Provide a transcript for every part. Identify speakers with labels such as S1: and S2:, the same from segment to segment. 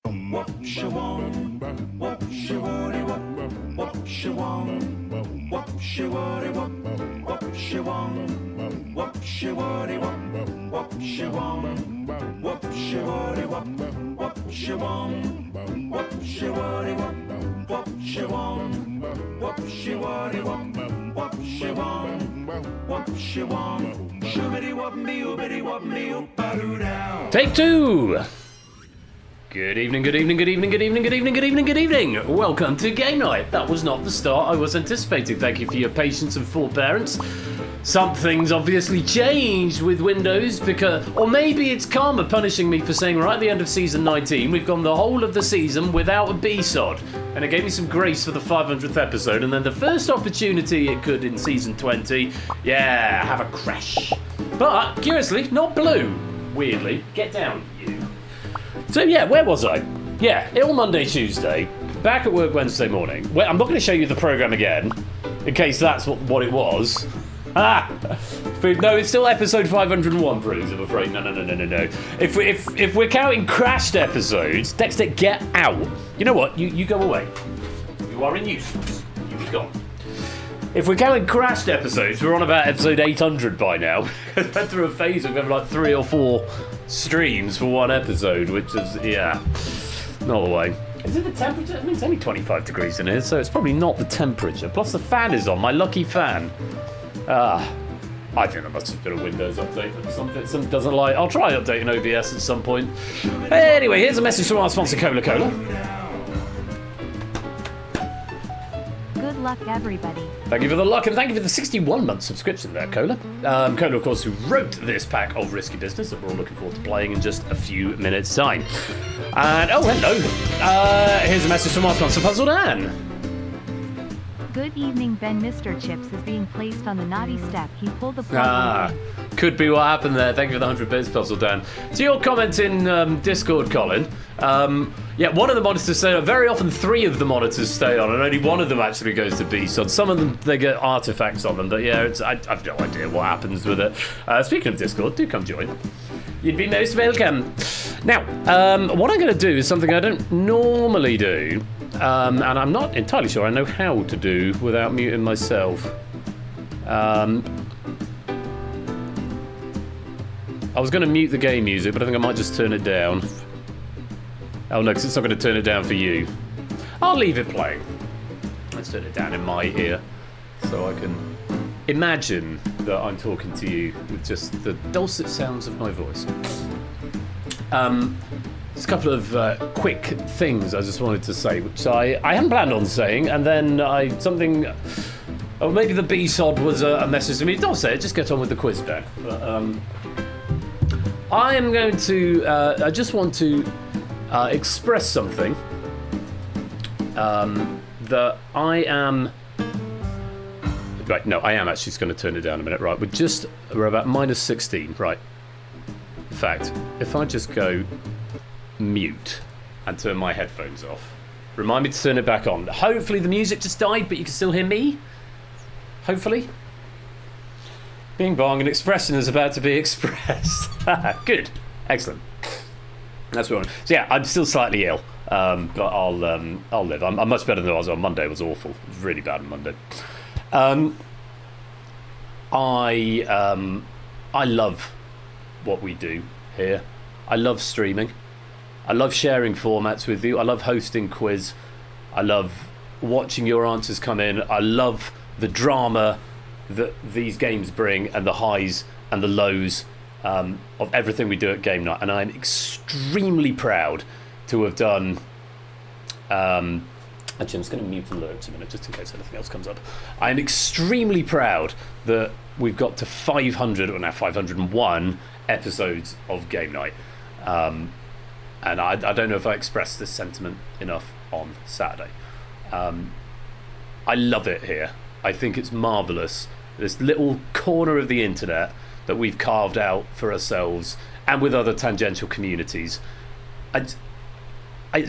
S1: Take two. Good evening, good evening, good evening, good evening, good evening, good evening, good evening. Welcome to Game Night. That was not the start I was anticipating. Thank you for your patience and forbearance. Something's obviously changed with Windows or maybe it's Karma punishing me for saying right at the end of season 19, we've gone the whole of the season without a B-sod. And it gave me some grace for the 500th episode. And then the first opportunity it could in season 20, have a crash. But, curiously, not blue. Weirdly. Get down, you. So yeah, where was I? Ill Monday, Tuesday, back at work Wednesday morning. Well, I'm not going to show you the programme again, in case that's what it was. No, it's still episode 501, Bruce, I'm afraid. No. If we're counting crashed episodes, Dexter, get out. You know what? You go away. You are in useless. You be gone. If we're counting crashed episodes, we're on about episode 800 by now. I went through a phase of having like 3 or 4 streams for one episode, which is, not the way. Is it the temperature? I mean, it's only 25 degrees in here, so it's probably not the temperature. Plus the fan is on, my lucky fan. I think there must have been a Windows update that something doesn't like. I'll try updating OBS at some point. Anyway, here's a message from our sponsor, Cola.
S2: Good luck, everybody.
S1: Thank you for the luck, and thank you for the 61-month subscription there, Cola. Cola, of course, who wrote this pack of Risky Business that we're all looking forward to playing in just a few minutes' time. And, hello. Here's a message from our sponsor, Puzzle Dan.
S2: Good evening, Ben. Mr. Chips is being placed on the naughty step. He pulled the plug.
S1: Could be what happened there. Thank you for the 100 bits, Puzzle Dan. To your comment in Discord, Colin, one of the monitors stay on. Very often 3 of the monitors stay on, and only one of them actually goes to B-sod. Some of them, they get artifacts on them, but I've no idea what happens with it. Speaking of Discord, do come join. You'd be most welcome. Now, what I'm going to do is something I don't normally do, and I'm not entirely sure I know how to do without muting myself. I was going to mute the game music, but I think I might just turn it down. Oh no, because it's not going to turn it down for you. I'll leave it playing. Let's turn it down in my ear, so I can imagine that I'm talking to you with just the dulcet sounds of my voice. There's a couple of quick things I just wanted to say, which I hadn't planned on saying, and then maybe the B-sod was a message to me. Don't say it, just get on with the quiz, Ben. But, I am going to, I just want to express something that I am, right, no, I am actually just going to turn it down a minute, right, we're about minus 16, right. In fact, if I just go mute and turn my headphones off, remind me to turn it back on. Hopefully the music just died, but you can still hear me, hopefully. Bing bong, an expression is about to be expressed. Good. Excellent. That's what I want. So yeah, I'm still slightly ill, but I'll live. I'm much better than I was on Monday. It was awful. It was really bad on Monday. I love what we do here. I love streaming. I love sharing formats with you. I love hosting quiz. I love watching your answers come in. I love the drama that these games bring, and the highs and the lows of everything we do at Game Night, and I'm extremely proud to have done actually I'm just going to mute alerts a minute just in case anything else comes up. I'm extremely proud that we've got to 500 or now 501 episodes of Game Night, and I don't know if I expressed this sentiment enough on Saturday. I love it here. I think it's marvellous. This little corner of the internet that we've carved out for ourselves and with other tangential communities. It's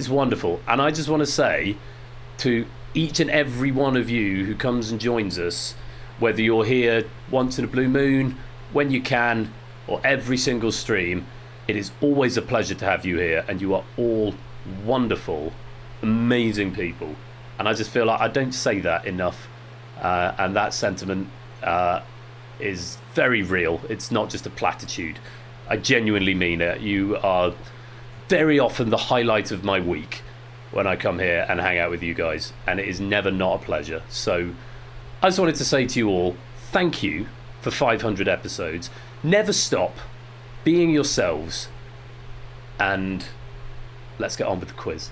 S1: wonderful. And I just want to say to each and every one of you who comes and joins us, whether you're here once in a blue moon, when you can, or every single stream, it is always a pleasure to have you here, and you are all wonderful, amazing people. And I just feel like I don't say that enough. And that sentiment is very real. It's not just a platitude. I genuinely mean it. You are very often the highlight of my week when I come here and hang out with you guys. And it is never not a pleasure. So I just wanted to say to you all, thank you for 500 episodes. Never stop being yourselves. And let's get on with the quiz.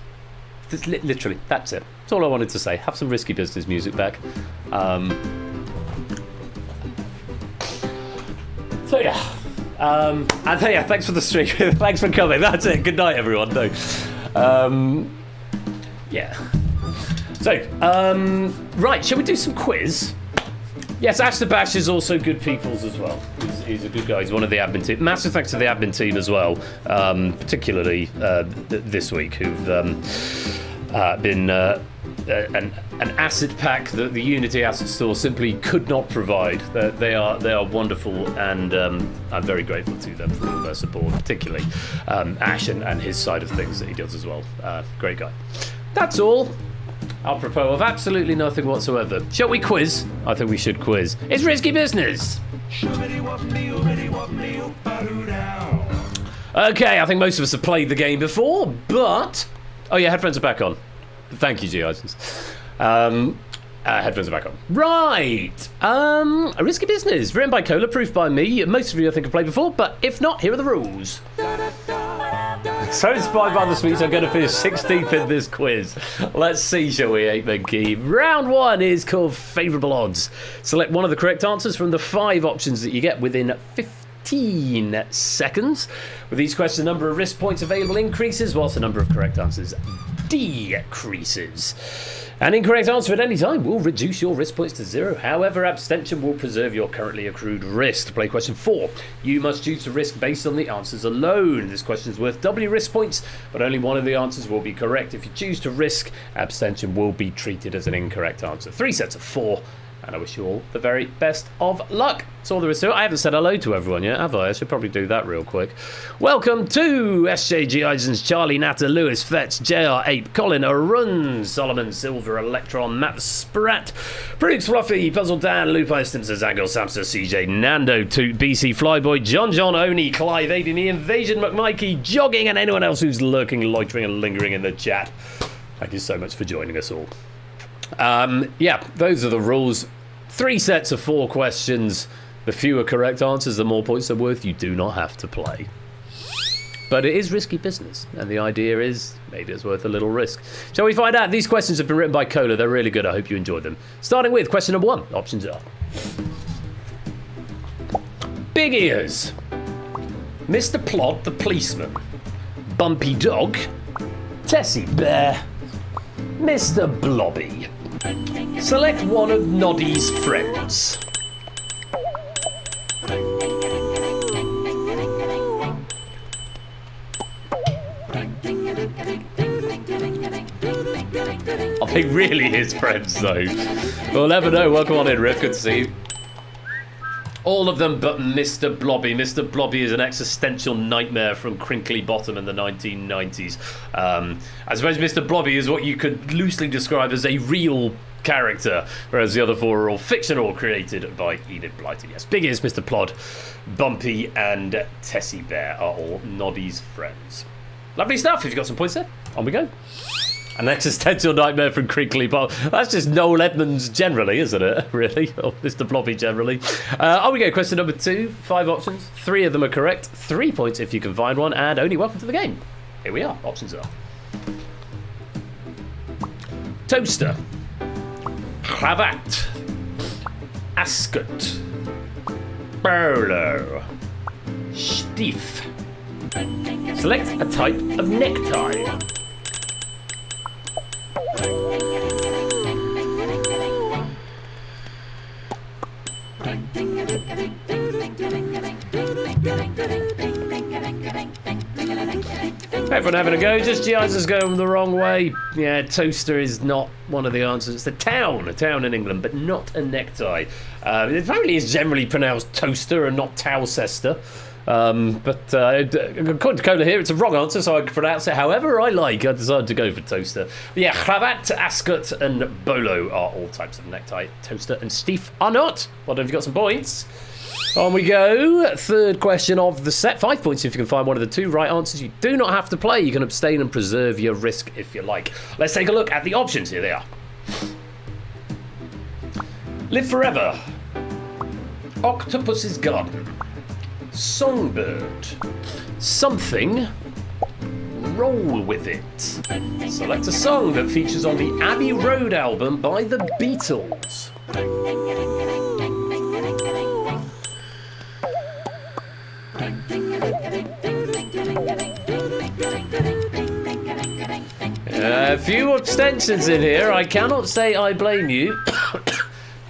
S1: Literally, that's it. That's all I wanted to say. Have some risky business music back. So yeah. And yeah, thanks for the stream. Thanks for coming. That's it. Good night, everyone. No. Yeah. So, right, shall we do some quiz? Yes, Ashton Bash is also good people's as well. He's a good guy. He's one of the admin team. Massive thanks to the admin team as well, particularly this week, who've been an asset pack that the Unity Asset Store simply could not provide. They are wonderful, and I'm very grateful to them for all their support, particularly Ash and his side of things that he does as well. Great guy. That's all. Apropos of absolutely nothing whatsoever. Shall we quiz? I think we should quiz. It's risky business. Okay, I think most of us have played the game before, but... Oh yeah, headphones are back on. Thank you, G. Isons. Headphones are back on. Right. A risky business. Written by Cola, proofed by me. Most of you I think have played before, but if not, here are the rules. So inspired by the speech, I'm going to finish 16th in this quiz. Let's see, shall we, 8-man key. Round 1 is called Favourable Odds. Select one of the correct answers from the 5 options that you get within 15 seconds. With each question, the number of risk points available increases, whilst the number of correct answers decreases. An incorrect answer at any time will reduce your risk points to 0. However, abstention will preserve your currently accrued risk. To play question 4, you must choose to risk based on the answers alone. This question is worth W risk points, but only one of the answers will be correct. If you choose to risk, abstention will be treated as an incorrect answer. 3 sets of 4. And I wish you all the very best of luck. That's all there is to it. I haven't said hello to everyone yet, have I? I should probably do that real quick. Welcome to SJG Isons, Charlie Natter, Lewis Fetch, JR Ape, Colin Arun, Solomon Silver, Electron, Matt Sprat, Brooks Fluffy, Puzzle Dan, Lupine Stimson, Zangel, Samster, CJ, Nando, Toot, BC, Flyboy, John, Oni, Clive, Aiden, the Invasion, McMikey, Jogging, and anyone else who's lurking, loitering, and lingering in the chat. Thank you so much for joining us all. Yeah, those are the rules. 3 sets of 4 questions. The fewer correct answers, the more points they're worth. You do not have to play. But it is risky business, and the idea is maybe it's worth a little risk. Shall we find out? These questions have been written by Cola. They're really good. I hope you enjoyed them. Starting with question number 1. Options are Big Ears, Mr. Plod the Policeman, Bumpy Dog, Tessie Bear, Mr. Blobby. Select one of Noddy's friends. Are they really his friends, though? We'll never know. Welcome on in, Riff. Good to see you. All of them but Mr. Blobby. Mr. Blobby is an existential nightmare from Crinkly Bottom in the 1990s. I suppose Mr. Blobby is what you could loosely describe as a real character, whereas the other 4 are all fictional, created by Enid Blyton. Yes, Big Ears, Mr. Plod, Bumpy, and Tessie Bear are all Noddy's friends. Lovely stuff. If you've got some points there, on we go. An existential nightmare from Crinkly Bottom. That's just Noel Edmonds generally, isn't it? Really? Or Mr. Blobby generally. On we go. Question number 2. 5 options. 3 of them are correct. 3 points if you can find one. And only welcome to the game. Here we are. Options are Toaster, Cravat, Ascot, Bolo, Stief. Select a type of necktie. Everyone having a go, just GI's is going the wrong way. Yeah, toaster is not one of the answers. It's a town in England, but not a necktie. It apparently is generally pronounced toaster and not Towcester. But according to Cola here, it's a wrong answer, so I can pronounce it however I like. I decided to go for toaster. But yeah, cravat, ascot, and bolo are all types of necktie. Toaster and Steve are not. Well done if you got some points. On we go. Third question of the set. 5 points if you can find one of the two right answers. You do not have to play. You can abstain and preserve your risk if you like. Let's take a look at the options. Here they are. Live forever. Octopus's garden. Songbird. Something. Roll with it. Select a song that features on the Abbey Road album by the Beatles. A few abstentions in here. I cannot say I blame you.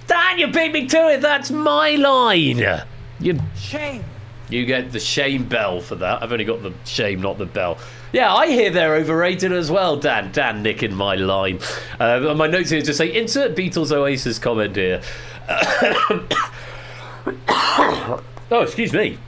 S1: Dan, you beat me to it. That's my line.
S3: Shame.
S1: You get the shame bell for that. I've only got the shame, not the bell. Yeah, I hear they're overrated as well, Dan. Dan nicking my line. My notes here just say, insert Beatles Oasis comment here. Oh, excuse me.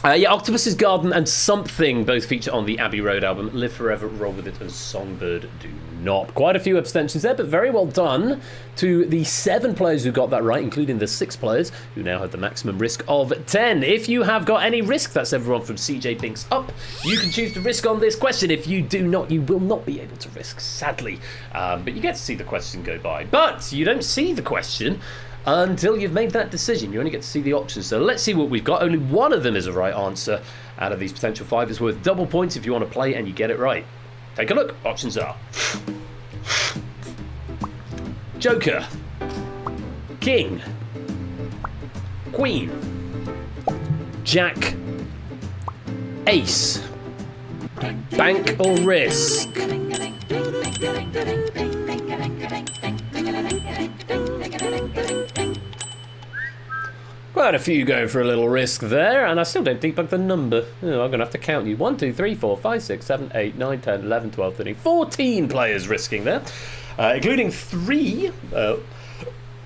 S1: Yeah, Octopus's Garden and Something both feature on the Abbey Road album. Live Forever, Roll With It, and Songbird do not. Quite a few abstentions there, but very well done to the 7 players who got that right, including the 6 players who now have the maximum risk of 10. If you have got any risk, that's everyone from CJ Binks up, you can choose to risk on this question. If you do not, you will not be able to risk, sadly. But you get to see the question go by. But you don't see the question until you've made that decision. You only get to see the options. So let's see what we've got. Only one of them is a right answer out of these potential 5. It's worth double points if you want to play and you get it right. Take a look. Options are Joker, King, Queen, Jack, Ace, Bank or Risk. Quite a few going for a little risk there, and I still don't debug the number. Oh, I'm going to have to count you. 1, 2, 3, 4, 5, 6, 7, 8, 9, 10, 11, 12, 13, 14 players risking there, including 3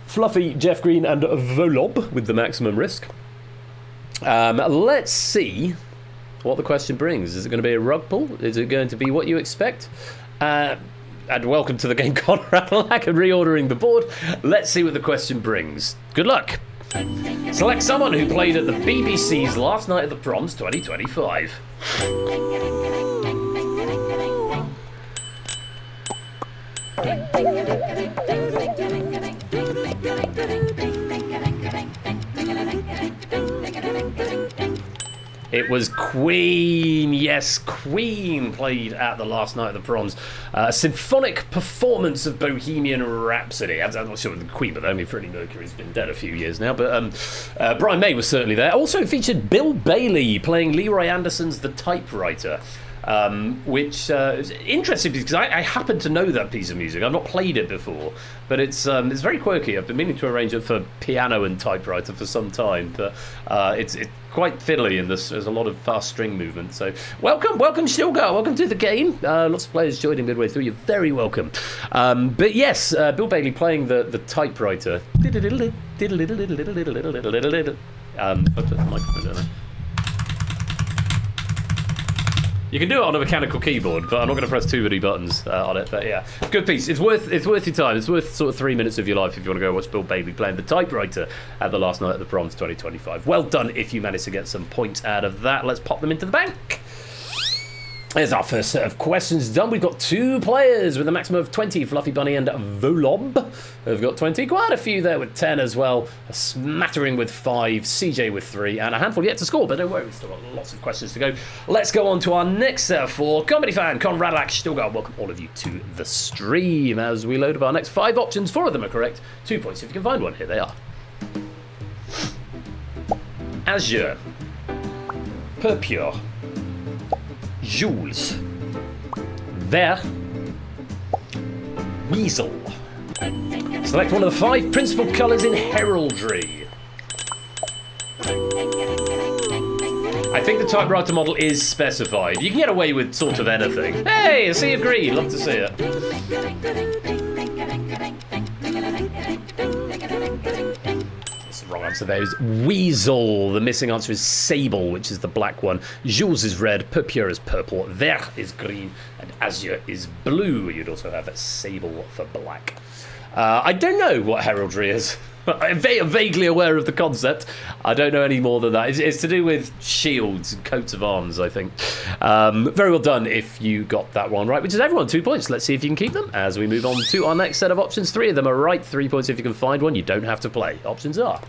S1: Fluffy, Jeff Green, and Volob with the maximum risk. Let's see what the question brings. Is it going to be a rug pull? Is it going to be what you expect? And welcome to the game, Conrad Lack, and reordering the board. Let's see what the question brings. Good luck. Select someone who played at the BBC's Last Night at the Proms 2025. It was Queen. Yes, Queen played at the Last Night of the Proms. A symphonic performance of Bohemian Rhapsody. I'm not sure with the Queen, but I mean, Freddie Mercury's been dead a few years now. But Brian May was certainly there. Also featured Bill Bailey playing Leroy Anderson's The Typewriter. Which is interesting because I happen to know that piece of music. I've not played it before, but it's very quirky. I've been meaning to arrange it for piano and typewriter for some time, but it's quite fiddly and there's a lot of fast string movement. So welcome Stilgar, welcome to the game. Lots of players joining midway through. You're very welcome. But yes, Bill Bailey playing the typewriter. Put the microphone down there. You can do it on a mechanical keyboard, but I'm not going to press too many buttons on it. But yeah, good piece. It's worth your time. It's worth sort of 3 minutes of your life if you want to go watch Bill Bailey playing the typewriter at the Last Night at the Proms 2025. Well done if you managed to get some points out of that. Let's pop them into the bank. There's our first set of questions done. We've got 2 players with a maximum of 20. Fluffy Bunny and Volob have got 20. Quite a few there with 10 as well. A smattering with 5. CJ with 3. And a handful yet to score. But don't worry, we've still got lots of questions to go. Let's go on to our next set of 4. Comedy fan, Conrad Lack, Stilgar. Welcome all of you to the stream as we load up our next 5 options. 4 of them are correct. 2 points if you can find one. Here they are. Azure. Purpure. Jules, Vert, Weasel. Select one of the 5 principal colours in heraldry. I think the typewriter model is specified. You can get away with sort of anything. Hey, I see you agree. Love to see it. It's the wrong answer there is weasel. The missing answer is sable, which is the black one. Jules is red, purpure is purple, vert is green, and azure is blue. You'd also have sable for black. I don't know what heraldry is. I'm vaguely aware of the concept. I don't know any more than that. It's to do with shields and coats of arms, I think. Very well done if you got that one right, which is everyone 2 points. Let's see if you can keep them as we move on to our next set of options. 3 of them are right. 3 points if you can find one. You don't have to play. Options are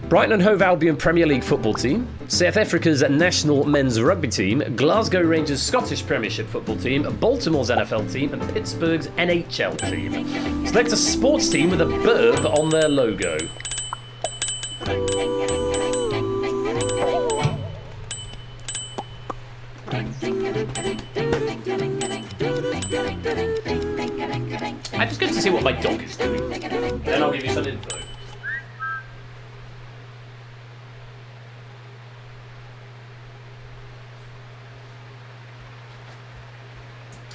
S1: Brighton and Hove Albion Premier League football team, South Africa's national men's rugby team, Glasgow Rangers Scottish Premiership football team, Baltimore's NFL team, and Pittsburgh's NHL team. Select a sports team with a bird on their logo. I'm just going to see what my dog is doing. Then I'll give you some info.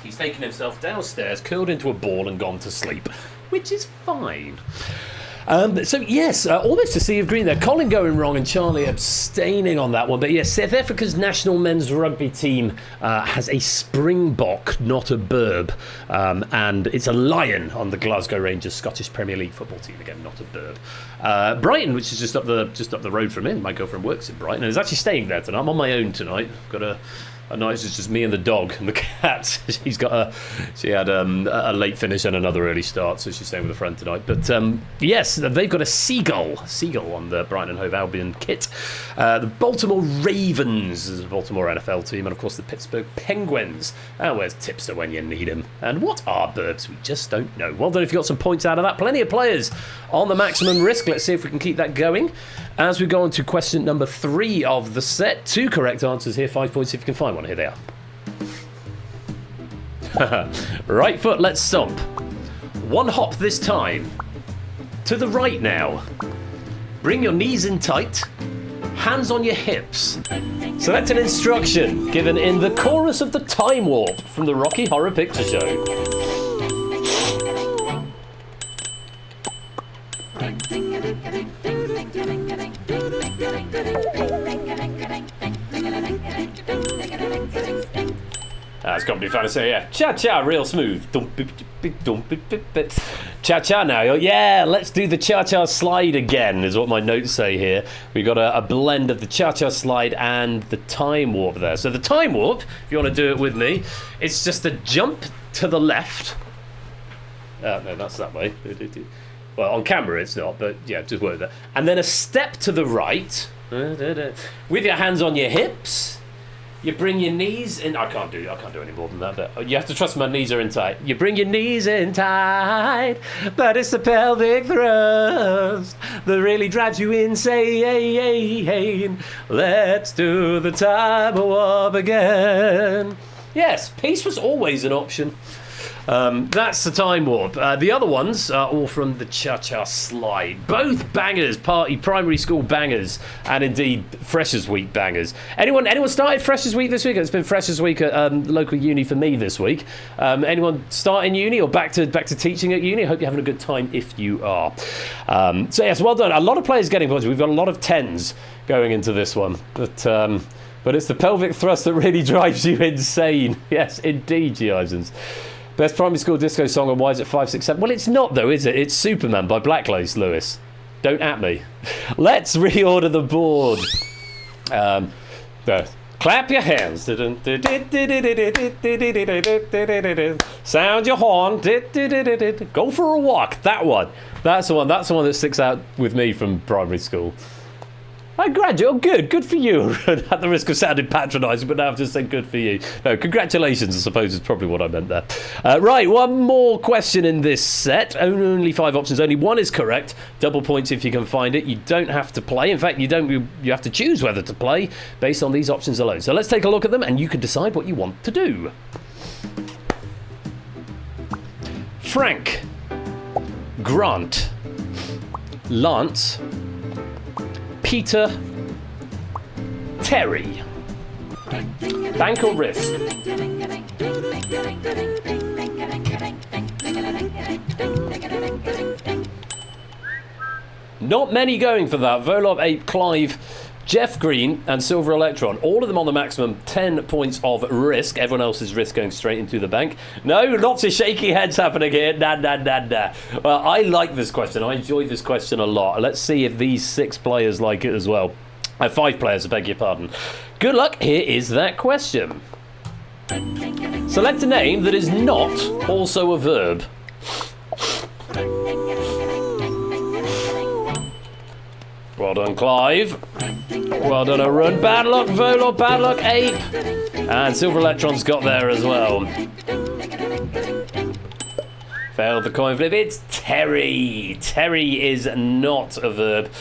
S1: He's taken himself downstairs, curled into a ball and gone to sleep, which is fine. So yes, almost a sea of green there. Colin going wrong and Charlie abstaining on that one. But yes, South Africa's national men's rugby team has a springbok, not a burb. And it's a lion on the Glasgow Rangers Scottish Premier League football team. Again, not a burb. Brighton, which is just up the road from here. My girlfriend works in Brighton and is actually staying there tonight. I'm on my own tonight. I've got a night it's just me and the dog and the cat. She had a late finish and another early start, so she's staying with a friend tonight. But yes, they've got a seagull on the Brighton and Hove Albion kit. The Baltimore Ravens is the Baltimore NFL team, and of course the Pittsburgh Penguins. And where's Tipster when you need him? And what are birds? We just don't know. Well done if you got some points out of that. Plenty of players on the maximum risk. Let's see if we can keep that going as we go on to question number 3 of the set. 2 correct answers here, 5 points if you can find one. Here they are. Right foot, let's stomp. 1 hop this time. To the right now. Bring your knees in tight. Hands on your hips. Select an instruction given in the chorus of the Time Warp from the Rocky Horror Picture Show. It's got to be fun to say, yeah. Cha-cha, real smooth. Cha-cha now. Yeah, let's do the cha-cha slide again, is what my notes say here. We've got a blend of the cha-cha slide and the time warp there. So the time warp, if you want to do it with me, it's just a jump to the left. No, that's that way. Well, on camera it's not, but yeah, just work that. And then a step to the right. With your hands on your hips. You bring your knees in. I can't do any more than that. But you have to trust my knees are in tight. You bring your knees in tight, but it's the pelvic thrust that really drives you insane. Let's do the time warp again. Yes, peace was always an option. That's the time warp. The other ones are all from the Cha-Cha Slide. Both bangers, primary school bangers, and indeed Freshers Week bangers. Anyone started Freshers Week this week? It's been Freshers Week at local uni for me this week. Anyone starting uni or back to teaching at uni? I hope you're having a good time if you are. So yes, well done. A lot of players getting points. We've got a lot of 10s going into this one, but it's the pelvic thrust that really drives you insane. Yes, indeed, G. Ivesons. Best primary school disco song, and why is it 5, 6, 7? Well, it's not though, is it? It's Superman by Blacklace, Lewis. Don't at me. Let's reorder the board. Clap your hands. Sound your horn. Go for a walk. That one. That's the one that sticks out with me from primary school. I graduate. Oh, good for you. At the risk of sounding patronising, but now I've just said good for you. No, congratulations, I suppose is probably what I meant there. Right, one more question in this set. Only 5 options. Only 1 is correct. Double points if you can find it. You don't have to play. In fact, you have to choose whether to play based on these options alone. So let's take a look at them, and you can decide what you want to do. Frank, Grant, Lance, Peter, Terry. Bank or risk? Not many going for that. Volop, Ape, Clive, Jeff Green, and Silver Electron. All of them on the maximum 10 points of risk. Everyone else's risk going straight into the bank. No, lots of shaky heads happening here. Nah. Well, I like this question. I enjoy this question a lot. Let's see if these 6 players like it as well. 5 players, I beg your pardon. Good luck. Here is that question. Select a name that is not also a verb. Well done, Clive. Well done, Arun. Bad luck, Volop. Bad luck, Ape. And Silver Electron's got there as well. Failed the coin flip. It's Terry. Terry is not a verb.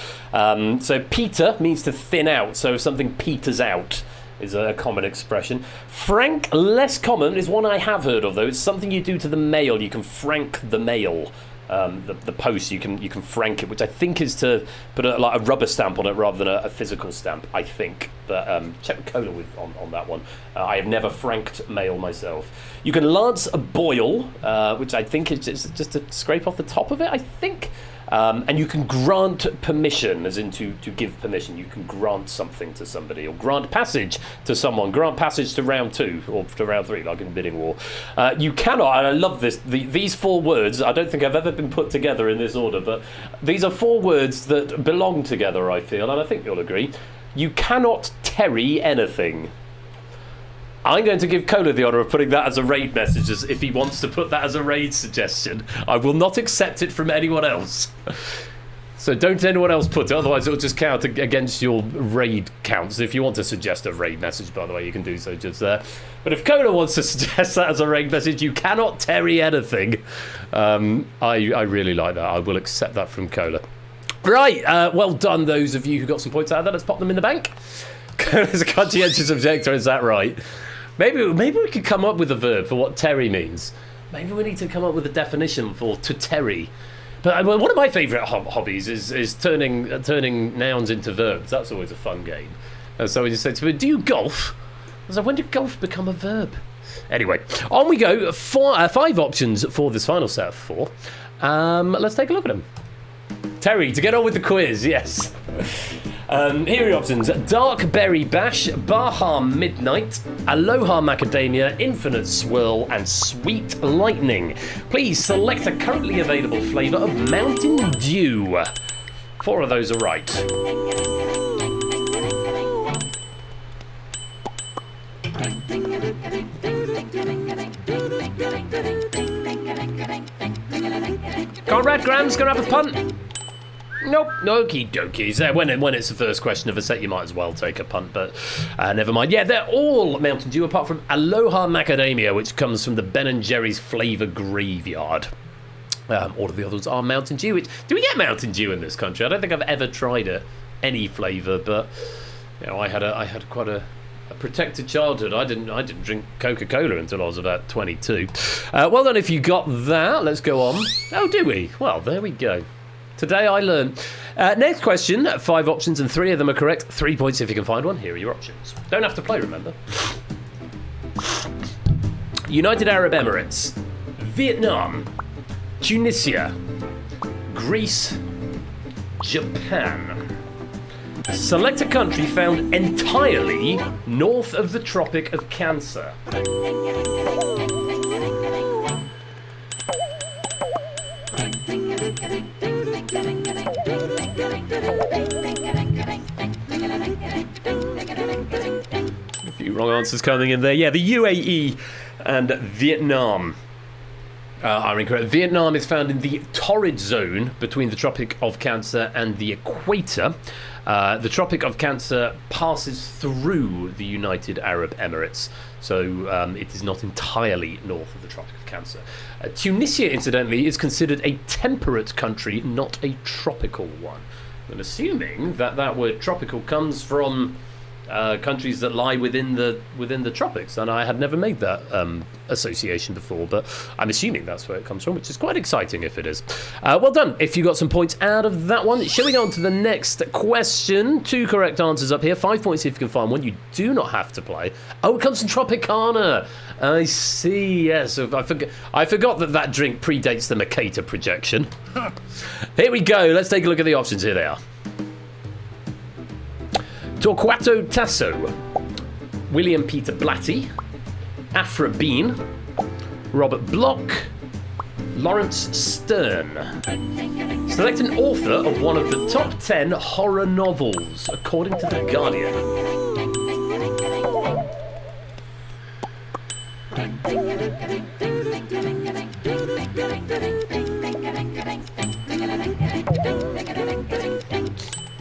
S1: So peter means to thin out. So if something peters out is a common expression. Frank, less common, is one I have heard of, though. It's something you do to the mail. You can frank the mail. The post, you can frank it, which I think is to put like a rubber stamp on it rather than a physical stamp, I think. But check with Cola on that one. I have never franked mail myself. You can lance a boil, which I think is just to scrape off the top of it, I think. And you can grant permission, as in to give permission. You can grant something to somebody, or grant passage to someone. Grant passage to round 2, or to round 3, like in bidding war. You cannot, and I love this, these 4 words, I don't think I've ever been put together in this order, but these are 4 words that belong together, I feel, and I think you'll agree. You cannot terry anything. I'm going to give Cola the honour of putting that as a raid message, as if he wants to put that as a raid suggestion. I will not accept it from anyone else. So don't anyone else put it, otherwise it'll just count against your raid counts. If you want to suggest a raid message, by the way, you can do so just there. But if Cola wants to suggest that as a raid message, you cannot terry anything. I really like that. I will accept that from Cola. Right, well done, those of you who got some points out of that. Let's pop them in the bank. Cola's a conscientious objector, is that right? Maybe we could come up with a verb for what terry means. Maybe we need to come up with a definition for to terry. But one of my favourite hobbies is turning nouns into verbs. That's always a fun game. And so we just said to me, do you golf? I was like, when did golf become a verb? Anyway, on we go. 5 options for this final set of 4. Let's take a look at them. Terry, to get on with the quiz, yes. Here are your options. Dark Berry Bash, Baja Midnight, Aloha Macadamia, Infinite Swirl, and Sweet Lightning. Please select a currently available flavour of Mountain Dew. 4 of those are right. Conrad Graham's going to have a punt. Nope, okie dokies. When it's the first question of a set, you might as well take a punt, but never mind. Yeah, they're all Mountain Dew, apart from Aloha Macadamia, which comes from the Ben & Jerry's Flavour Graveyard. All of the others are Mountain Dew. Do we get Mountain Dew in this country? I don't think I've ever tried any flavour, but you know, I had quite a protected childhood. I didn't drink Coca-Cola until I was about 22. Well done if you got that. Let's go on. Oh, do we? Well, there we go. Today I learned. Next question, 5 options and 3 of them are correct. 3 points if you can find one. Here are your options. Don't have to play, remember. United Arab Emirates, Vietnam, Tunisia, Greece, Japan. Select a country found entirely north of the Tropic of Cancer. A few wrong answers coming in there. Yeah, the UAE and Vietnam are incorrect. Vietnam is found in the torrid zone between the Tropic of Cancer and the equator. The Tropic of Cancer passes through the United Arab Emirates, so it is not entirely north of the Tropic of Cancer. Tunisia, incidentally, is considered a temperate country, not a tropical one. And assuming that word tropical comes from countries that lie within the tropics, and I had never made that association before, but I'm assuming that's where it comes from, which is quite exciting if it is. Well done if you got some points out of that one. Shall we go on to the next question? 2 correct answers up here, 5 points if you can find one. You do not have to play. Oh, it comes from Tropicana. I see, yes. I forgot that drink predates the Mercator projection. Here we go. Let's take a look at the options. Here they are. Torquato Tasso, William Peter Blatty, Afra Bean, Robert Bloch, Lawrence Stern. Select an author of one of the top 10 horror novels, according to The Guardian.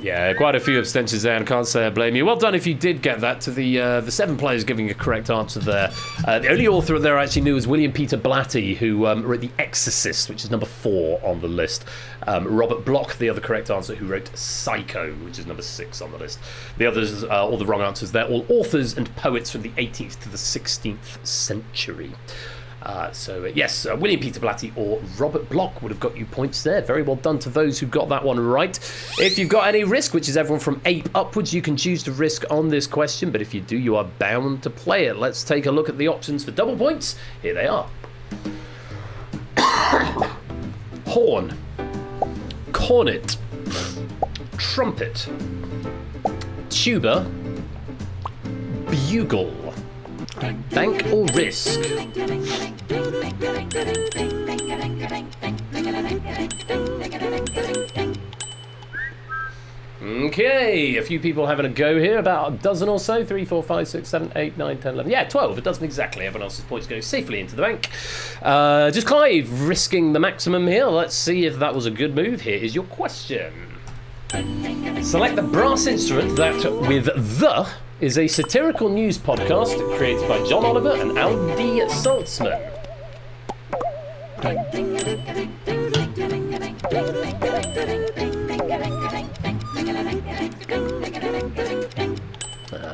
S1: Yeah, quite a few abstentions there, and can't say I blame you. Well done if you did get that. To the 7 players giving a correct answer there. The only author there I actually knew was William Peter Blatty, who wrote The Exorcist, which is number 4 on the list. Robert Bloch, the other correct answer, who wrote Psycho, which is number 6 on the list. The others, all the wrong answers there, all authors and poets from the 18th to the 16th century. Yes, William Peter Blatty or Robert Bloch would have got you points there. Very well done to those who got that one right. If you've got any risk, which is everyone from 8 upwards, you can choose to risk on this question, but if you do, you are bound to play it. Let's take a look at the options for double points. Here they are. Horn, cornet, trumpet, tuba, bugle. Bank or risk? Okay, a few people having a go here, about a dozen or so. 3, 4, 5, 6, 7, 8, 9, 10, 11. Yeah, 12. It doesn't exactly. Everyone else's points go safely into the bank. Just Clive risking the maximum here. Let's see if that was a good move. Here is your question. Select the brass instrument that, with the, is a satirical news podcast created by John Oliver and Aldi Saltzman.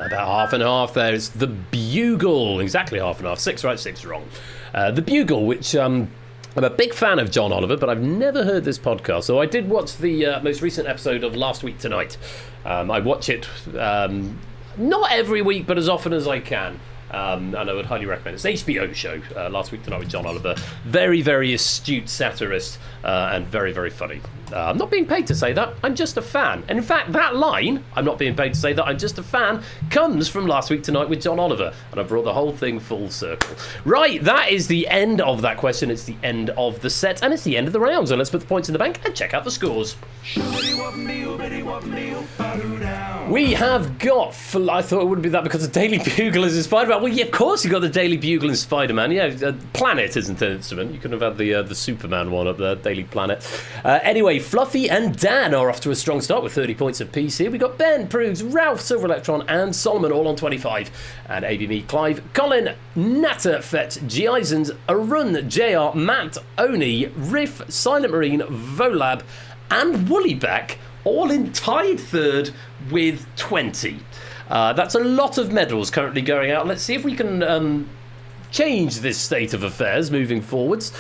S1: About half and half there. It's the Bugle. Exactly half and half. 6 right, 6 wrong. The Bugle, which I'm a big fan of John Oliver, but I've never heard this podcast. So I did watch the most recent episode of Last Week Tonight. I watch it not every week, but as often as I can. And I would highly recommend it. It's an HBO show, Last Week Tonight with John Oliver. Very, very astute satirist and very, very funny. I'm not being paid to say that. I'm just a fan. And in fact, that line, I'm not being paid to say that, I'm just a fan, comes from Last Week Tonight with John Oliver. And I brought the whole thing full circle. Right, that is the end of that question. It's the end of the set. And it's the end of the round. So let's put the points in the bank and check out the scores. We have got, I thought it wouldn't be that because the Daily Bugle is in Spider-Man. Well, yeah, of course you got the Daily Bugle in Spider-Man. Yeah, Planet isn't an instrument. You could have had the Superman one up there, Daily Planet. Anyway, Fluffy and Dan are off to a strong start with 30 points apiece here. We've got Ben, Prugs, Ralph, Silver Electron and Solomon all on 25. And AB Clive, Colin, Natter, Fett, G. Isens, Arun, JR, Matt, Oni, Riff, Silent Marine, Volab and Woollyback all in tied third with 20. That's a lot of medals currently going out. Let's see if we can change this state of affairs moving forwards.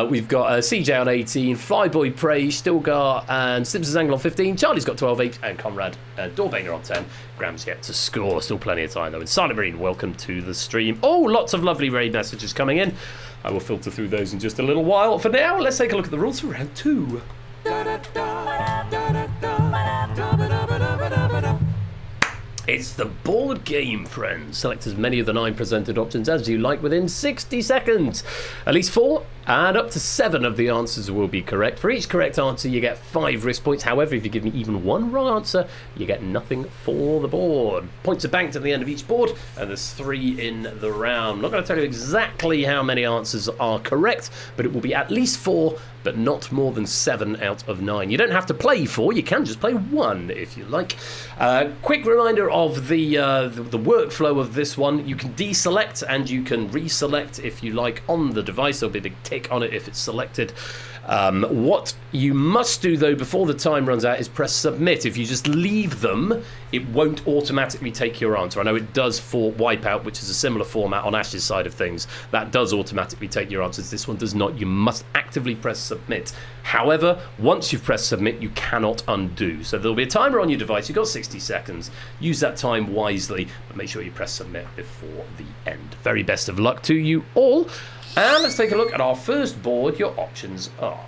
S1: We've got CJ on 18, Flyboy Prey, Stilgar and Simpsons Angle on 15. Charlie's got 12, 8 and Conrad Dorbanger on 10. Graham's yet to score. Still plenty of time though. And Silent Marine, welcome to the stream. Oh, lots of lovely raid messages coming in. I will filter through those in just a little while. For now, let's take a look at the rules for round 2. It's the board game, friends. Select as many of the 9 presented options as you like within 60 seconds. At least 4 and up to 7 of the answers will be correct. For each correct answer, you get 5 risk points. However, if you give me even 1 wrong answer, you get nothing for the board. Points are banked at the end of each board, and there's 3 in the round. I'm not going to tell you exactly how many answers are correct, but it will be at least 4, but not more than 7 out of 9. You don't have to play 4, you can just play 1 if you like. Quick reminder of the workflow of this one. You can deselect and you can reselect if you like on the device. There'll be a big tick on it if it's selected. What you must do, though, before the time runs out is press submit. If you just leave them, it won't automatically take your answer. I know it does for Wipeout, which is a similar format on Ash's side of things. That does automatically take your answers. This one does not. You must actively press submit. However, once you've pressed submit, you cannot undo. So there'll be a timer on your device. You've got 60 seconds. Use that time wisely, but make sure you press submit before the end. Very best of luck to you all. And let's take a look at our first board. Your options are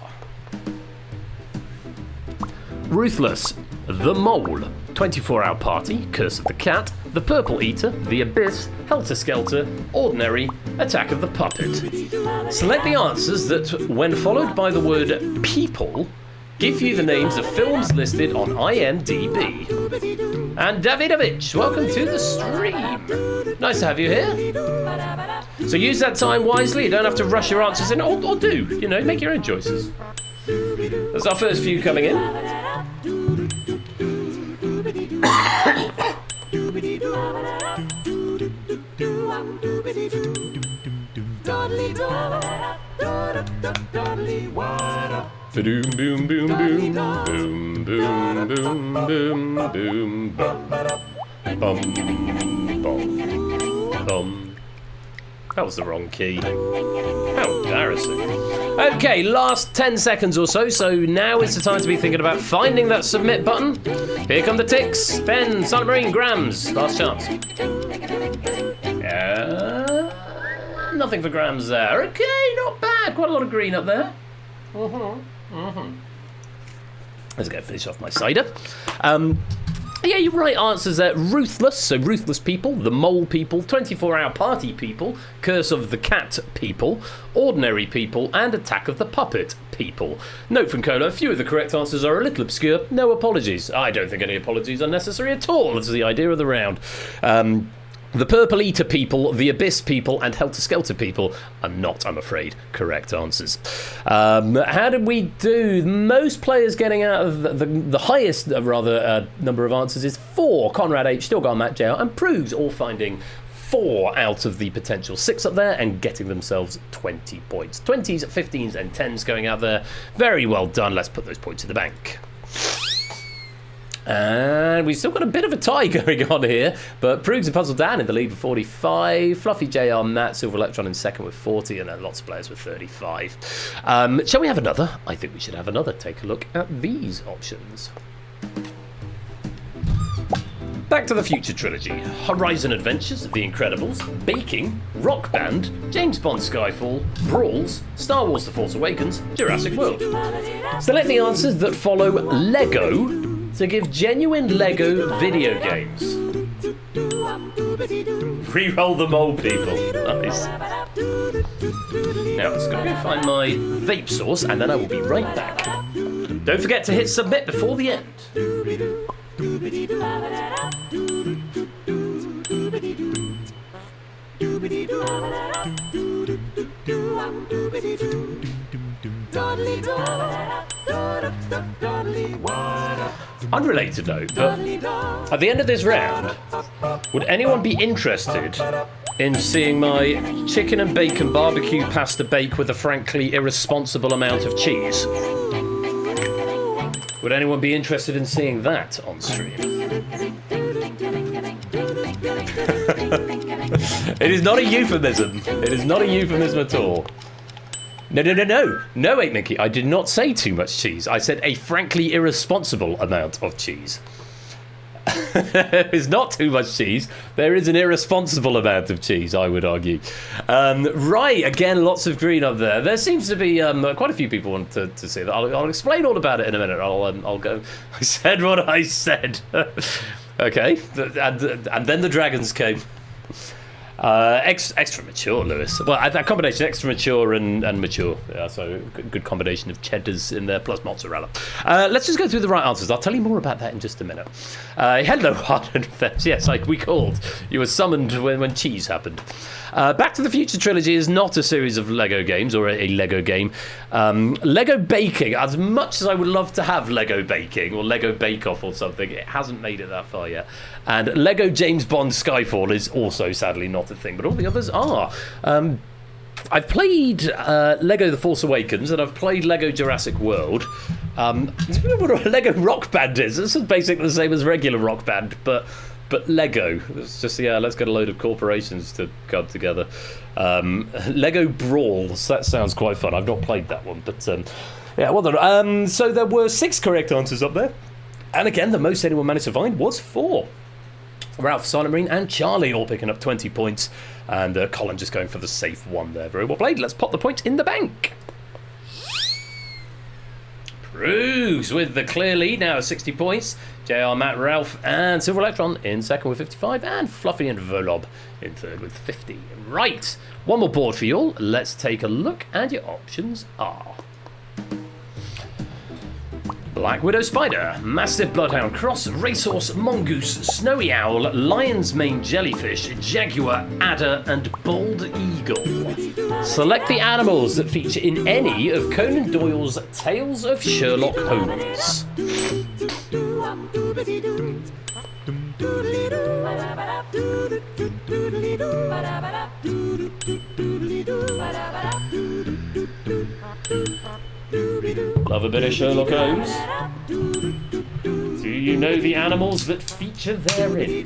S1: Ruthless, The Mole, 24-Hour Party, Curse of the Cat, The Purple Eater, The Abyss, Helter Skelter, Ordinary, Attack of the Puppet. Select the answers that, when followed by the word people, give you the names of films listed on IMDb. And Davidovich, welcome to the stream. Nice to have you here. So use that time wisely. You don't have to rush your answers in, or do. You know, make your own choices. That's our first few coming in. Boom, boom, boom, boom, boom, boom, boom, boom, boom, bum, bum, bum, bum. That was the wrong key. How embarrassing. Okay, last 10 seconds or so. So now is the time to be thinking about finding that submit button. Here come the ticks. Ben, Silent Marine, Grams. Last chance. Nothing for Grams there. Okay, not bad. Quite a lot of green up there. Let's go finish off my cider. Yeah, your right answers there. Ruthless, so Ruthless People, The Mole People, 24-Hour Party People, Curse of the Cat People, Ordinary People, and Attack of the Puppet People. Note from Cola, a few of the correct answers are a little obscure. No apologies. I don't think any apologies are necessary at all. That's the idea of the round. The Purple Eater People, The Abyss People, and Helter Skelter People are not, I'm afraid, correct answers. How did we do? Most players getting out of the highest, number of answers is 4. Conrad H, Still Gone Matt J, and Proves all finding 4 out of the potential 6 up there and getting themselves 20 points. 20s, 15s, and 10s going out there. Very well done. Let's put those points in the bank. And we've still got a bit of a tie going on here, but Proogs and Puzzle Dan in the lead with 45, Fluffy JR, Matt, Silver Electron in second with 40, and then lots of players with 35. Shall we have another? I think we should have another. Take a look at these options. Back to the Future trilogy, Horizon Adventures, The Incredibles, Baking, Rock Band, James Bond Skyfall, Brawls, Star Wars The Force Awakens, Jurassic World. Select the answers that follow Lego to give genuine Lego video games. Re-roll the Mole People. Nice. Now, let's go find my vape source and then I will be right back. Don't forget to hit submit before the end. Unrelated note, but at the end of this round, would anyone be interested in seeing my chicken and bacon barbecue pasta bake with a frankly irresponsible amount of cheese? Would anyone be interested in seeing that on stream? It is not a euphemism. It is not a euphemism at all. No, 8 Mickey, I did not say too much cheese. I said a frankly irresponsible amount of cheese. There is not too much cheese. There is an irresponsible amount of cheese, I would argue. Right, again, lots of green up there. There seems to be quite a few people want to see that. I'll explain all about it in a minute. I'll go. I said what I said. Okay, and then the dragons came. Extra mature, Lewis. Well, that combination, extra mature and mature. Yeah, so good combination of cheddars in there plus mozzarella. Let's just go through the right answers. I'll tell you more about that in just a minute. Hello, Hardened Fence. Yes, like we called. You were summoned when cheese happened. Back to the Future trilogy is not a series of Lego games or a Lego game. Lego Baking, as much as I would love to have Lego Baking or Lego Bake Off or something, it hasn't made it that far yet. And Lego James Bond Skyfall is also sadly not a thing, but all the others are. I've played Lego The Force Awakens and I've played Lego Jurassic World. Do you know what a Lego Rock Band is? This is basically the same as regular Rock Band, but Lego. It's just, let's get a load of corporations to come together. Lego Brawl, that sounds quite fun. I've not played that one, but well done. So there were 6 correct answers up there. And again, the most anyone managed to find was 4. Ralph, Silent Marine, and Charlie all picking up 20 points. And Colin just going for the safe one there. Very well played. Let's pop the point in the bank. Bruce with the clear lead now at 60 points. JR, Matt, Ralph, and Silver Electron in second with 55. And Fluffy and Volob in third with 50. Right. One more board for you all. Let's take a look. And your options are... Black Widow Spider, Mastiff Bloodhound Cross, Racehorse, Mongoose, Snowy Owl, Lion's Mane Jellyfish, Jaguar, Adder, and Bald Eagle. Select the animals that feature in any of Conan Doyle's Tales of Sherlock Holmes. Love a bit of Sherlock Holmes. Do you know the animals that feature therein?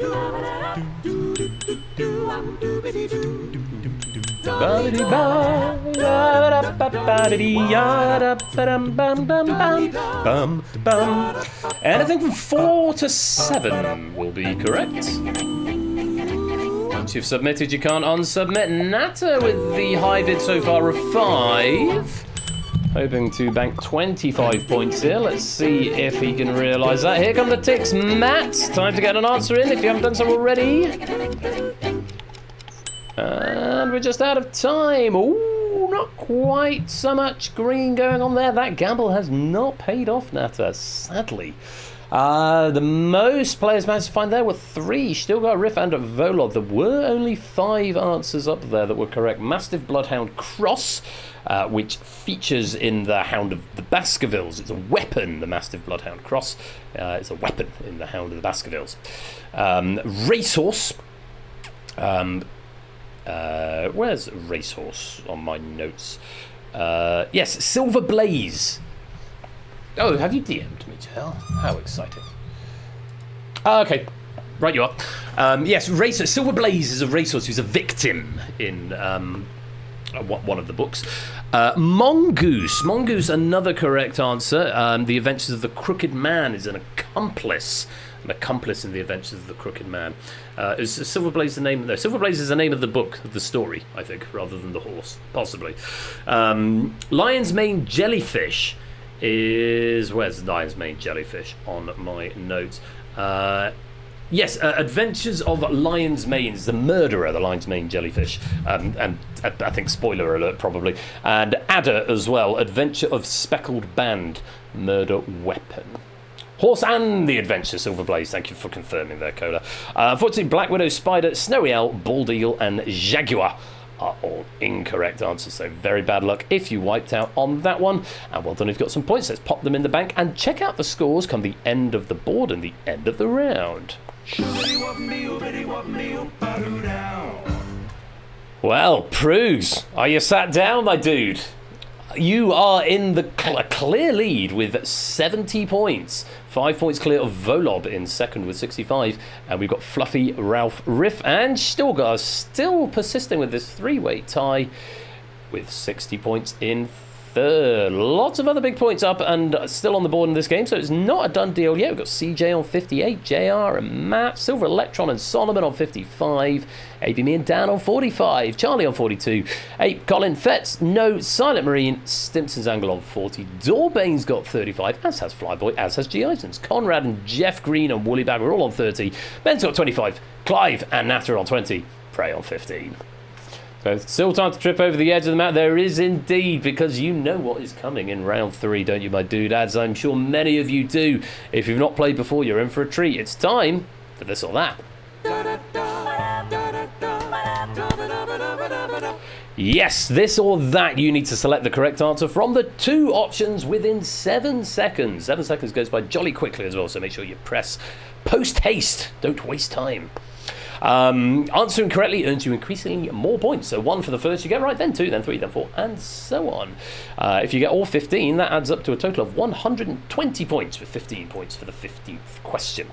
S1: Anything from 4 to 7 will be correct. Once you've submitted, you can't unsubmit. Natter with the high bid so far of 5. Hoping to bank 25 points here. Let's see if he can realise that. Here come the ticks. Matt, time to get an answer in if you haven't done so already. And we're just out of time. Ooh, not quite so much green going on there. That gamble has not paid off, Natter, sadly. The most players managed to find there were 3. Still got Riff and Volod. There were only 5 answers up there that were correct. Mastiff Bloodhound Cross, which features in the Hound of the Baskervilles. It's a weapon, the Mastiff Bloodhound Cross. It's a weapon in the Hound of the Baskervilles. Racehorse. Where's Racehorse on my notes? Yes, Silver Blaze. Oh, have you DM'd me, Jill? How exciting. Okay, right you are. Yes, Silver Blaze is a racehorse who's a victim in one of the books. Mongoose, another correct answer. The Adventures of the Crooked Man is an accomplice in the Adventures of the Crooked Man. Is Silver Blaze the name? No, Silver Blaze is the name of the book, of the story, I think, rather than the horse, possibly. Lion's Mane Jellyfish is... Where's Lion's Mane Jellyfish on my notes? Yes, Adventures of Lion's Mane is the murderer, the Lion's Mane Jellyfish. And I think spoiler alert, probably. And Adder as well, Adventure of Speckled Band, murder weapon. Horse and the Adventure, Silver Blaze. Thank you for confirming there, Cola. Unfortunately, Black Widow, Spider, Snowy Owl, Bald Eagle, and Jaguar are all incorrect answers, so very bad luck if you wiped out on that one. And well done if you've got some points. Let's pop them in the bank and check out the scores come the end of the board and the end of the round. Well, Prues, are you sat down, my dude? You are in the clear lead with 70 points. 5 points clear of Volob in second with 65. And we've got Fluffy, Ralph, Riff, and Stilgar still persisting with this 3-way tie with 60 points in third. Lots of other big points up and still on the board in this game, so it's not a done deal yet. We've got CJ on 58, JR and Matt, Silver Electron and Solomon on 55, AB me and Dan on 45, Charlie on 42, Ape, Colin, Fetz, No, Silent Marine, Stimpson's Angle on 40, Dorbane's got 35, as has Flyboy, as has G. Isons, Conrad and Jeff Green and Woolly Bag are all on 30, Ben's got 25, Clive and Natter on 20, Prey on 15. So still time to trip over the edge of the map. There is indeed, because you know what is coming in round 3, don't you, my dude? As I'm sure many of you do. If you've not played before, you're in for a treat. It's time for this or that. Yes, this or that. You need to select the correct answer from the 2 options within 7 seconds. 7 seconds goes by jolly quickly as well, so make sure you press post haste. Don't waste time. Answering correctly earns you increasingly more points. So 1 for the first you get right, then 2, then 3, then 4, and so on. If you get all 15, that adds up to a total of 120 points, with 15 points for the 15th question.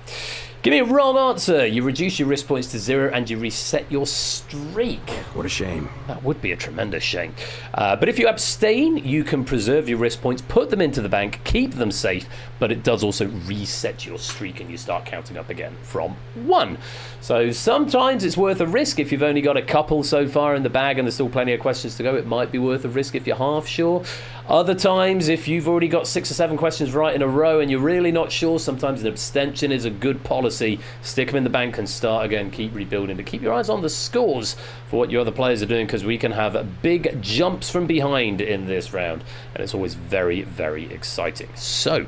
S1: Give me a wrong answer. You reduce your risk points to 0 and you reset your streak.
S3: What a shame.
S1: That would be a tremendous shame. But if you abstain, you can preserve your risk points, put them into the bank, keep them safe, but it does also reset your streak and you start counting up again from 1. So sometimes it's worth a risk if you've only got a couple so far in the bag and there's still plenty of questions to go. It might be worth a risk if you're half sure. Other times, if you've already got 6 or 7 questions right in a row and you're really not sure, sometimes an abstention is a good policy. Stick them in the bank and start again. Keep rebuilding to keep your eyes on the scores for what your other players are doing, because we can have big jumps from behind in this round, and it's always very, very exciting. So,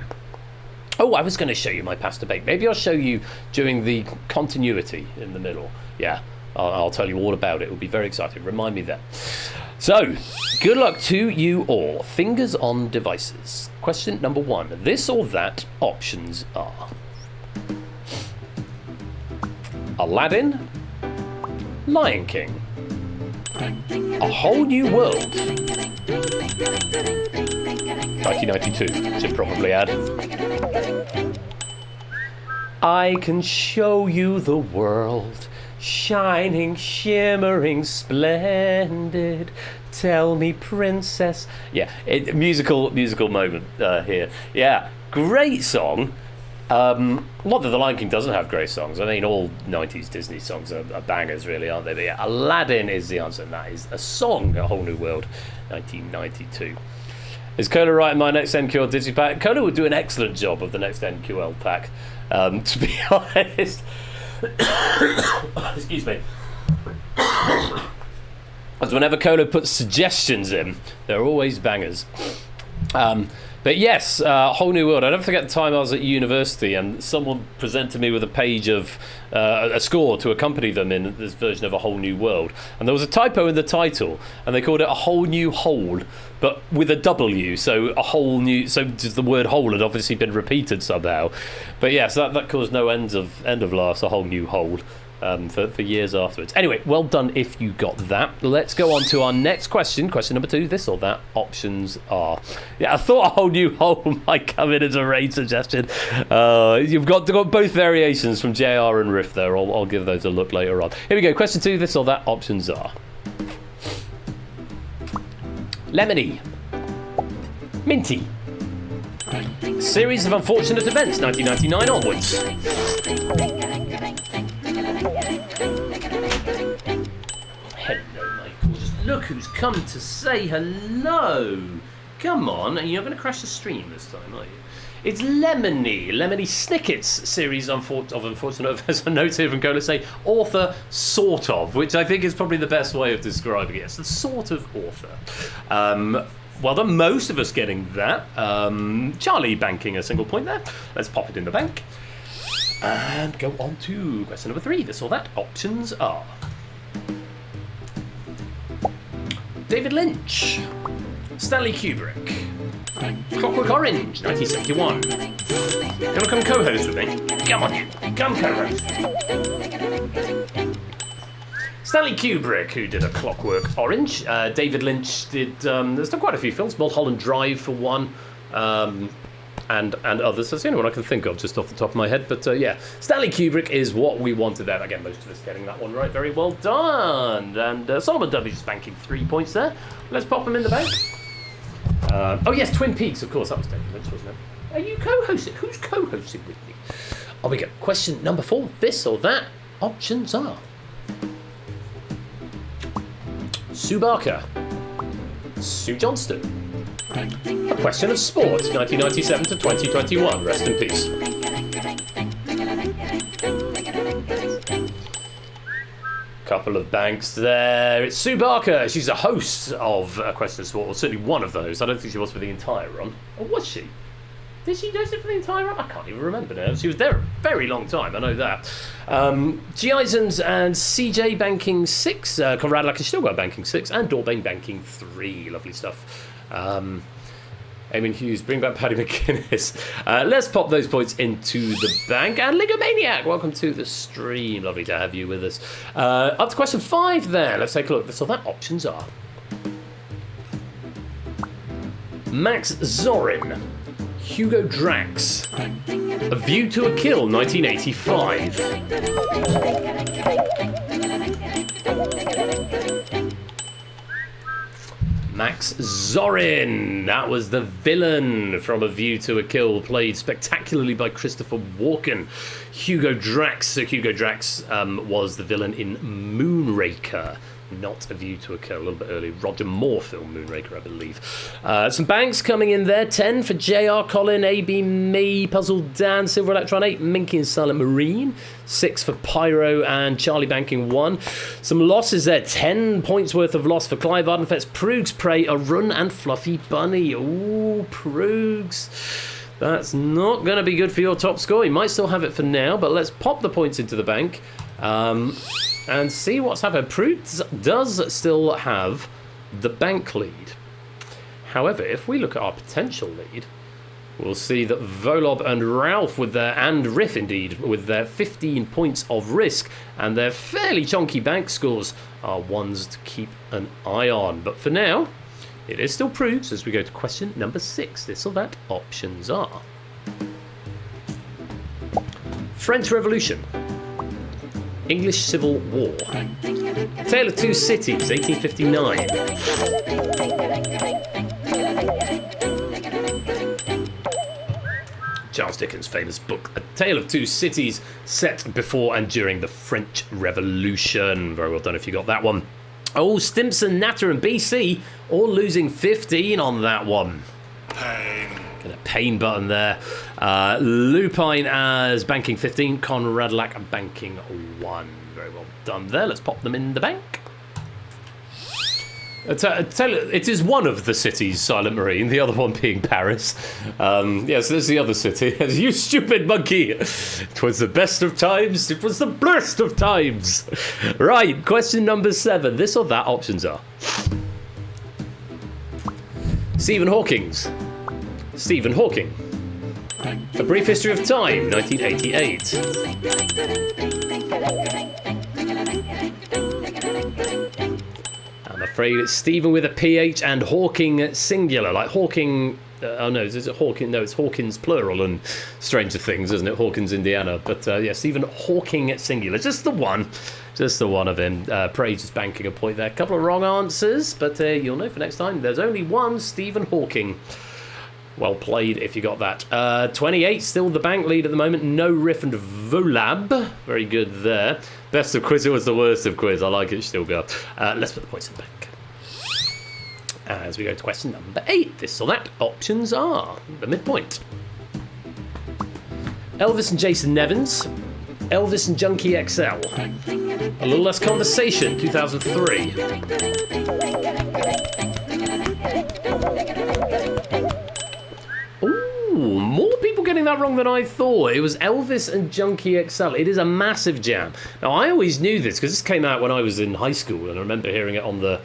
S1: I was going to show you my pasta bake. Maybe I'll show you during the continuity in the middle. Yeah, I'll tell you all about it. It will be very exciting. Remind me then. So, good luck to you all. Fingers on devices. Question number 1. This or that options are Aladdin, Lion King, A Whole New World, 1992, should probably add. I can show you the world, shining, shimmering, splendid. Tell me, princess. Yeah, musical moment here. Yeah, great song. Not that The Lion King doesn't have great songs. I mean, all 90s Disney songs are bangers, really, aren't they? But yeah, Aladdin is the answer, and that is a song, A Whole New World, 1992. Is Cola right in my next NQL Disney pack? Cola would do an excellent job of the next NQL pack, to be honest. Excuse me. As whenever Cola puts suggestions in, they're always bangers. But yes, Whole New World. I never forget the time I was at university and someone presented me with a page of a score to accompany them in this version of A Whole New World. And there was a typo in the title, and they called it A Whole New Hole, but with a W. So a whole new. So the word whole had obviously been repeated somehow. But yes, that caused no end of laughs. A whole new hole. For years afterwards. Anyway, well done if you got that. Let's go on to our next question. Question number 2, this or that. Options are... Yeah, I thought A Whole New Hole might come in as a raid suggestion. You've got both variations from JR and Riff there. I'll give those a look later on. Here we go. Question 2, this or that. Options are... Lemony. Minty. Series of Unfortunate Events, 1999 onwards. Hello, Michael. Just look who's come to say hello. Come on, and you're not going to crash the stream this time, are you? It's Lemony Snicket's series of Unfortunate Events. A note here from Cola say author, sort of, which I think is probably the best way of describing it. It's the sort of author. Well done, most of us getting that. Charlie banking a single point there. Let's pop it in the bank. And go on to question number 3. This or that. Options are... David Lynch. Stanley Kubrick. Clockwork Orange, 1971. Gonna come co-host with me? Come on, you. Come co-host. Stanley Kubrick, who did A Clockwork Orange. David Lynch did... there's done quite a few films. Mulholland Drive, for one. And others. That's the only one I can think of just off the top of my head. But yeah, Stanley Kubrick is what we wanted there. Again, most of us getting that one right. Very well done. And Solomon W's banking 3 points there. Let's pop them in the bank. Oh yes, Twin Peaks, of course. That was David Lynch, wasn't it? Are you co-hosting? Who's co-hosting with me? On we go. Question number 4. This or that. Options are... Sue Barker. Sue Johnston. A Question of Sport, 1997 to 2021. Rest in peace. Couple of banks there. It's Sue Barker. She's a host of A Question of Sport, or certainly one of those. I don't think she was for the entire run. Or was she? Did she host it for the entire run? I can't even remember now. She was there a very long time, I know that. G. Eisens and CJ banking 6. Conrad Lack has still got banking 6. And Dorbane banking 3. Lovely stuff. Eamon Hughes, bring back Paddy McGuinness. Let's pop those points into the bank. And Ligomaniac, welcome to the stream. Lovely to have you with us. Up to question 5 there. Let's take a look. So that options are Max Zorin, Hugo Drax, A View to a Kill, 1985. Max Zorin, that was the villain from A View to a Kill, played spectacularly by Christopher Walken. Hugo Drax was the villain in Moonraker, not A View to a Kill, a little bit early. Roger Moore film, Moonraker, I believe. Some banks coming in there. 10 for JR, Colin, AB, me, Puzzle Dan, Silver Electron 8, Minky and Silent Marine. 6 for Pyro and Charlie banking 1. Some losses there. 10 points worth of loss for Clive Ardenfet's Proogs, Prey, A Run and Fluffy Bunny. Ooh, Proogs. That's not going to be good for your top score. You might still have it for now, but let's pop the points into the bank. And see what's happened. Proots does still have the bank lead. However, if we look at our potential lead, we'll see that Volob and Ralph and Riff indeed, with their 15 points of risk and their fairly chunky bank scores are ones to keep an eye on. But for now, it is still Proots as we go to question number 6. This or that options are French Revolution, English Civil War, Tale of Two Cities, 1859, Charles Dickens' famous book, A Tale of Two Cities, set before and during the French Revolution. Very well done if you got that one. Oh, Stimson, Natter and BC all losing 15 on that one. Get a pain button there. Lupine as banking 15, Conrad Lack banking 1. Very well done there. Let's pop them in the bank. It is one of the cities, Silent Marine, the other one being Paris. Yes, there's the other city. You stupid monkey! It was the best of times, it was the blessed of times! Right, question number 7. This or that options are Stephen Hawking's Stephen Hawking, A Brief History of Time, 1988. I'm afraid it's Stephen with a PH and Hawking singular, like Hawking. Oh no, is it Hawking? No, it's Hawkins plural and Stranger Things, isn't it? Hawkins, Indiana. But yeah, Stephen Hawking singular. Just the one of him. Prey just banking a point there. A couple of wrong answers, but you'll know for next time. There's only one Stephen Hawking. Well played if you got that. 28, still the bank lead at the moment. No Riff and Volab. Very good there. Best of quiz, it was the worst of quiz. I like it still, girl. Let's put the points in the bank. As we go to question number 8. This or that options are the midpoint. Elvis and Jason Nevins. Elvis and Junkie XL. A Little Less Conversation, 2003. Ooh, more people getting that wrong than I thought. It was Elvis and Junkie XL. It is a massive jam. Now, I always knew this because this came out when I was in high school, and I remember hearing it on the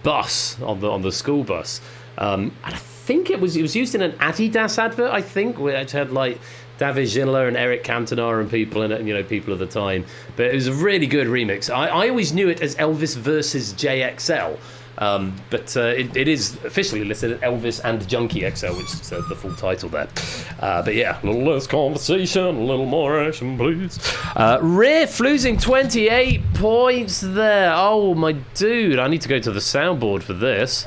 S1: bus, on the school bus. And I think it was used in an Adidas advert, I think, which had like David Ginola and Eric Cantona and people in it, and, you know, people of the time. But it was a really good remix. I always knew it as Elvis versus JXL. But it is officially listed as Elvis and Junkie XL, which is the full title there. But yeah, a little less conversation, a little more action, please. Riff losing 28 points there. Oh, my dude, I need to go to the soundboard for this.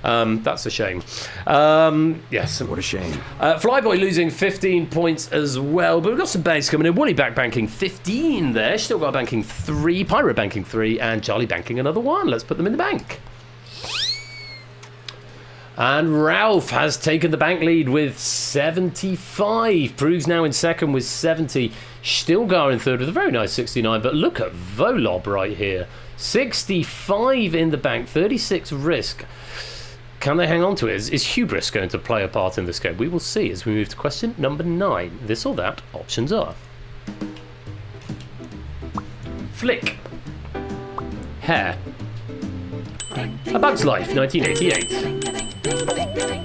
S1: That's a shame. Yes.
S3: What a shame.
S1: Flyboy losing 15 points as well, but we've got some banks coming in. Wooly back banking 15 there. Still got banking 3, Pyro banking 3, and Charlie banking another 1. Let's put them in the bank. And Ralph has taken the bank lead with 75. Proves now in second with 70. Stilgar in third with a very nice 69. But look at Volob right here. 65 in the bank, 36 risk. Can they hang on to it? Is hubris going to play a part in this game? We will see as we move to question number 9. This or that options are Flick, Hair, A Bug's Life, 1988.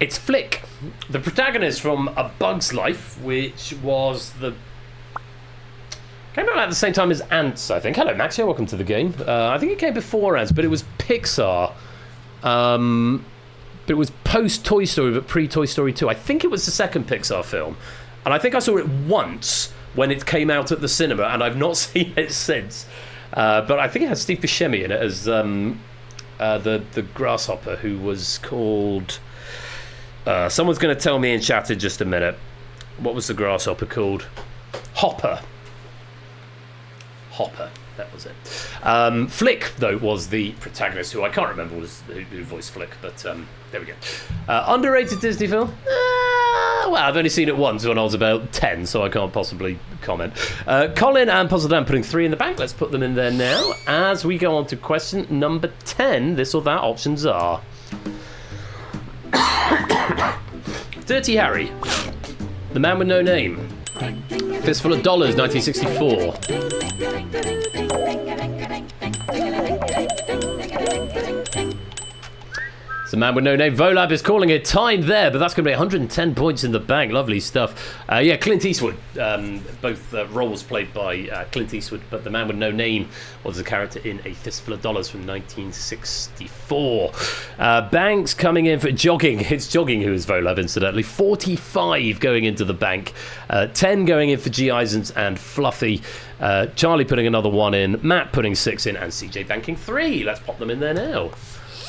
S1: It's Flick, the protagonist from A Bug's Life, which was the... Came out at the same time as Ants, I think. Hello, Max. Yeah, welcome to the game. I think it came before Ants, but it was Pixar. But it was post-Toy Story, but pre-Toy Story 2. I think it was the second Pixar film. And I think I saw it once when it came out at the cinema, and I've not seen it since. But I think it had Steve Buscemi in it as the grasshopper, who was called... someone's going to tell me in chat in just a minute. What was the grasshopper called? Hopper. That was it. Flick, though, was the protagonist, who I can't remember who voiced Flick, but there we go. Underrated Disney film? Well, I've only seen it once when I was about 10, so I can't possibly comment. Colin and Puzzle Dan putting 3 in the bank. Let's put them in there now. As we go on to question number 10, this or that options are... Dirty Harry, The Man with No Name, Fistful of Dollars, 1964. The Man with No Name. Volab is calling it time there, but that's going to be 110 points in the bank. Lovely stuff. Yeah, Clint Eastwood. Both roles played by Clint Eastwood, but The Man with No Name was a character in A Fistful of Dollars from 1964. Banks coming in for jogging. It's jogging who is Volab, incidentally. 45 going into the bank. 10 going in for G. Eisens and Fluffy. Charlie putting another 1 in. Matt putting 6 in. And CJ banking 3. Let's pop them in there now.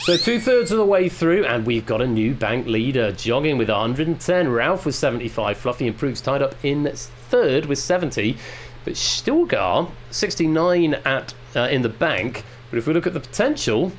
S1: So 2/3 of the way through, and we've got a new bank leader. Jogging with 110. Ralph with 75. Fluffy and Proogs tied up in 3rd with 70. But Stilgar, 69 in the bank. But if we look at the potential...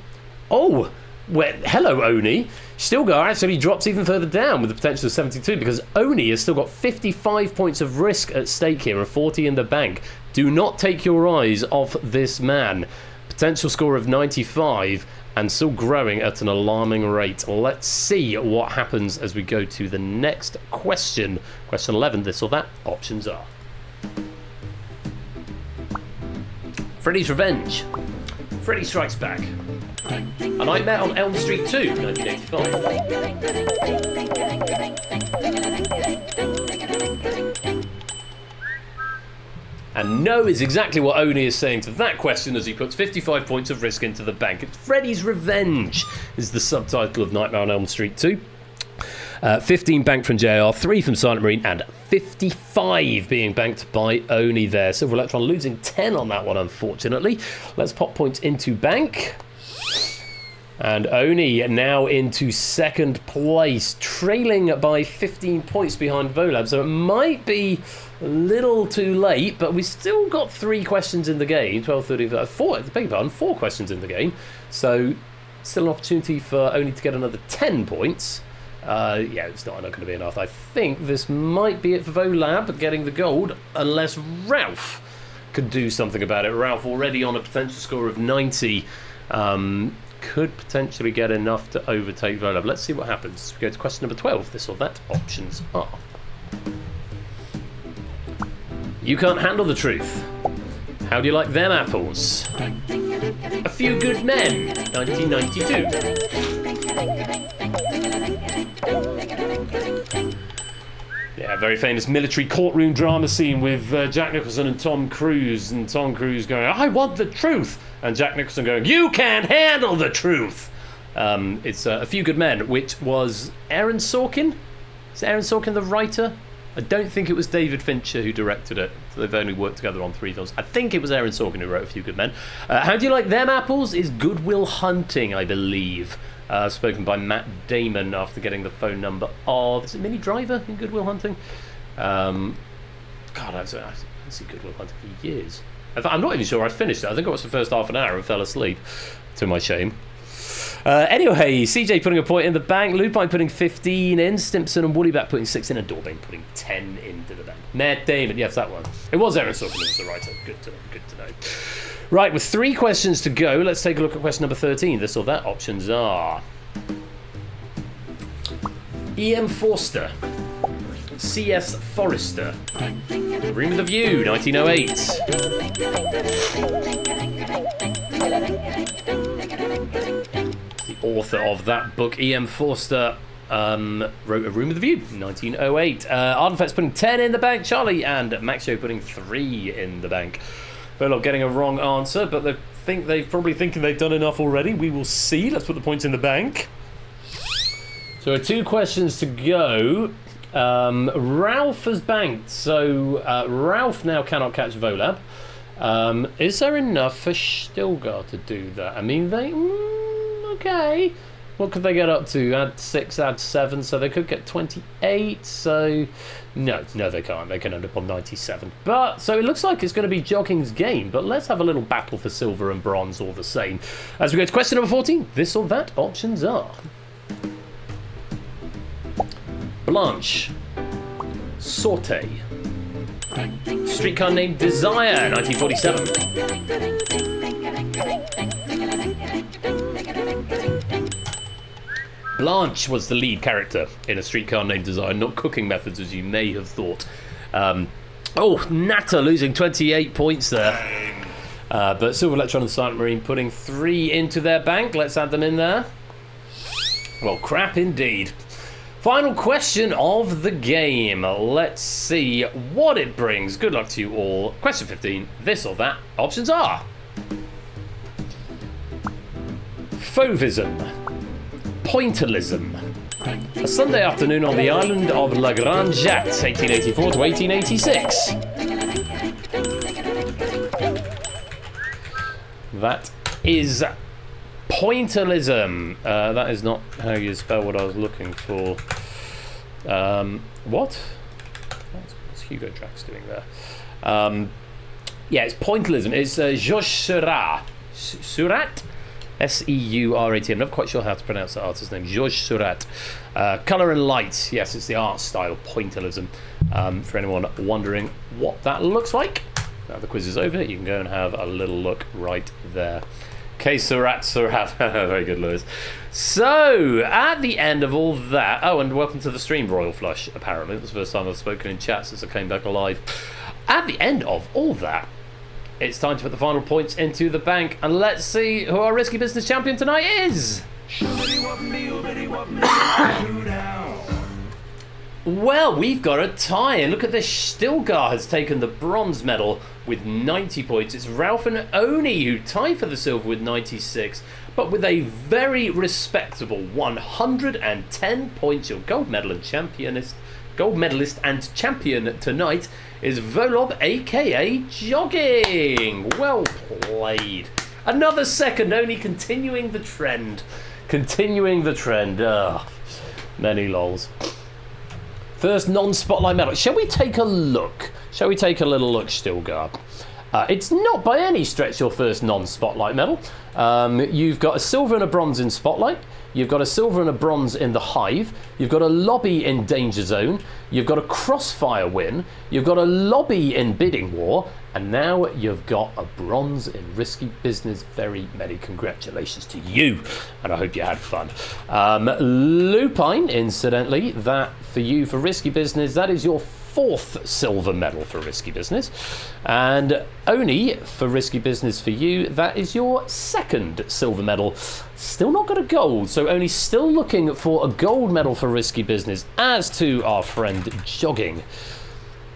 S1: Oh, well, hello, Oni. Stilgar actually drops even further down with the potential of 72, because Oni has still got 55 points of risk at stake here and 40 in the bank. Do not take your eyes off this man. Potential score of 95... and still growing at an alarming rate. Let's see what happens as we go to the next question. Question 11, this or that. Options are... Freddy's Revenge, Freddy Strikes Back, A Nightmare on Elm Street 2, 1985. And no is exactly what Oni is saying to that question as he puts 55 points of risk into the bank. It's Freddy's Revenge is the subtitle of Nightmare on Elm Street 2. 15 banked from JR, 3 from Silent Marine, and 55 being banked by Oni there. Silver Electron losing 10 on that one, unfortunately. Let's pop points into bank. And Oni now into 2nd place, trailing by 15 points behind Volab. So it might be a little too late, but we've still got 3 questions in the game. 12, 30, 4, beg your pardon, 4 questions in the game. So still an opportunity for Oni to get another 10 points. Yeah, it's not going to be enough. I think this might be it for Volab getting the gold, unless Ralph could do something about it. Ralph already on a potential score of 90. Could potentially get enough to overtake Volab. Let's see what happens. We go to question number 12. This or that. Options are... You Can't Handle the Truth. How Do You Like Them Apples? A Few Good Men, 1992. Yeah, very famous military courtroom drama scene with Jack Nicholson and Tom Cruise going, I want the truth, and Jack Nicholson going, you can't handle the truth. It's A Few Good Men, which was Aaron Sorkin. Is Aaron Sorkin the writer? I don't think it was David Fincher who directed it. They've only worked together on 3 films. I think it was Aaron Sorkin who wrote A Few Good Men. How Do You Like Them Apples is Good Will Hunting, I believe. Spoken by Matt Damon after getting the phone number of... Is it Minnie Driver in Good Will Hunting? God, I haven't seen Good Will Hunting for years. I'm not even sure I finished it. I think I watched the first half an hour and fell asleep, to my shame. Anyway, CJ putting a point in the bank, Lupine putting 15 in, Stimpson and Woodybat putting 6 in, and Dorbane putting 10 into the bank. Matt Damon, yes, that one. It was Aaron Sorkin who was the writer. Good to know. Right, with 3 questions to go, let's take a look at question number 13. This or that. Options are... E.M. Forster, C.S. Forrester, Room with a View, 1908. The author of that book, E.M. Forster, wrote A Room with a View, 1908. Ardenfett's putting 10 in the bank. Charlie and Maxio putting 3 in the bank. Verlob getting a wrong answer, but they're probably thinking they've done enough already. We will see. Let's put the points in the bank. So 2 questions to go. Ralph has banked, so Ralph now cannot catch Volab. Is there enough for Stilgar to do that? I mean, okay. What could they get up to? Add 6, add 7, so they could get 28. So no, they can't. They can end up on 97. But so it looks like it's going to be Jogging's game. But let's have a little battle for silver and bronze all the same. As we go to question number 14, this or that options are Blanche, Saute, Streetcar Named Desire, 1947. Blanche was the lead character in A Streetcar Named Desire, not Cooking Methods as you may have thought. Natter losing 28 points there. But Silver Electron and Silent Marine putting 3 into their bank. Let's add them in there. Well, crap indeed. Final question of the game. Let's see what it brings. Good luck to you all. Question 15, this or that. Options are Fauvism, Pointillism, A Sunday Afternoon on the Island of La Grande Jatte, 1884 to 1886. That is Pointillism. That is not how you spell what I was looking for. What? What's Hugo Drax doing there? Yeah, it's Pointillism. It's Georges Seurat? S-E-U-R-A-T. I'm not quite sure how to pronounce the artist's name. Georges Seurat. Colour and light. Yes, it's the art style, Pointillism. For anyone wondering what that looks like. Now the quiz is over. You can go and have a little look right there. Okay, Surat. Very good, Lewis. So, at the end of all that... Oh, and welcome to the stream, Royal Flush, apparently. It's the first time I've spoken in chat since I came back alive. At the end of all that, it's time to put the final points into the bank. And let's see who our Risky Business champion tonight is. Well, we've got a tie, and look at this. Stilgar has taken the bronze medal with 90 points. It's Ralph and Oni who tie for the silver with 96, but with a very respectable 110 points. Your gold medalist and champion tonight is Volab, aka Jogging. Well played. Another second, Oni continuing the trend. Many lols. First non-spotlight medal. Shall we take a look? Shall we take a little look, Stilgar? It's not by any stretch your first non-spotlight medal. You've got a silver and a bronze in Spotlight. You've got a silver and a bronze in the Hive. You've got a lobby in Danger Zone. You've got a Crossfire win. You've got a lobby in Bidding War. And now you've got a bronze in Risky Business. Very many congratulations to you. And I hope you had fun. Lupine, incidentally, that for you for Risky Business, that is your 4th silver medal for Risky Business. And Oni, for Risky Business for you, that is your 2nd silver medal. Still not got a gold, so Oni still looking for a gold medal for Risky Business, as to our friend Jogging.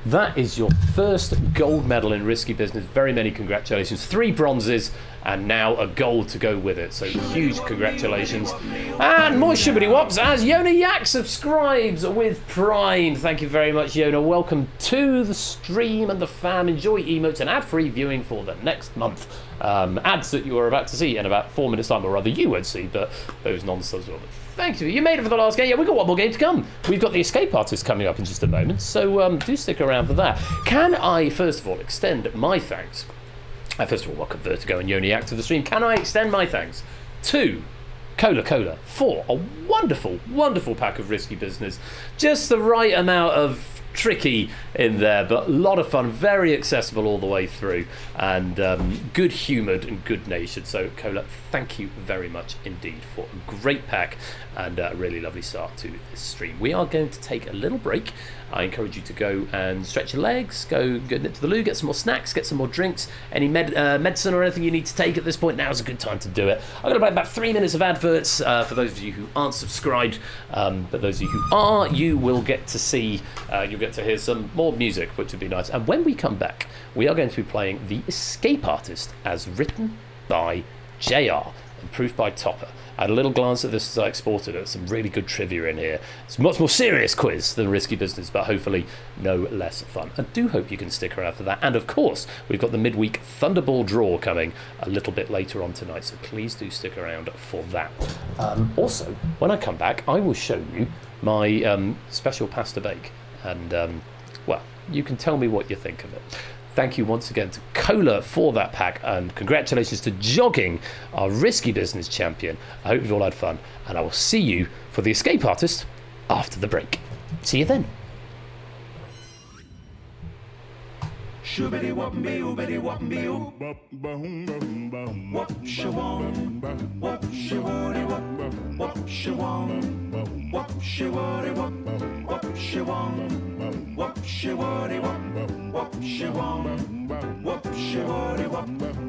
S1: That is your first gold medal in Risky Business. Very many congratulations. 3 bronzes and now a gold to go with it. So huge congratulations. And more shibbity wops as Yona Yak subscribes with Prime. Thank you very much, Yona. Welcome to the stream and the fam. Enjoy emotes and ad-free viewing for the next month. Ads that you are about to see in about 4 minutes time, or rather you won't see, but those non-subs will. Thank you. You made it for the last game. Yeah, we've got one more game to come. We've got the Escape Artist coming up in just a moment, so do stick around for that. Can I, first of all, extend my thanks? First of all, welcome Vertigo and Yoniak to the stream. Can I extend my thanks to Cola for a wonderful, wonderful pack of Risky Business. Just the right amount of tricky in there, but a lot of fun, very accessible all the way through, and good humoured and good natured. So Cola, thank you very much indeed for a great pack and a really lovely start to this stream. We are going to take a little break. I encourage you to go and stretch your legs, go nip to the loo, get some more snacks, get some more drinks, any medicine or anything you need to take at this point. Now's a good time to do it. I'm going to play about 3 minutes of adverts for those of you who aren't subscribed, but those of you who are, you will get to see, you'll get to hear some more music, which would be nice. And when we come back, we are going to be playing The Escape Artist as written by JR and proofed by Topper. I had a little glance at this as I exported it. Some really good trivia in here. It's a much more serious quiz than Risky Business, but hopefully no less fun. I do hope you can stick around for that. And of course, we've got the midweek Thunderball draw coming a little bit later on tonight, so please do stick around for that. Also, when I come back, I will show you my special pasta bake. And, well, you can tell me what you think of it. Thank you once again to Cola for that pack, and congratulations to Jogging, our Risky Business champion. I hope you've all had fun, and I will see you for The Escape Artist after the break. See you then.
S3: Shoobity wop me oobity wop me oo. Wop shawon. Wop shawody wop. Wop shawon. Wop shawody wop. Wop shawon. Wop shawody wop. Wop shawon. Wop shawody wop.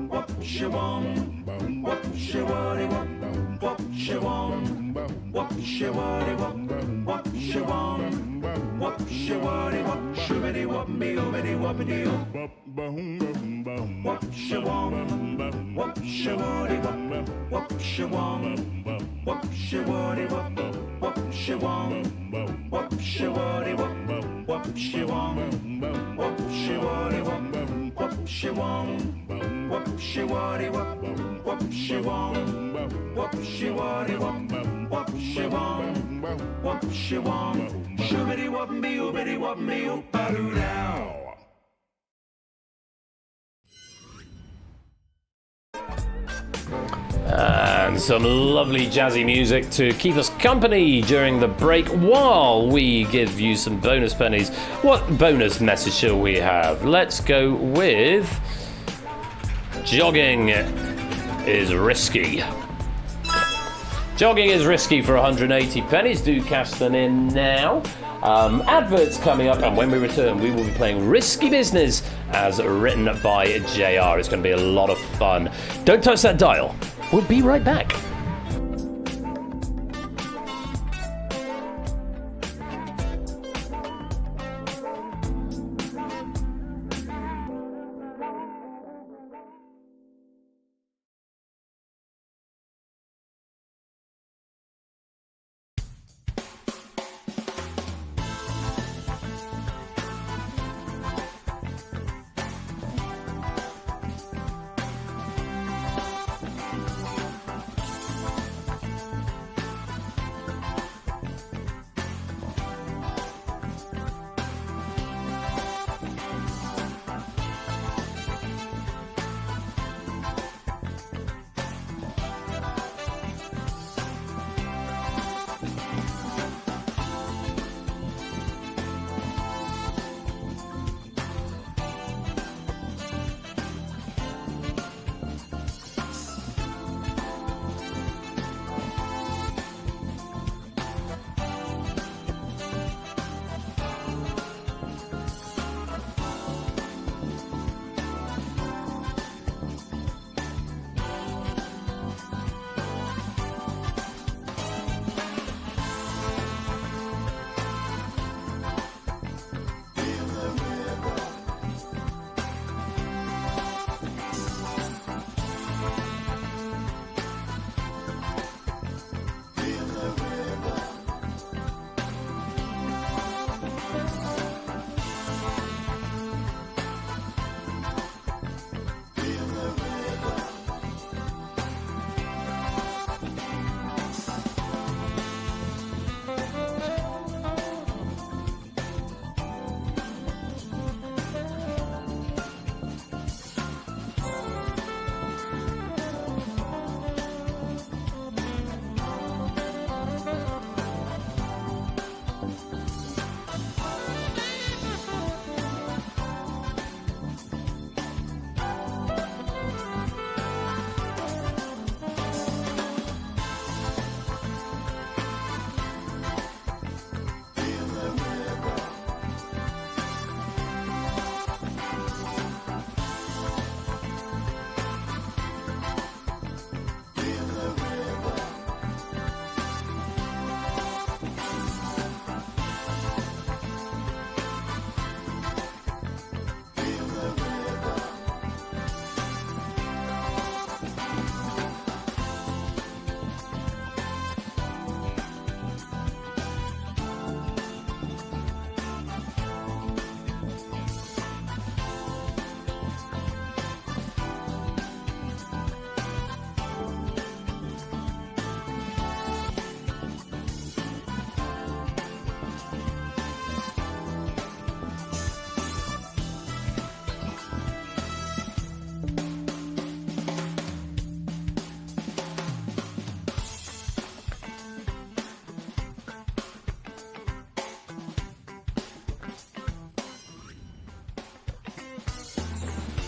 S3: Wop shawon. Wop shawody wop. Wop shawon. Wop shawody wop. Wop shawon. Wop shawody wop. Shoobity wop me oobity wopity oo. Wop shawon. Wop shawody wop. Wop shawon. Wop shawody wop. Wop shawon. Wop shawody wop. Wop shawon. Wop shawody wop. Wop shawon. Wop shawody wop. Wop shawon. Wop shawody wop. Wop shawon. Wop shawon. Shoobity wop me oobity wop me oo. Ba-doo now.
S1: And some lovely jazzy music to keep us company during the break while we give you some bonus pennies. What bonus message shall we have? Let's go with Jogging is risky. Jogging is risky for 180 pennies. Do cash them in now. Adverts coming up, and when we return, we will be playing Risky Business as written by JR. It's going to be a lot of fun. Don't touch that dial. We'll be right back.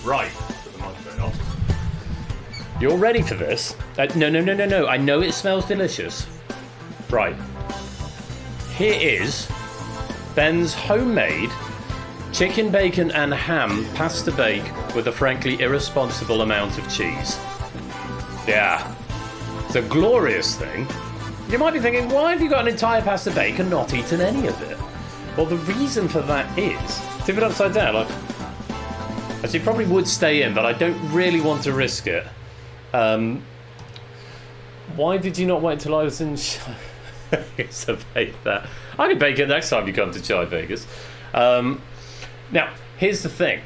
S1: Right, put the microphone off. You're ready for this? No. I know it smells delicious. Right. Here is Ben's homemade chicken, bacon and ham pasta bake with a frankly irresponsible amount of cheese. Yeah. It's a glorious thing. You might be thinking, why have you got an entire pasta bake and not eaten any of it? Well, the reason for that is, tip it upside down, like, actually it probably would stay in, but I don't really want to risk it. Why did you not wait until I was in Vegas to bake that? I can bake it next time you come to Chai Vegas. Now, here's the thing.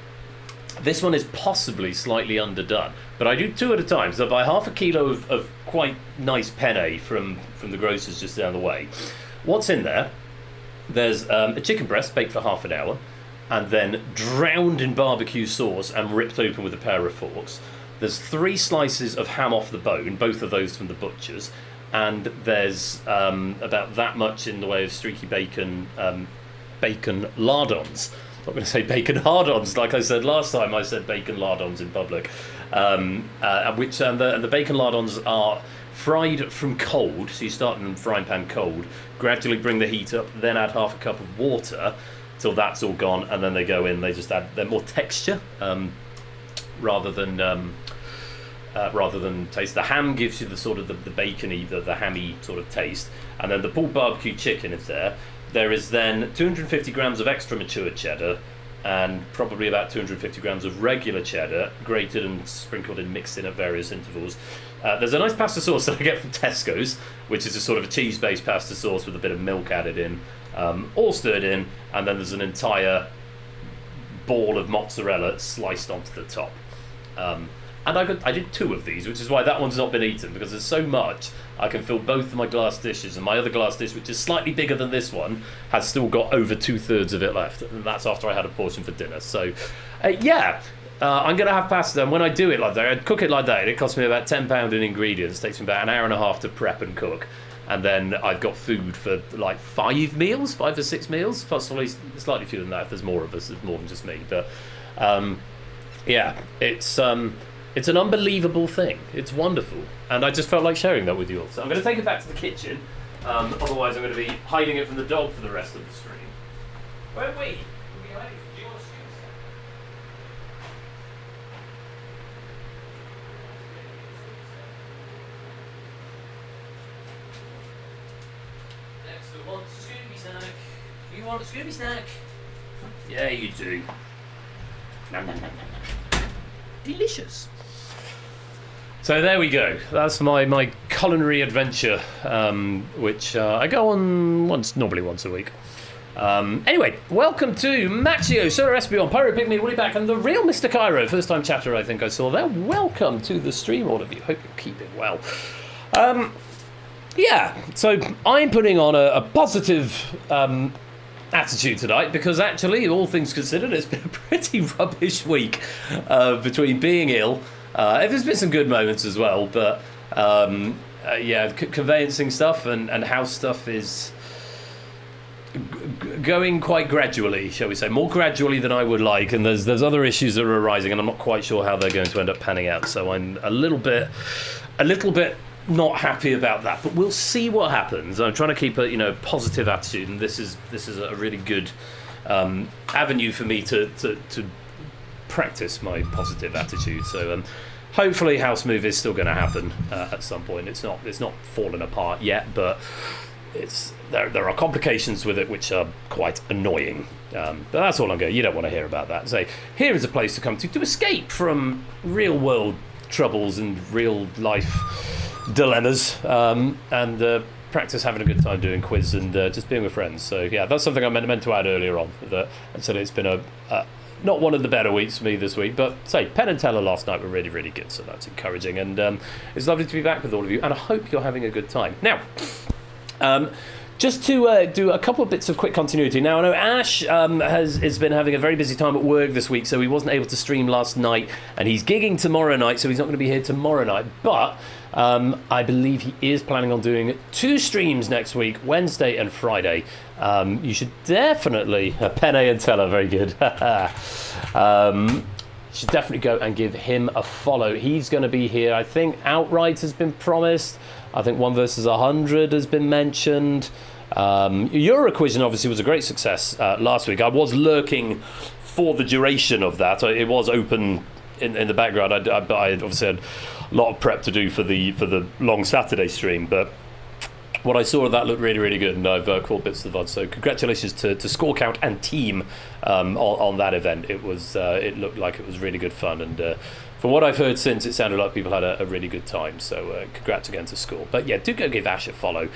S1: This one is possibly slightly underdone, but I do 2 at a time. So I buy half a kilo of quite nice penne from the grocers just down the way. What's in there? There's a chicken breast baked for half an hour and then drowned in barbecue sauce and ripped open with a pair of forks. There's 3 slices of ham off the bone, both of those from the butcher's, and there's about that much in the way of streaky bacon lardons. I'm not going to say bacon hard-ons like I said last time. I said bacon lardons in public. And the bacon lardons are fried from cold, so you start in the frying pan cold, gradually bring the heat up, then add half a cup of water till that's all gone, and then they go in. They just add more texture rather than taste. The ham gives you the sort of the bacony, the hammy sort of taste, and then the pulled barbecue chicken is there. There is then 250 grams of extra mature cheddar and probably about 250 grams of regular cheddar, grated and sprinkled and mixed in at various intervals. There's a nice pasta sauce that I get from Tesco's, which is a sort of a cheese-based pasta sauce with a bit of milk added in, all stirred in, and then there's an entire ball of mozzarella sliced onto the top. And I did 2 of these, which is why that one's not been eaten, because there's so much. I can fill both of my glass dishes, and my other glass dish, which is slightly bigger than this one, has still got over 2/3 of it left, and that's after I had a portion for dinner. So, I'm going to have pasta, and when I do it like that, I cook it like that, it costs me about £10 in ingredients, takes me about an hour and a half to prep and cook, and then I've got food for like 5 or 6 meals, possibly slightly fewer than that if there's more of us, there's more than just me, but it's an unbelievable thing. It's wonderful. And I just felt like sharing that with you all. So I'm going to take it back to the kitchen. Otherwise, I'm going to be hiding it from the dog for the rest of the stream. Where are we? Do you want to see this? Next one wants a Scooby snack. You want a Scooby snack? Yeah, you do. Nom, nom, nom, nom, nom. Delicious. So there we go. That's my culinary adventure, which I go on normally once a week. Anyway, welcome to Maxio, Sir Espion, Pyro Pygmy, Woolly Back, and the real Mr. Cairo. First time chatter I think I saw there. Welcome to the stream, all of you. Hope you're keeping well. So I'm putting on a positive attitude tonight because actually, all things considered, it's been a pretty rubbish week between being ill. There's been some good moments as well, but conveyancing stuff and house stuff is going quite gradually, shall we say, more gradually than I would like, and there's other issues that are arising, and I'm not quite sure how they're going to end up panning out. So I'm a little bit not happy about that, but we'll see what happens. I'm trying to keep a positive attitude, and this is a really good avenue for me to practice my positive attitude. So hopefully house move is still going to happen at some point. It's not fallen apart yet, but there are complications with it which are quite annoying. But that's all I'm going. You don't want to hear about that. So here is a place to come to escape from real world troubles and real life dilemmas, and practice having a good time doing quiz and just being with friends. So yeah, that's something I meant to add earlier on. And so it's been not one of the better weeks for me this week, but say Penn and Teller last night were really, really good, so that's encouraging, and it's lovely to be back with all of you, and I hope you're having a good time. Now, just to do a couple of bits of quick continuity. Now, I know Ash has been having a very busy time at work this week, so he wasn't able to stream last night, and he's gigging tomorrow night, so he's not going to be here tomorrow night, but I believe he is planning on doing 2 streams next week, Wednesday and Friday. You should definitely... Penne and Teller, very good. should definitely go and give him a follow. He's going to be here. I think Outright has been promised. I think 1 versus 100 has been mentioned. Euroquiz obviously was a great success last week. I was lurking for the duration of that. It was open in the background. I obviously had a lot of prep to do for the long Saturday stream, but what I saw of that looked really, really good, and I've caught bits of the VOD. So congratulations to Score Count and team on that event. It looked like it was really good fun, and from what I've heard since, it sounded like people had a really good time. So congrats again to Score. But yeah, do go give Ash a follow,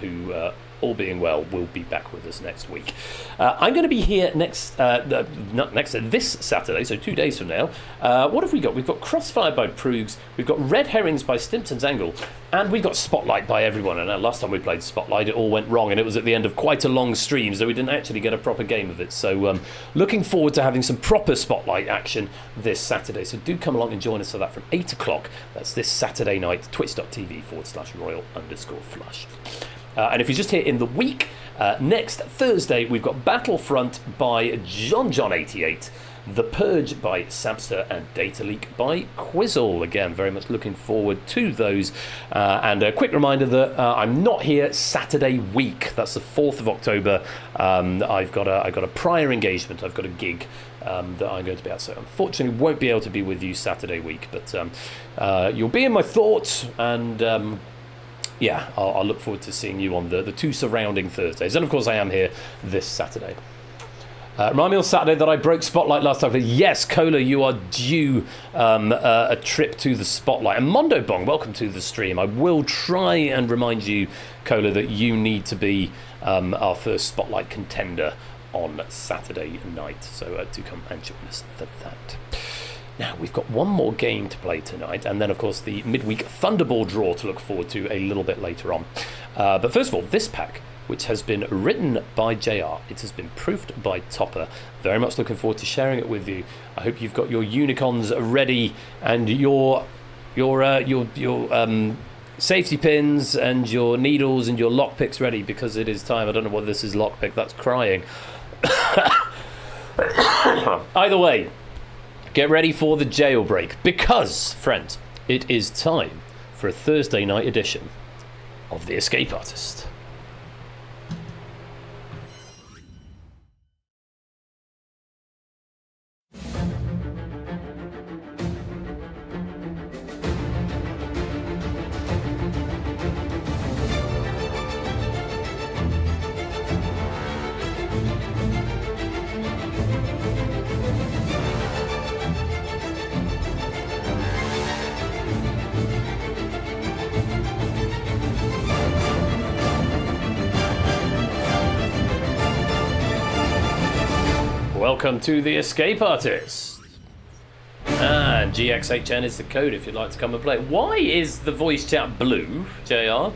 S1: who all being well, will be back with us next week. I'm going to be here this Saturday, so 2 days from now. What have we got? We've got Crossfire by Proogs, we've got Red Herrings by Stimpson's Angle, and we've got Spotlight by everyone. And last time we played Spotlight, it all went wrong, and it was at the end of quite a long stream, so we didn't actually get a proper game of it. So looking forward to having some proper Spotlight action this Saturday. So do come along and join us for that from 8 o'clock. That's this Saturday night, twitch.tv/royal_flush. And if you're just here in the week, next Thursday we've got Battlefront by John88, The Purge by Samster, and Data Leak by Quizzle. Again, very much looking forward to those. And a quick reminder that I'm not here Saturday week. That's the 4th of October. I've got a prior engagement. I've got a gig that I'm going to be at. So unfortunately won't be able to be with you Saturday week. But you'll be in my thoughts, and yeah, I'll look forward to seeing you on the 2 surrounding Thursdays. And of course I am here this Saturday. Remind me on Saturday that I broke Spotlight last time. Yes, Cola, you are due a trip to the Spotlight. And Mondo Bong, welcome to the stream. I will try and remind you, Cola, that you need to be our first Spotlight contender on Saturday night. So do come and join us for that. Now, we've got one more game to play tonight, and then, of course, the midweek Thunderball draw to look forward to a little bit later on. But first of all, this pack, which has been written by JR, it has been proofed by Topper. Very much looking forward to sharing it with you. I hope you've got your Unicons ready and your safety pins and your needles and your lockpicks ready, because it is time. I don't know whether this is lockpick, that's crying. Either way, get ready for the jailbreak, because, friends, it is time for a Thursday night edition of The Escape Artist. Welcome to The Escape Artist. And GXHN is the code if you'd like to come and play. Why is the voice chat blue, JR?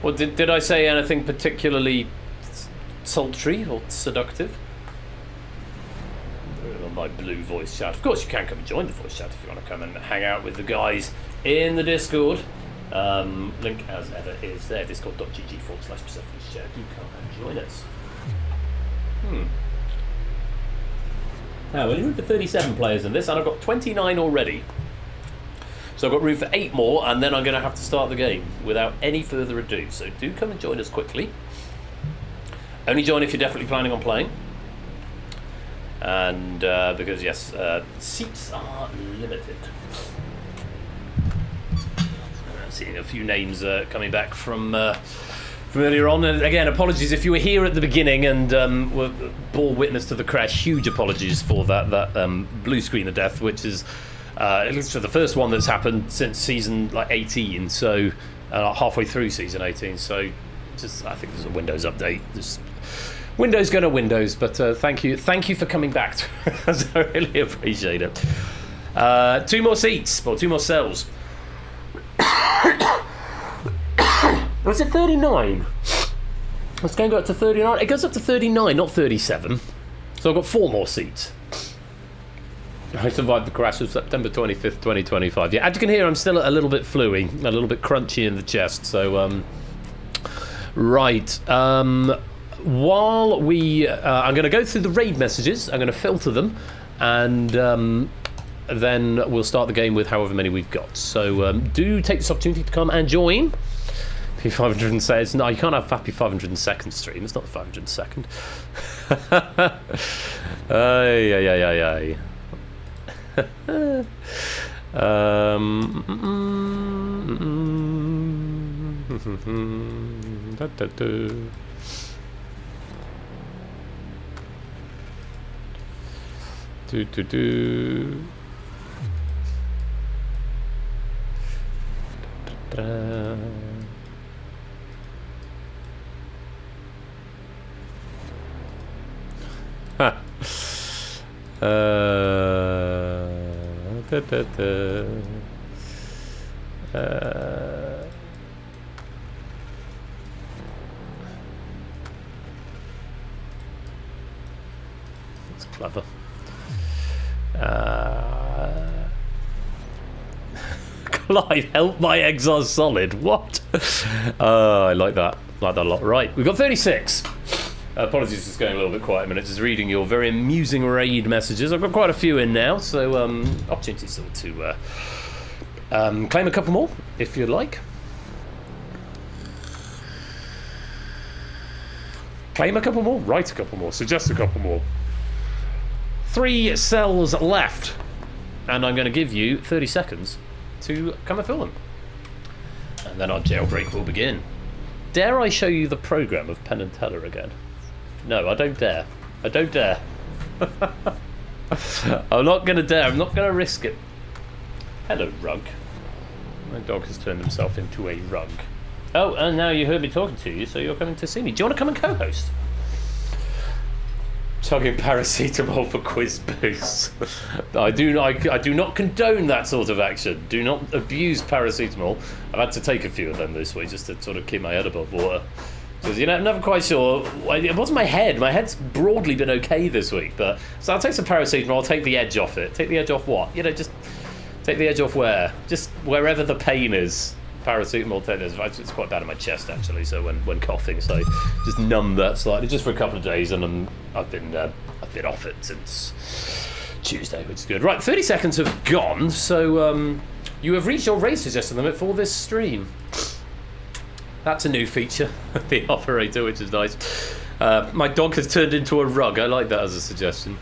S1: Well, did I say anything particularly sultry or seductive? My blue voice chat. Of course, you can come and join the voice chat if you want to come and hang out with the guys in the Discord. Link, as ever, is there. Discord.gg/Persephone. You come and join us. Now, we're looking for 37 players in this, and I've got 29 already. So I've got room for 8 more, and then I'm going to have to start the game without any further ado. So do come and join us quickly. Only join if you're definitely planning on playing. And because, yes, seats are limited. Seeing a few names coming back from earlier on, and again, apologies if you were here at the beginning and were bore witness to the crash. Huge apologies for that blue screen of death, which is at least for the first one that's happened since season 18. So halfway through season 18. So just I think there's a Windows update. Just Windows gonna Windows, but thank you for coming back to us. I really appreciate it. 2 more seats, or 2 more cells. Was it 39? It's going to go up to 39. It goes up to 39, not 37. So I've got 4 more seats. I survived the crash of September 25th, 2025. Yeah, as you can hear, I'm still a little bit fluey, a little bit crunchy in the chest. So, right. While we... I'm going to go through the raid messages. I'm going to filter them. And then we'll start the game with however many we've got. So do take this opportunity to come and join. P500 says, no, you can't have Happy 502nd stream. It's not the 502nd. Ay. That's clever. Clive, help, my eggs are solid. What? I like that. Like that a lot. Right, we've got 36. Apologies, just going a little bit quiet a minute. Just reading your very amusing raid messages. I've got quite a few in now, so opportunity still to claim a couple more if you'd like. Claim a couple more, write a couple more, suggest a couple more. 3 cells left, and I'm going to give you 30 seconds to come and fill them. And then our jailbreak will begin. Dare I show you the programme of Penn and Teller again? No, I don't dare. I don't dare. I'm not going to dare. I'm not going to risk it. Hello, rug. My dog has turned himself into a rug. Oh, and now you heard me talking to you, so you're coming to see me. Do you want to come and co-host? Chugging paracetamol for quiz boosts. I do not condone that sort of action. Do not abuse paracetamol. I've had to take a few of them this week just to sort of keep my head above water. Because, you know, I'm never quite sure. It wasn't my head. My head's broadly been okay this week. But so I'll take some paracetamol. I'll take the edge off it. Take the edge off what? You know, just take the edge off where? Just wherever the pain is. Paracetamol it's quite bad in my chest actually. So when coughing, so just numb that slightly just for a couple of days, and I've been off it since Tuesday, which is good. Right, 30 seconds have gone. So you have reached your race suggestion limit for this stream. That's a new feature, the operator, which is nice. My dog has turned into a rug. I like that as a suggestion.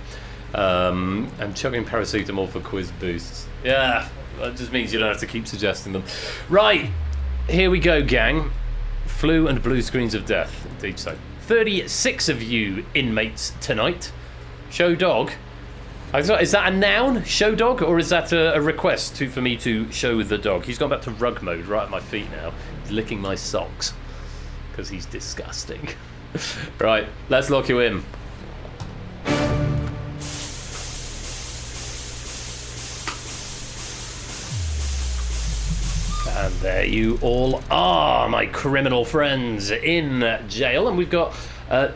S1: And chugging paracetamol for quiz boosts. Yeah, that just means you don't have to keep suggesting them. Right, here we go, gang. Flu and blue screens of death. Indeed so. 36 of you inmates tonight. Show dog. Is that a noun, show dog, or is that a request for me to show the dog? He's gone back to rug mode right at my feet now. He's licking my socks because he's disgusting. Right, let's lock you in. And there you all are, my criminal friends in jail. And we've got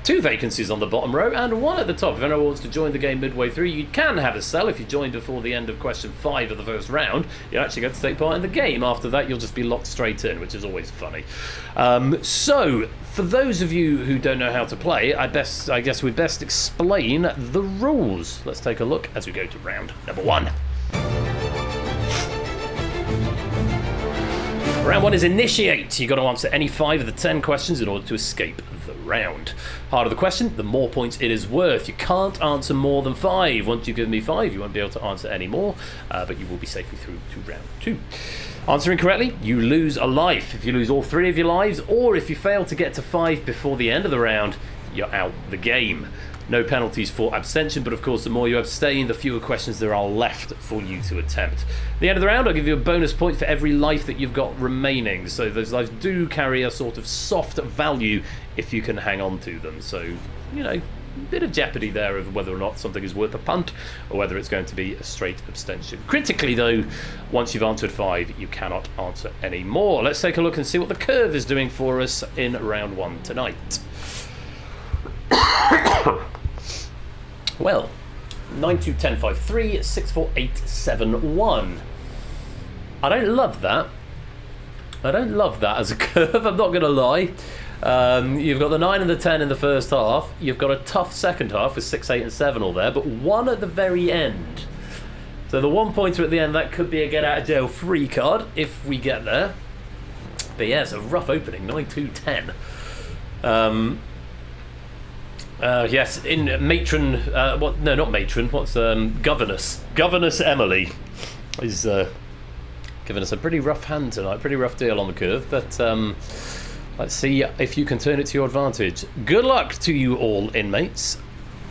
S1: 2 vacancies on the bottom row and 1 at the top. If anyone wants to join the game midway through, you can have a cell. If you join before the end of question 5 of the first round, you actually get to take part in the game. After that, you'll just be locked straight in, which is always funny. So, for those of you who don't know how to play, I guess we'd best explain the rules. Let's take a look as we go to round number 1. Round 1 is initiate. You've got to answer any 5 of the 10 questions in order to escape the round. Harder the question, the more points it is worth. You can't answer more than 5. Once you've given me 5, you won't be able to answer any more, but you will be safely through to round 2. Answering correctly, you lose a life. If you lose all 3 of your lives, or if you fail to get to 5 before the end of the round, you're out the game. No penalties for abstention, but of course the more you abstain, the fewer questions there are left for you to attempt. At the end of the round, I'll give you a bonus point for every life that you've got remaining, so those lives do carry a sort of soft value if you can hang on to them. So, you know, a bit of jeopardy there of whether or not something is worth a punt or whether it's going to be a straight abstention. Critically though, once you've answered 5, you cannot answer any more. Let's take a look and see what the curve is doing for us in round 1 tonight. Well, 92153 64871. I don't love that. I don't love that as a curve, I'm not going to lie. You've got the 9 and the 10 in the first half. You've got a tough second half with 6, 8 and 7 all there, but 1 at the very end. So the 1 pointer at the end, that could be a get out of jail free card if we get there. But yeah, it's a rough opening, 9-2-10. Yes, in matron, what? No, not matron. What's governess? Governess Emily is giving us a pretty rough hand tonight, pretty rough deal on the curve. But let's see if you can turn it to your advantage. Good luck to you all, inmates.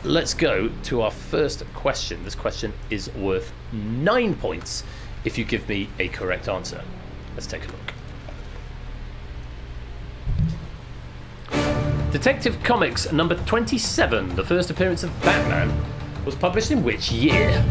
S1: Let's go to our first question. This question is worth 9 points if you give me a correct answer. Let's take a look. Detective Comics number 27, the first appearance of Batman, was published in which year?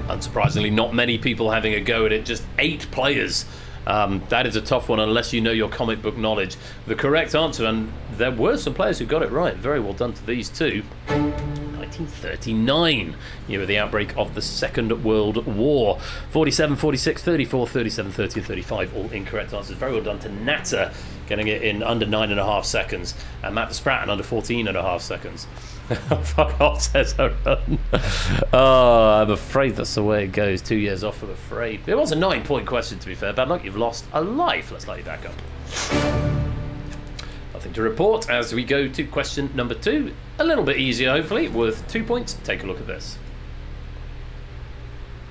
S1: Unsurprisingly, not many people having a go at it, just 8 players. That is a tough one unless you know your comic book knowledge. The correct answer, and there were some players who got it right, very well done to these two. 1939, year of the outbreak of the Second World War. 47, 46, 34, 37, 30 and 35, all incorrect answers. Very well done to Natter, getting it in under 9.5 seconds, and Matt the Sprat in under 14.5 seconds. Fuck off, says Aaron. Oh, I'm afraid that's the way it goes. 2 years off, I'm afraid. It was a 9-point question, to be fair. Bad luck, you've lost a life. Let's let you back up. Nothing to report as we go to question number 2. A little bit easier, hopefully, worth 2 points. Take a look at this.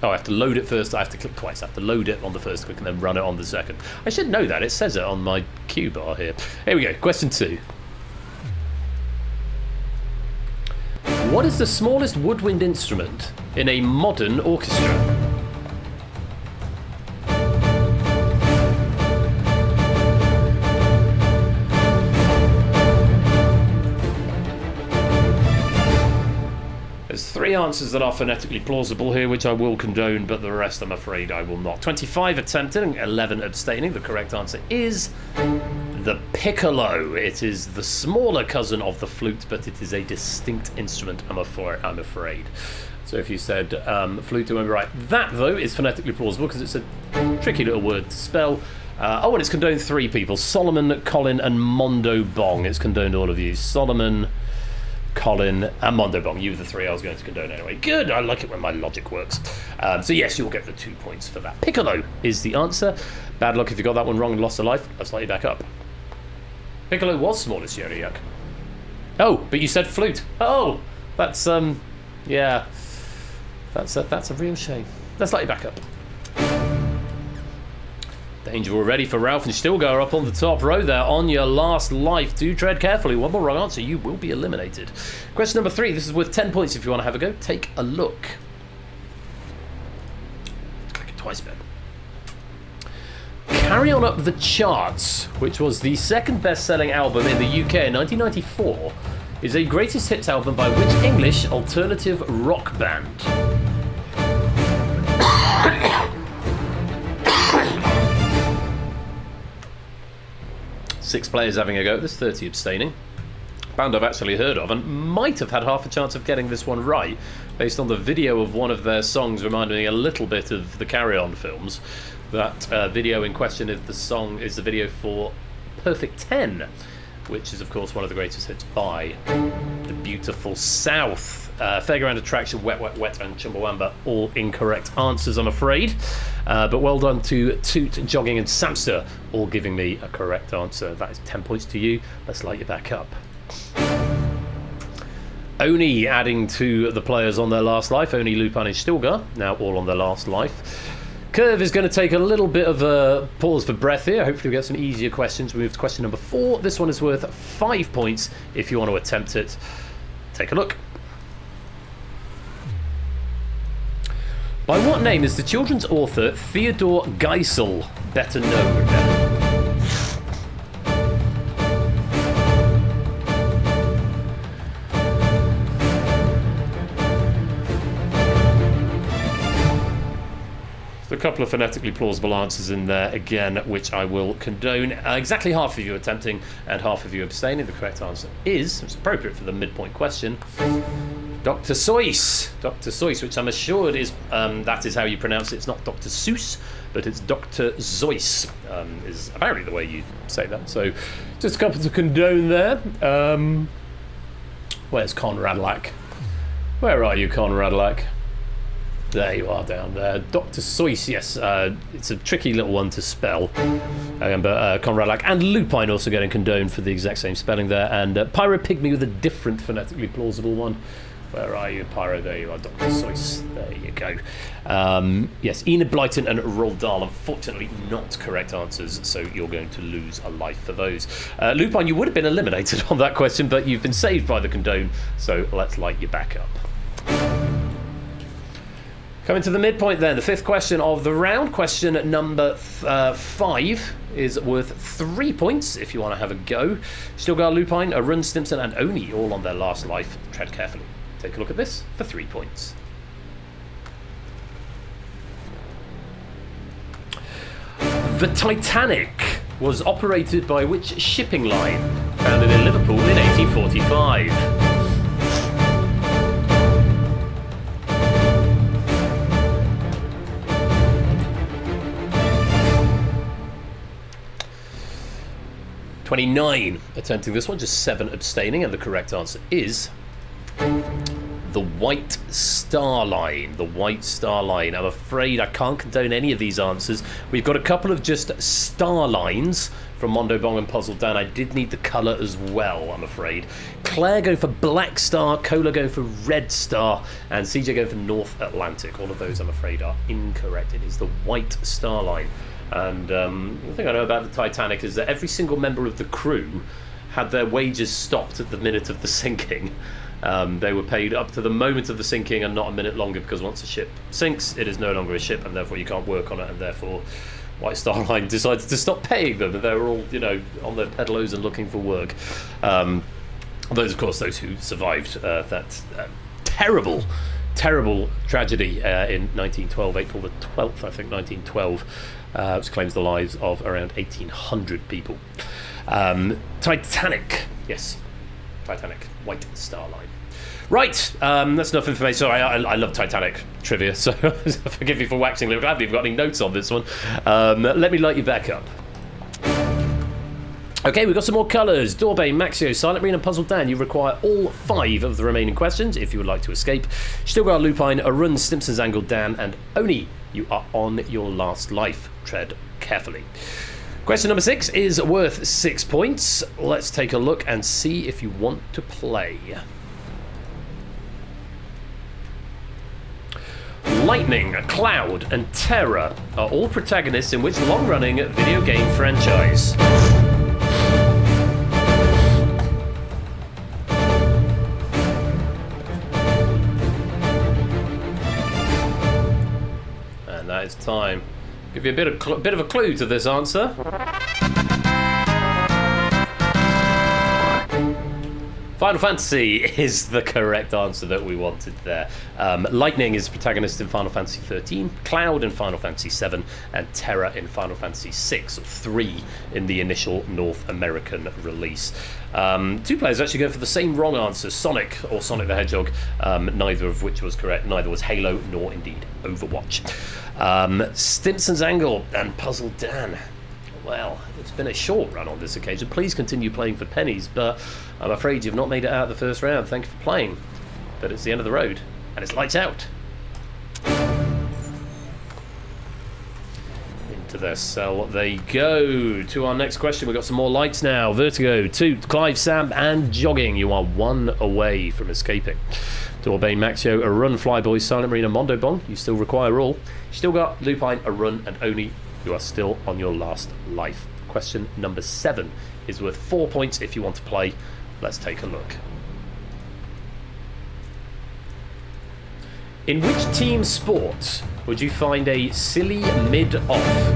S1: Oh, I have to load it first. I have to click twice. I have to load it on the first click and then run it on the second. I should know that. It says it on my cue bar here. Here we go. Question 2. What is the smallest woodwind instrument in a modern orchestra? There's 3 answers that are phonetically plausible here, which I will condone, but the rest I'm afraid I will not. 25 attempted and 11 abstaining. The correct answer is the piccolo. It is the smaller cousin of the flute, but it is a distinct instrument, I'm afraid. So if you said flute, remember right. That, though, is phonetically plausible because it's a tricky little word to spell. Oh, and it's condoned 3 people. Solomon, Colin, and Mondo Bong. It's condoned all of you. Solomon, Colin, and Mondo Bong. You were the 3 I was going to condone anyway. Good, I like it when my logic works. So yes, you'll get the 2 points for that. Piccolo is the answer. Bad luck if you got that one wrong and lost a life. Let's light you back up. Piccolo was smallest, Yuck. Oh, but you said flute. Oh, that's yeah, that's a real shame. Let's light you back up. Danger already for Ralph and Stilgar up on the top row there on your last life. Do tread carefully. One more wrong answer, you will be eliminated. Question number 3. This is worth 10 points if you want to have a go. Take a look. Click it twice, Ben. Carry On Up the Charts, which was the second best-selling album in the UK in 1994, is a greatest hits album by which English alternative rock band? Six players having a go at this, 30 abstaining. Band I've actually heard of and might have had half a chance of getting this one right based on the video of one of their songs reminding me a little bit of the Carry On films. That video in question is the video for Perfect 10, which is of course one of the greatest hits by the beautiful South. Fairground Attraction, Wet Wet Wet and Chumbawamba, all incorrect answers I'm afraid. But well done to Toot, Jogging and Samster, all giving me a correct answer. That is 10 points to you. Let's light you back up. Oni adding to the players on their last life. Oni, Lupin and Stilgar, now all on their last life. Curve is going to take a little bit of a pause for breath here. Hopefully we get some easier questions. We move to question number 4. This one is worth 5 points if you want to attempt it. Take a look. By what name is the children's author Theodore Geisel better known? A couple of phonetically plausible answers in there again, which I will condone. Exactly half of you attempting and half of you abstaining. The correct answer is, it's appropriate for the midpoint question, Dr. Seuss. Dr. Seuss, which I'm assured is that is how you pronounce it. It's not Dr. Seuss, but it's Dr. Seuss, is apparently the way you say that. So just a couple to condone there. Where's Conradlac? Where are you, Conradlac? There you are down there. Dr. Seuss, yes. It's a tricky little one to spell. But Conradlac and Lupine also getting condoned for the exact same spelling there. And Pyropygmy with a different phonetically plausible one. Where are you, Pyro? There you are, Dr. Seuss. There you go. Yes, Enid Blyton and Roald Dahl, unfortunately not correct answers, so you're going to lose a life for those. Lupine, you would have been eliminated on that question, but you've been saved by the condone, so let's light you back up. Coming to the midpoint then, the fifth question of the round. Question number 5 is worth 3 points if you want to have a go. Stilgar, Lupine, Arun, Stimson and Oni all on their last life. Tread carefully. Take a look at this for 3 points. The Titanic was operated by which shipping line, founded in Liverpool in 1845? "29 attempting this one, just 7 abstaining, and the correct answer is the White Star Line. The White Star Line. I'm afraid I can't condone any of these answers. We've got a couple of just star lines from Mondo Bong and Puzzle Dan. I did need the colour as well, I'm afraid. Claire going for Black Star, Cola going for Red Star, and CJ going for North Atlantic. All of those, I'm afraid, are incorrect. It is the White Star Line. And the thing I know about the Titanic is that every single member of the crew had their wages stopped at the minute of the sinking. They were paid up to the moment of the sinking and not a minute longer, because once a ship sinks, it is no longer a ship, and therefore you can't work on it, and therefore White Star Line decided to stop paying them, and they were all, on their pedalows and looking for work. Those, of course, those who survived that terrible tragedy in 1912, April the 12th, I think, 1912, which claims the lives of around 1,800 people. Titanic, yes, Titanic, White Star Line. Right, that's enough information. Sorry, I love Titanic trivia, so forgive me for waxing lyrical. I haven't even got any notes on this one. Let me light you back up. Okay, we've got some more colours. Dorbane, Maxio, Silent Marine and Puzzle Dan. You require all 5 of the remaining questions if you would like to escape. Stilgar, Lupine, Arun, Stimson's Angle, Dan and Oni. You are on your last life. Tread carefully. Question number 6 is worth 6 points. Let's take a look and see if you want to play. Lightning, Cloud and Terra are all protagonists in which long-running video game franchise? And that is time. Give you a bit of a clue to this answer. Final Fantasy is the correct answer that we wanted there. Lightning is protagonist in Final Fantasy 13, Cloud in Final Fantasy 7, and Terra in Final Fantasy 6, 3 in the initial North American release. 2 players actually go for the same wrong answer, Sonic or Sonic the Hedgehog, neither of which was correct. Neither was Halo nor indeed Overwatch. Stimson's Angle and Puzzle Dan. Well, it's been a short run on this occasion. Please continue playing for pennies, but I'm afraid you've not made it out of the first round. Thank you for playing. But it's the end of the road, and it's lights out. Into their cell they go. To our next question, we've got some more lights now. Vertigo, Toot, Clive, Sam, and Jogging. You are 1 away from escaping. Dorbane, Maxio, Arun, Flyboy, Silent Marine, and Mondo Bong. You still require all. Still got Lupine, Arun, and Oni. You are still on your last life. Question number 7 is worth 4 points if you want to play. Let's take a look. In which team sport would you find a silly mid-off?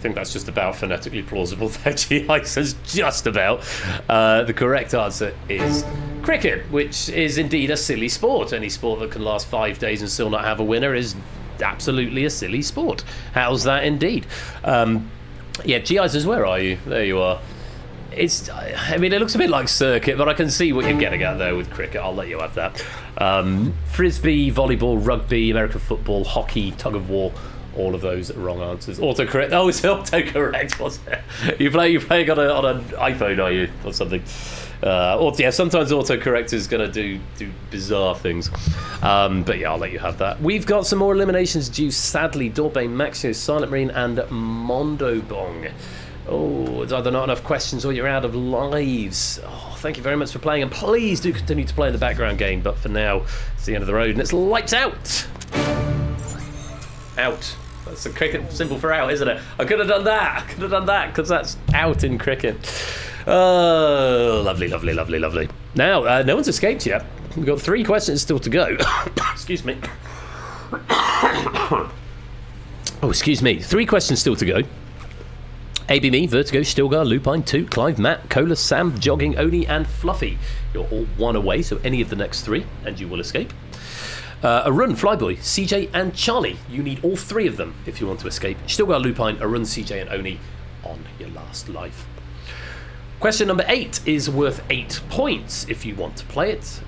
S1: think that's just about phonetically plausible there. GI says just about. The correct answer is cricket, which is indeed a silly sport. Any sport that can last 5 days and still not have a winner is absolutely a silly sport. How's that indeed? Yeah, GI says, where are you? There you are. I mean, it looks a bit like circuit, but I can see what you're getting at there with cricket. I'll let you have that. Frisbee, volleyball, rugby, American football, hockey, tug of war. All of those wrong answers. Autocorrect. Oh, it's autocorrect, was it? You're playing on an iPhone, are you, or something? Yeah, sometimes autocorrect is going to do bizarre things. But yeah, I'll let you have that. We've got some more eliminations due, sadly. Dorbane, Maxio, Silent Marine, and Mondo Bong. Oh, it's either not enough questions or you're out of lives. Oh, thank you very much for playing, and please do continue to play in the background game. But for now, it's the end of the road, and it's lights out. Out. That's a cricket symbol for out, isn't it? I could have done that. Because that's out in cricket. Oh, lovely, lovely, lovely, lovely. Now, no one's escaped yet. We've got 3 questions still to go. Excuse me. Oh, excuse me. 3 questions still to go. ABME, Vertigo, Stilgar, Lupine, Toot, Clive, Matt, Cola, Sam, Jogging, Oni, and Fluffy. You're all 1 away, so any of the next 3, and you will escape. Arun, Flyboy, CJ, and Charlie. You need all 3 of them if you want to escape. Stilgar, Lupine, Arun, CJ, and Oni on your last life. Question number 8 is worth 8 points if you want to play it.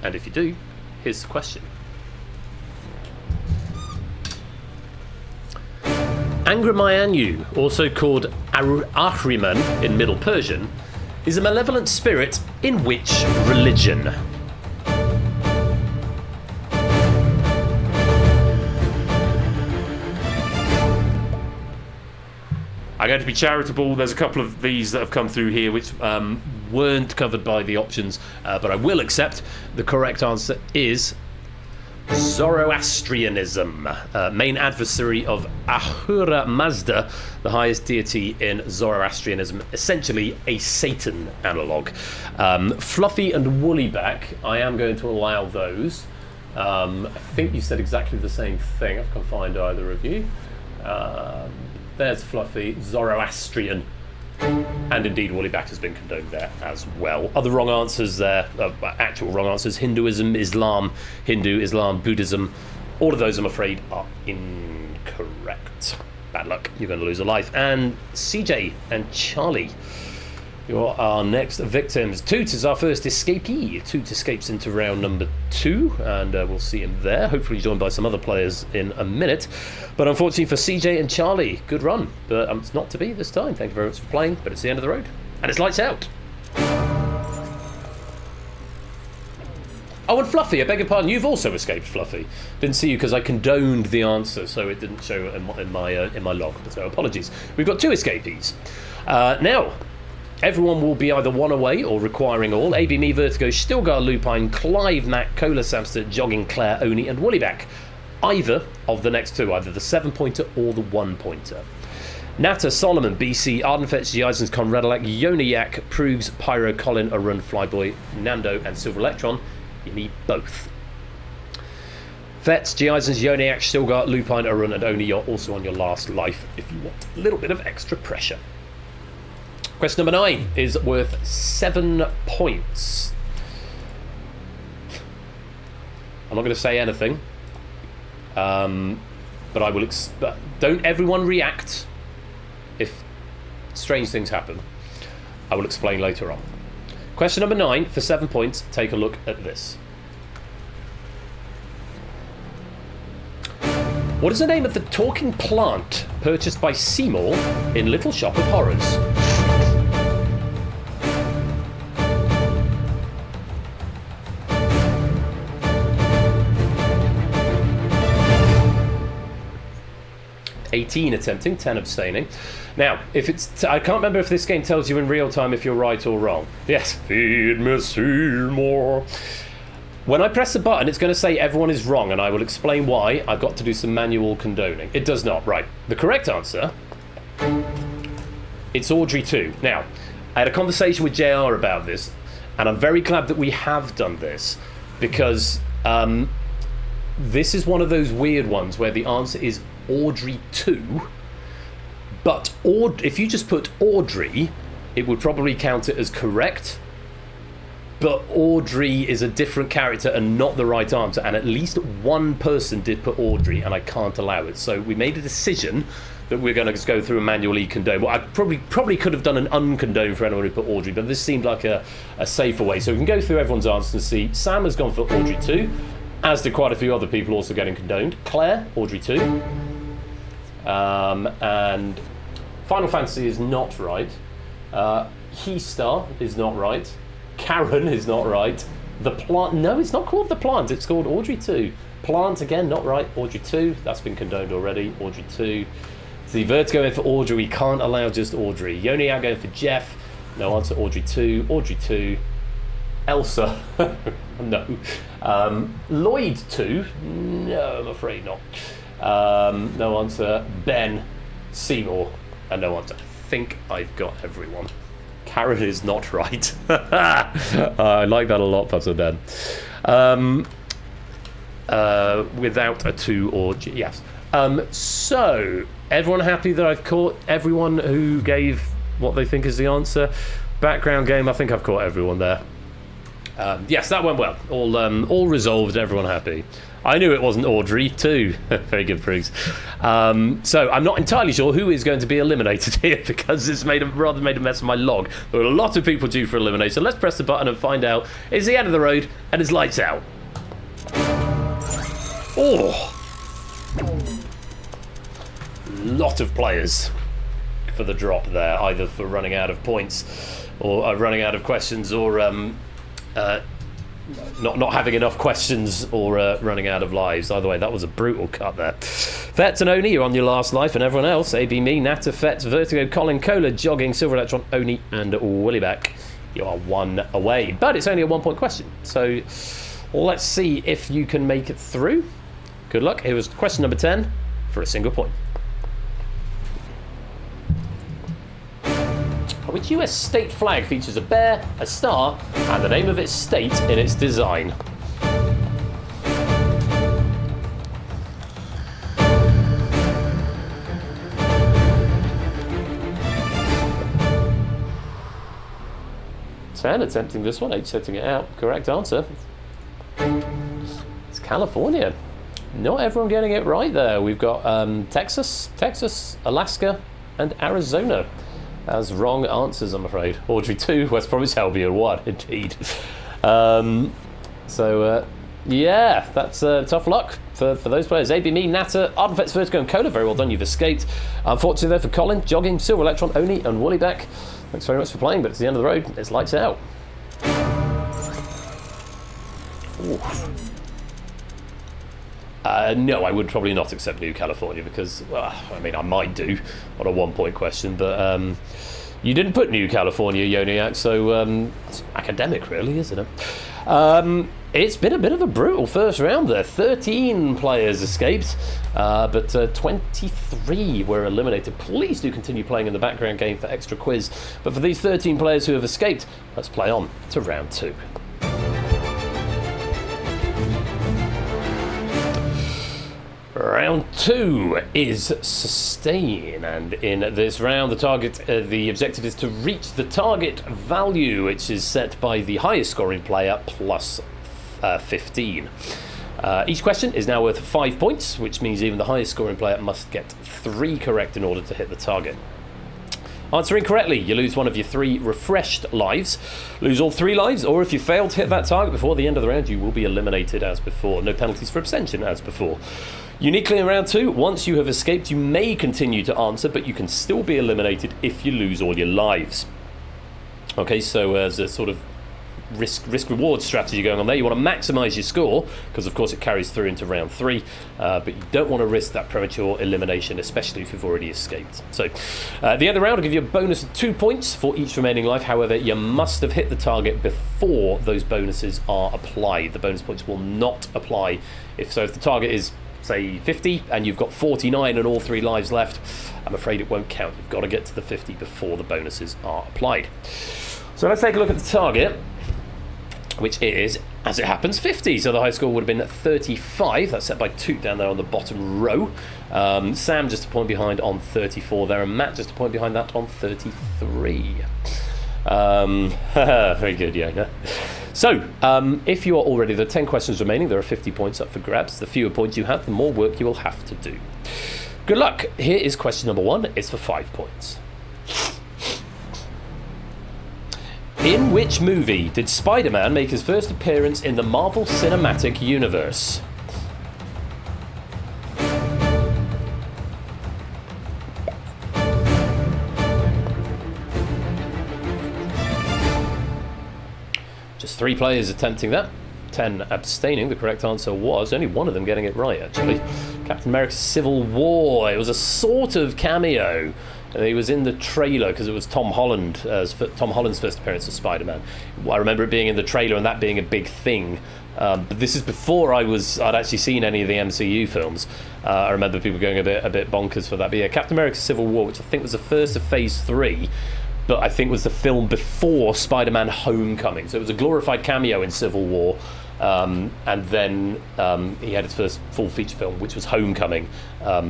S1: And if you do, here's the question. Angramayanyu, also called Ahriman in Middle Persian, is a malevolent spirit in which religion? I'm going to be charitable. There's a couple of these that have come through here which weren't covered by the options, but I will accept. The correct answer is Zoroastrianism, main adversary of Ahura Mazda, the highest deity in Zoroastrianism, essentially a Satan analogue. Fluffy and Woollyback, I am going to allow those. I think you said exactly the same thing. I can find either of you. There's Fluffy, Zoroastrian, and indeed Woollyback has been condoned there as well. Other wrong answers there, actual wrong answers: Hinduism, Islam, Hindu, Islam, Buddhism. All of those, I'm afraid, are incorrect. Bad luck, you're going to lose a life. And CJ and Charlie, you're our next victims. Toot is our first escapee. Toot escapes into round number 2, and we'll see him there, hopefully joined by some other players in a minute. But unfortunately for CJ and Charlie, good run, but it's not to be this time. Thank you very much for playing, but it's the end of the road, and it's lights out. Oh, and Fluffy, I beg your pardon, you've also escaped, Fluffy. Didn't see you because I condoned the answer, so it didn't show in my log, so apologies. We've got 2 escapees. Now, everyone will be either 1 away or requiring all. ABME, Vertigo, Stilgar, Lupine, Clive, Matt, Cola, Samster, Jogging, Claire, Oni, and Woollyback. Either of the next 2, either the 7-pointer or the 1-pointer. Natta, Solomon, BC, Ardenfetch, Geisens, Conradalak, Yoniak, Prugs, Pyro, Colin, Arun, Flyboy, Nando, and Silver Electron. You need both. Vets, Geisens, Yoniak, Stilgar, Lupine, Arun, and Oni, you're also on your last life if you want a little bit of extra pressure. Question number 9 is worth 7 points. I'm not going to say anything, but I will. Don't everyone react if strange things happen. I will explain later on. Question number 9 for 7 points. Take a look at this. What is the name of the talking plant purchased by Seymour in Little Shop of Horrors? (18 attempting, 10 abstaining). Now, if it's I can't remember if this game tells you in real time if you're right or wrong. Yes, feed me Seymour. When I press the button, it's going to say everyone is wrong, and I will explain why. I've got to do some manual condoning. It does not. Right. The correct answer, it's Audrey 2. Now, I had a conversation with JR about this, and I'm very glad that we have done this, because this is one of those weird ones where the answer is Audrey 2, But if you just put Audrey, it would probably count it as correct. But Audrey is a different character and not the right answer. And at least one person did put Audrey, and I can't allow it. So we made a decision that we're going to just go through and manually condone. Well, I probably could have done an uncondone for anyone who put Audrey, but this seemed like a safer way. So we can go through everyone's answers and see. Sam has gone for Audrey 2, as did quite a few other people also getting condoned. Claire, Audrey 2. And Final Fantasy is not right. He Star is not right. Karen is not right. The Plant, no, it's not called The Plant, it's called Audrey 2. Plant, again, not right. Audrey 2, that's been condoned already. Audrey 2. See, Vertigo in for Audrey, we can't allow just Audrey. Yoniao going for Jeff, no answer. Audrey 2. Audrey 2. Elsa, no. Lloyd 2, no, I'm afraid not. No answer. Ben, Seymour, and no answer. I think I've got everyone. Karen is not right. I like that a lot, Puzzle Dan. Without a 2 or G, yes. So, everyone happy that I've caught everyone who gave what they think is the answer? Background game, I think I've caught everyone there. Yes, that went well. All resolved, everyone happy. I knew it wasn't Audrey, too. Very good, Bruce. So I'm not entirely sure who is going to be eliminated here because it's rather made a mess of my log. There are a lot of people due for elimination. Let's press the button and find out. It's the end of the road and it's lights out. Oh! Lot of players for the drop there, either for running out of points or running out of questions or not having enough questions or running out of lives. Either way, that was a brutal cut there. Fetz and Oni, you're on your last life, and everyone else, AB Me, Nata, Fetz, Vertigo, Colin, Cola, Jogging, Silver Electron, Oni, and Willyback. You are 1 away, but it's only a 1 point question. So let's see if you can make it through. Good luck. Here was question number 10 for a single point. Which US state flag features a bear, a star, and the name of its state in its design? Ten attempting this one, 8 setting it out. Correct answer. It's California. Not everyone getting it right there. We've got Texas, Alaska, and Arizona as wrong answers, I'm afraid. Audrey 2, West Province, Albion 1, indeed. Yeah, that's tough luck for those players. AB Me, Nata, Ardenfetz, Vertigo, and Cola, very well done, you've escaped. Unfortunately though for Colin, Jogging, Silver Electron, Oni, and Woollyback, thanks very much for playing, but it's the end of the road, it's lights out. No, I would probably not accept New California because, well, I mean, I might do on a 1 point question, but you didn't put New California, Yoniak, so it's academic, really, isn't it? It's been a bit of a brutal first round there. 13 players escaped, but 23 were eliminated. Please do continue playing in the background game for extra quiz. But for these 13 players who have escaped, let's play on to round 2. Round 2 is sustain, and in this round the objective is to reach the target value, which is set by the highest scoring player plus 15. Each question is now worth 5 points, which means even the highest scoring player must get 3 correct in order to hit the target. Answering correctly, you lose one of your 3 refreshed lives, lose all 3 lives, or if you fail to hit that target before the end of the round, you will be eliminated as before. No penalties for abstention as before. Uniquely in round 2, once you have escaped, you may continue to answer, but you can still be eliminated if you lose all your lives. Okay, so as a sort of risk-reward strategy going on there, you want to maximise your score, because of course it carries through into round 3, but you don't want to risk that premature elimination, especially if you've already escaped. So, at the end of the round, I'll give you a bonus of 2 points for each remaining life. However, you must have hit the target before those bonuses are applied. The bonus points will not apply if the target is, say, 50 and you've got 49 and all 3 lives left. I'm afraid it won't count. You've got to get to the 50 before the bonuses are applied. So let's take a look at the target, which is As it happens, 50. So the high score would have been 35. That's set by Toot down there on the bottom row. Sam just a point behind on 34 there, and Matt just a point behind that on 33. Very good, yeah. So, if you are already, there are 10 questions remaining, there are 50 points up for grabs. The fewer points you have, the more work you will have to do. Good luck. Here is question number 1. It's for 5 points. In which movie did Spider-Man make his first appearance in the Marvel Cinematic Universe? Just 3 players attempting that, 10 abstaining. The correct answer was only one of them getting it right, actually. Captain America's Civil War. It was a sort of cameo. He was in the trailer because it was Tom Holland's first appearance as Spider-Man. I remember it being in the trailer and that being a big thing. But this is before I'd actually seen any of the MCU films. I remember people going a bit bonkers for that. But yeah, Captain America's Civil War, which I think was the first of Phase 3, but I think was the film before Spider-Man Homecoming. So it was a glorified cameo in Civil War. And then he had his first full feature film, which was Homecoming, I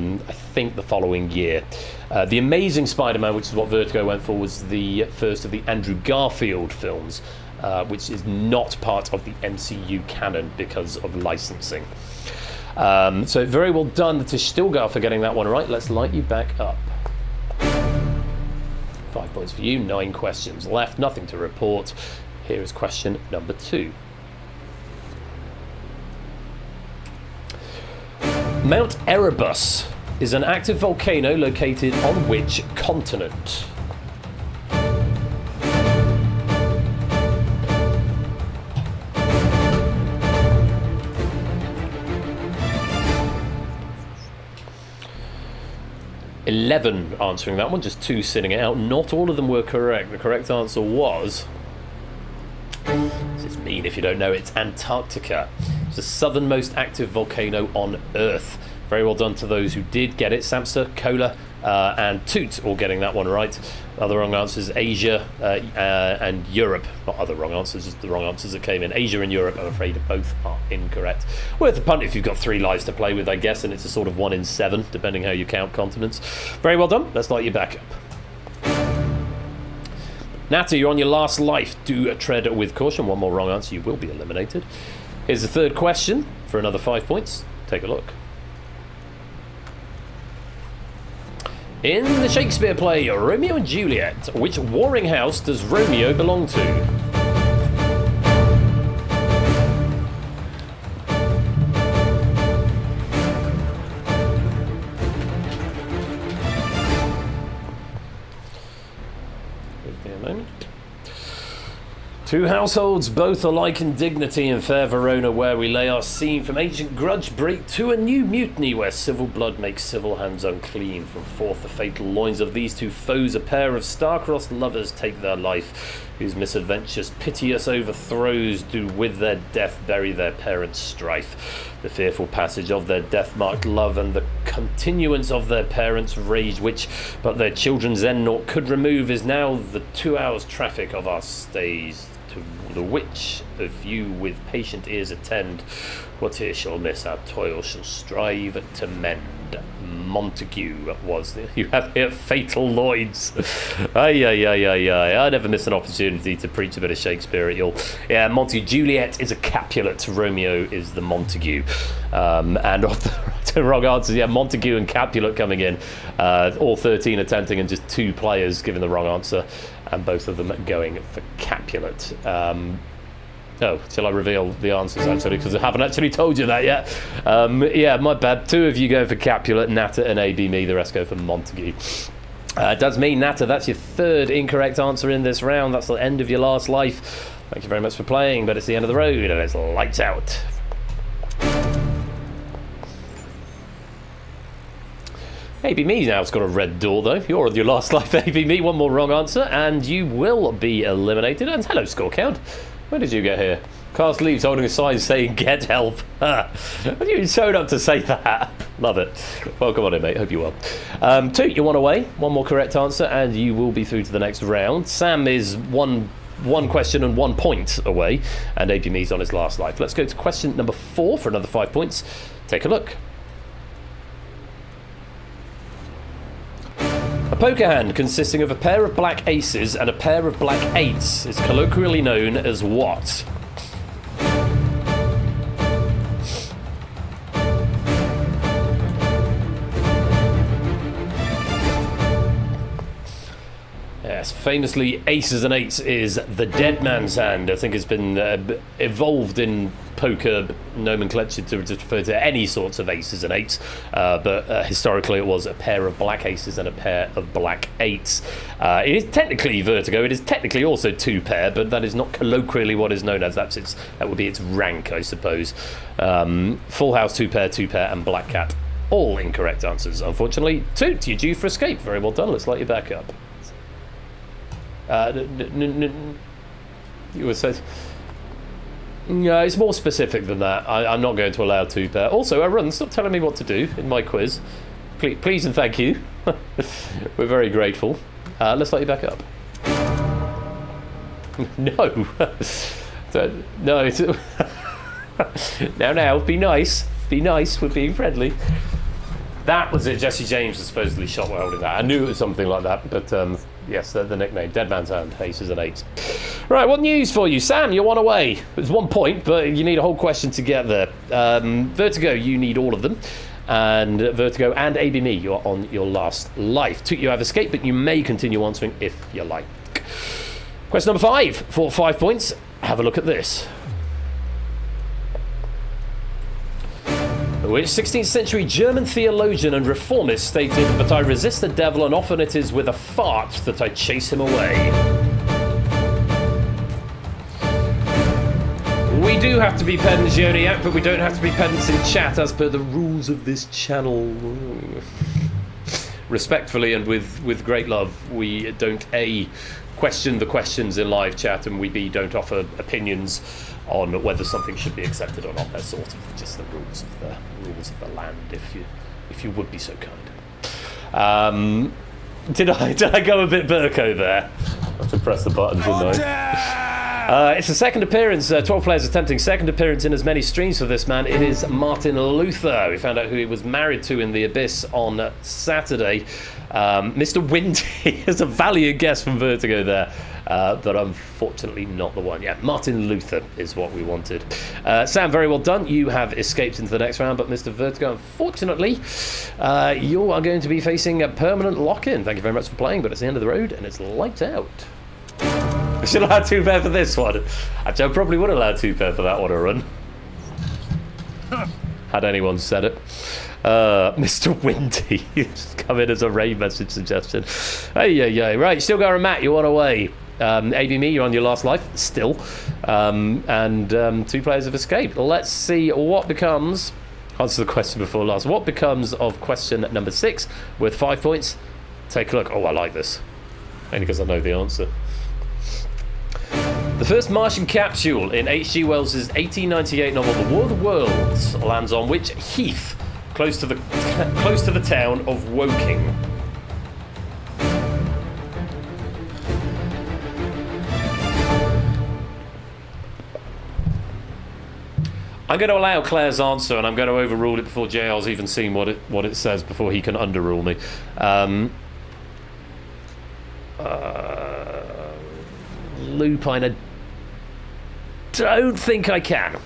S1: think the following year. The Amazing Spider-Man, which is what Vertigo went for, was the first of the Andrew Garfield films, which is not part of the MCU canon because of licensing. So very well done to Stilgar for getting that one right. Let's light you back up. 5 points for you, 9 questions left, nothing to report. Here is question number 2. Mount Erebus is an active volcano located on which continent? Eleven answering that one, just 2 sitting it out. Not all of them were correct. The correct answer was... This is mean if you don't know. It's Antarctica. It's the southernmost active volcano on Earth. Very well done to those who did get it. Samster, Cola, and Toot all getting that one right. Other wrong answers, Asia and Europe. Not other wrong answers, just the wrong answers that came in. Asia and Europe, I'm afraid, both are incorrect. Worth a punt if you've got 3 lives to play with, I guess, and it's a sort of 1 in 7, depending how you count continents. Very well done. Let's light you back up. Natty, you're on your last life. Do tread with caution. 1 more wrong answer, you will be eliminated. Here's the 3rd question for another 5 points. Take a look. In the Shakespeare play Romeo and Juliet, which warring house does Romeo belong to? Give me a moment. 2 households, both alike in dignity in fair Verona, where we lay our scene from ancient grudge break to a new mutiny, where civil blood makes civil hands unclean. From forth the fatal loins of these 2 foes, a pair of star-crossed lovers take their life, whose misadventures piteous overthrows do with their death bury their parents' strife. The fearful passage of their death-marked love and the continuance of their parents' rage, which but their children's end naught could remove, is now the 2 hours' traffic of our stays. To the which, if you with patient ears attend, what here shall miss, our toil shall strive to mend. Montague was the, you have here fatal Lloyds. I never miss an opportunity to preach a bit of Shakespeare at y'all. Yeah, Juliet is a Capulet, Romeo is the Montague. And of the wrong answers, yeah, Montague and Capulet coming in. All 13 attempting and just 2 players giving the wrong answer, and both of them going for Capulet. Oh, shall I reveal the answers, actually? Because I haven't actually told you that yet. Yeah, my bad. 2 of you go for Capulet, Natta and AB me. The rest go for Montague. Does mean, Natta, that's your 3rd incorrect answer in this round. That's the end of your last life. Thank you very much for playing, but it's the end of the road, and it's lights out. AB me now's got a red door, though. You're on your last life, AB me. 1 more wrong answer, and you will be eliminated. And hello, score count. When did you get here? Cast leaves holding a sign saying get help. You showed up to say that. Love it. Welcome on in, mate. Hope you're well. 2, you're 1 away. 1 more correct answer and you will be through to the next round. Sam is 1 one question and 1 point away, and AB Me's on his last life. Let's go to question number 4 for another 5 points. Take a look. A poker hand consisting of a pair of black aces and a pair of black eights is colloquially known as what? Yes, famously, aces and eights is the dead man's hand. I think it's been evolved in poker nomenclature to just refer to any sorts of aces and eights, but historically it was a pair of black aces and a pair of black eights. It is technically vertigo. It is technically also two pair, but that is not colloquially what is known as. That would be its rank, I suppose. Full house, two pair, and black cat. All incorrect answers, unfortunately. Toot, you're due for escape. Very well done. Let's light you back up. You were said. No, it's more specific than that. I'm not going to allow two pair. Also, everyone, stop telling me what to do in my quiz. Please and thank you. We're very grateful. Let's light you back up. No. No. Now, be nice. Be nice. We're being friendly. That was it. Jesse James was supposedly shot while holding that. I knew it was something like that, but yes, the nickname. Dead Man's Hand, aces and eights. Right, what news for you? Sam, you're one away. It's 1 point, but you need a whole question to get there. Vertigo, you need all of them. And Vertigo and ABME, you're on your last life. Toot, you have escaped, but you may continue answering if you like. Question number 5 for 5 points. Have a look at this. Which 16th century German theologian and reformist stated, "But I resist the devil, and often it is with a fart that I chase him away." We do have to be pedants, Yoniak, but we don't have to be pedants in chat as per the rules of this channel. Respectfully and with great love, we don't A, question the questions in live chat, and we B, don't offer opinions on whether something should be accepted or not. They're sort of just the rules of the land, if you would be so kind. Did I go a bit Burko there? I have to press the buttons, didn't I? It's the second appearance, 12 players attempting second appearance in as many streams for this man. It is Martin Luther. We found out who he was married to in the Abyss on Saturday. Mr. Windy is a valiant guess from Vertigo there, but unfortunately not the one. Yeah, Martin Luther is what we wanted. Sam, very well done. You have escaped into the next round, but Mr. Vertigo, unfortunately, you are going to be facing a permanent lock-in. Thank you very much for playing, but it's the end of the road and it's lights out. I should allow two pair for this one. Actually, I probably would allow two pair for that one to run. Had anyone said it. Mr. Windy, just come in as a raid message suggestion. Hey, right, still going Matt, you're on away. ABME, you're on your last life, still. And two players have escaped. Let's see what becomes, answer the question before last, what becomes of question number 6 with 5 points? Take a look. Oh, I like this. Only because I know the answer. The first Martian capsule in H.G. Wells' 1898 novel The War of the Worlds lands on which heath close to the town of Woking? I'm going to allow Claire's answer, and I'm going to overrule it before JL's even seen what it says before he can underrule me. Lupine, I don't think I can.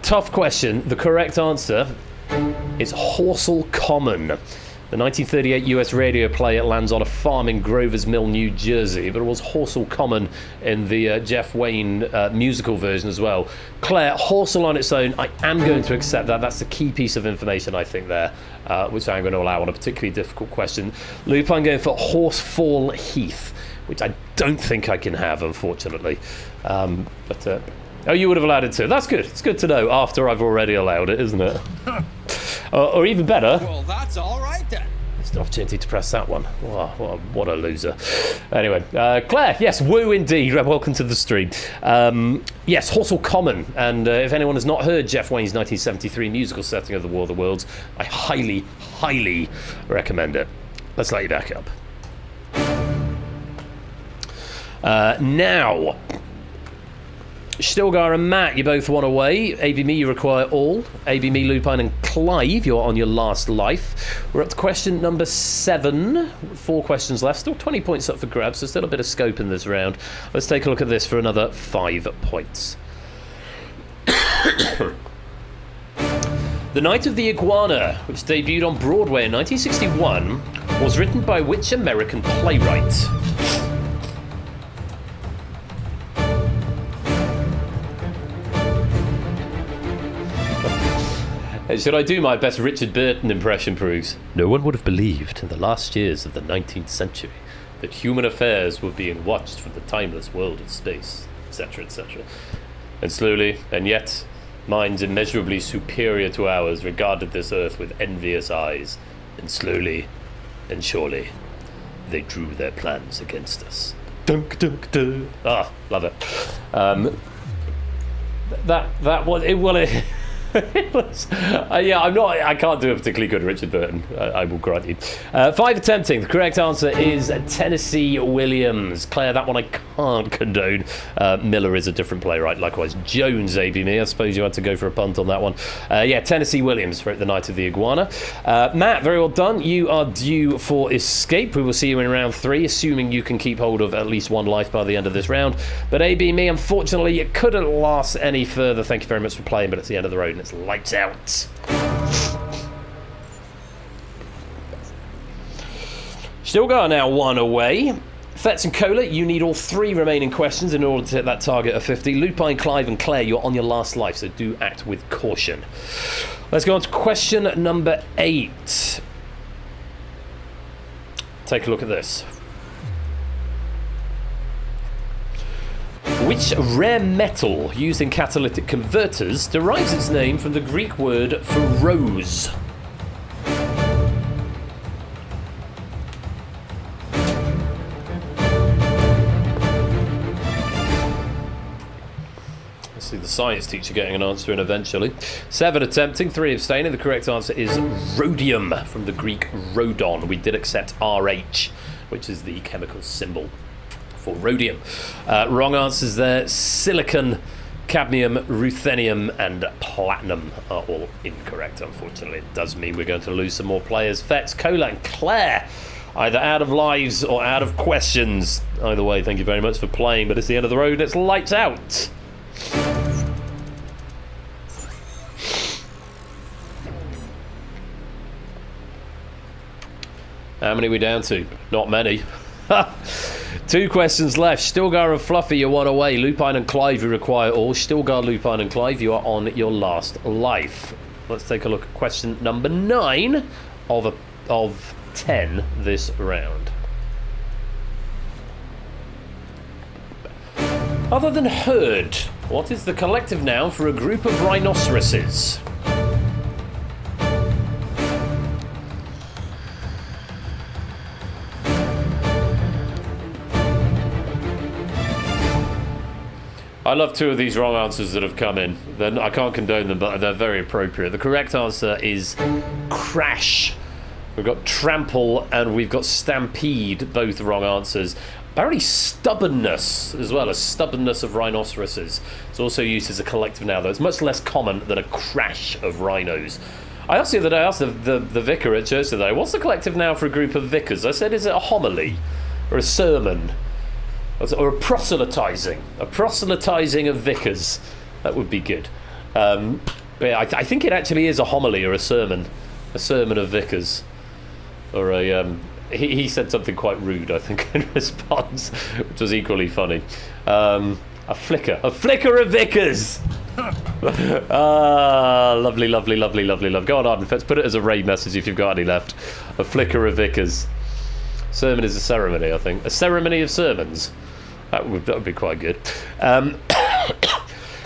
S1: Tough question. The correct answer is Horsell Common. The 1938 US radio play, it lands on a farm in Grover's Mill, New Jersey, but it was Horsell Common in the Jeff Wayne musical version as well. Claire, Horsell on its own, I am going to accept that. That's the key piece of information, I think, there, which I'm going to allow on a particularly difficult question. Lupine going for Horsefall Heath, which I don't think I can have, unfortunately. Oh, you would have allowed it too. That's good. It's good to know after I've already allowed it, isn't it? Or even better. Well, that's all right then. It's an opportunity to press that one. Oh, what a loser. Anyway, Claire, yes, woo indeed. Welcome to the stream. Yes, Horsell Common. And if anyone has not heard Jeff Wayne's 1973 musical setting of The War of the Worlds, I highly, highly recommend it. Let's light you back up. Now, Stilgar and Matt, you both want away. AB Me, you require all. AB Me, Lupine, and Clive, you're on your last life. We're up to question number 7. 4 questions left. Still 20 points up for grabs, so still a bit of scope in this round. Let's take a look at this for another 5 points. The Night of the Iguana, which debuted on Broadway in 1961, was written by which American playwright? Should I do my best Richard Burton impression, Bruce? No one would have believed in the last years of the 19th century that human affairs were being watched from the timeless world of space, etc., etc. And slowly, and yet, minds immeasurably superior to ours regarded this earth with envious eyes, and slowly and surely, they drew their plans against us. Dunk, dunk, dunk. Ah, love it. That was it. Well, it was, yeah, I can't do a particularly good Richard Burton, I will grant you. 5 attempting. The correct answer is Tennessee Williams. Claire, that one I can't condone. Miller is a different playwright. Likewise, Jones, AB Me. I suppose you had to go for a punt on that one. Yeah, Tennessee Williams for The Night of the Iguana. Matt, very well done. You are due for escape. We will see you in round 3, assuming you can keep hold of at least 1 life by the end of this round. But AB Me, unfortunately, it couldn't last any further. Thank you very much for playing, but it's the end of the road. It's lights out. Still got now 1 away. Fetz and Cola, you need all 3 remaining questions in order to hit that target of 50. Lupine, Clive, and Claire, you're on your last life, so do act with caution. Let's go on to question number 8. Take a look at this. Which rare metal used in catalytic converters derives its name from the Greek word for rose? Let's see the science teacher getting an answer in eventually. 7 attempting, 3 abstaining. The correct answer is rhodium, from the Greek rhodon. We did accept RH, which is the chemical symbol for rhodium. Wrong answers there. Silicon, cadmium, ruthenium, and platinum are all incorrect, unfortunately. It does mean we're going to lose some more players. Fetz, Cola, and Claire, either out of lives or out of questions. Either way, thank you very much for playing, but it's the end of the road. It's lights out. How many are we down to? Not many. 2 questions left. Stilgar and Fluffy, you're 1 away. Lupine and Clive, you require all. Stilgar, Lupine, and Clive, you are on your last life. Let's take a look at question number 9 of 10 this round. Other than herd, what is the collective noun for a group of rhinoceroses? I love 2 of these wrong answers that have come in. I can't condone them, but they're very appropriate. The correct answer is crash. We've got trample and we've got stampede, both wrong answers. Apparently stubbornness as well, as stubbornness of rhinoceroses. It's also used as a collective now, though. It's much less common than a crash of rhinos. I asked the other day, I asked the vicar at church today, what's the collective now for a group of vicars? I said, is it a homily or a sermon? Or a proselytizing of vicars. That would be good. But yeah, I think it actually is a homily or a sermon of vicars. Or a he said something quite rude, I think, in response, which was equally funny. A flicker of vicars. Lovely. Go on, Arden, let's put it as a raid message if you've got any left. A flicker of vicars. Sermon is a ceremony, I think. A ceremony of sermons. That would be quite good.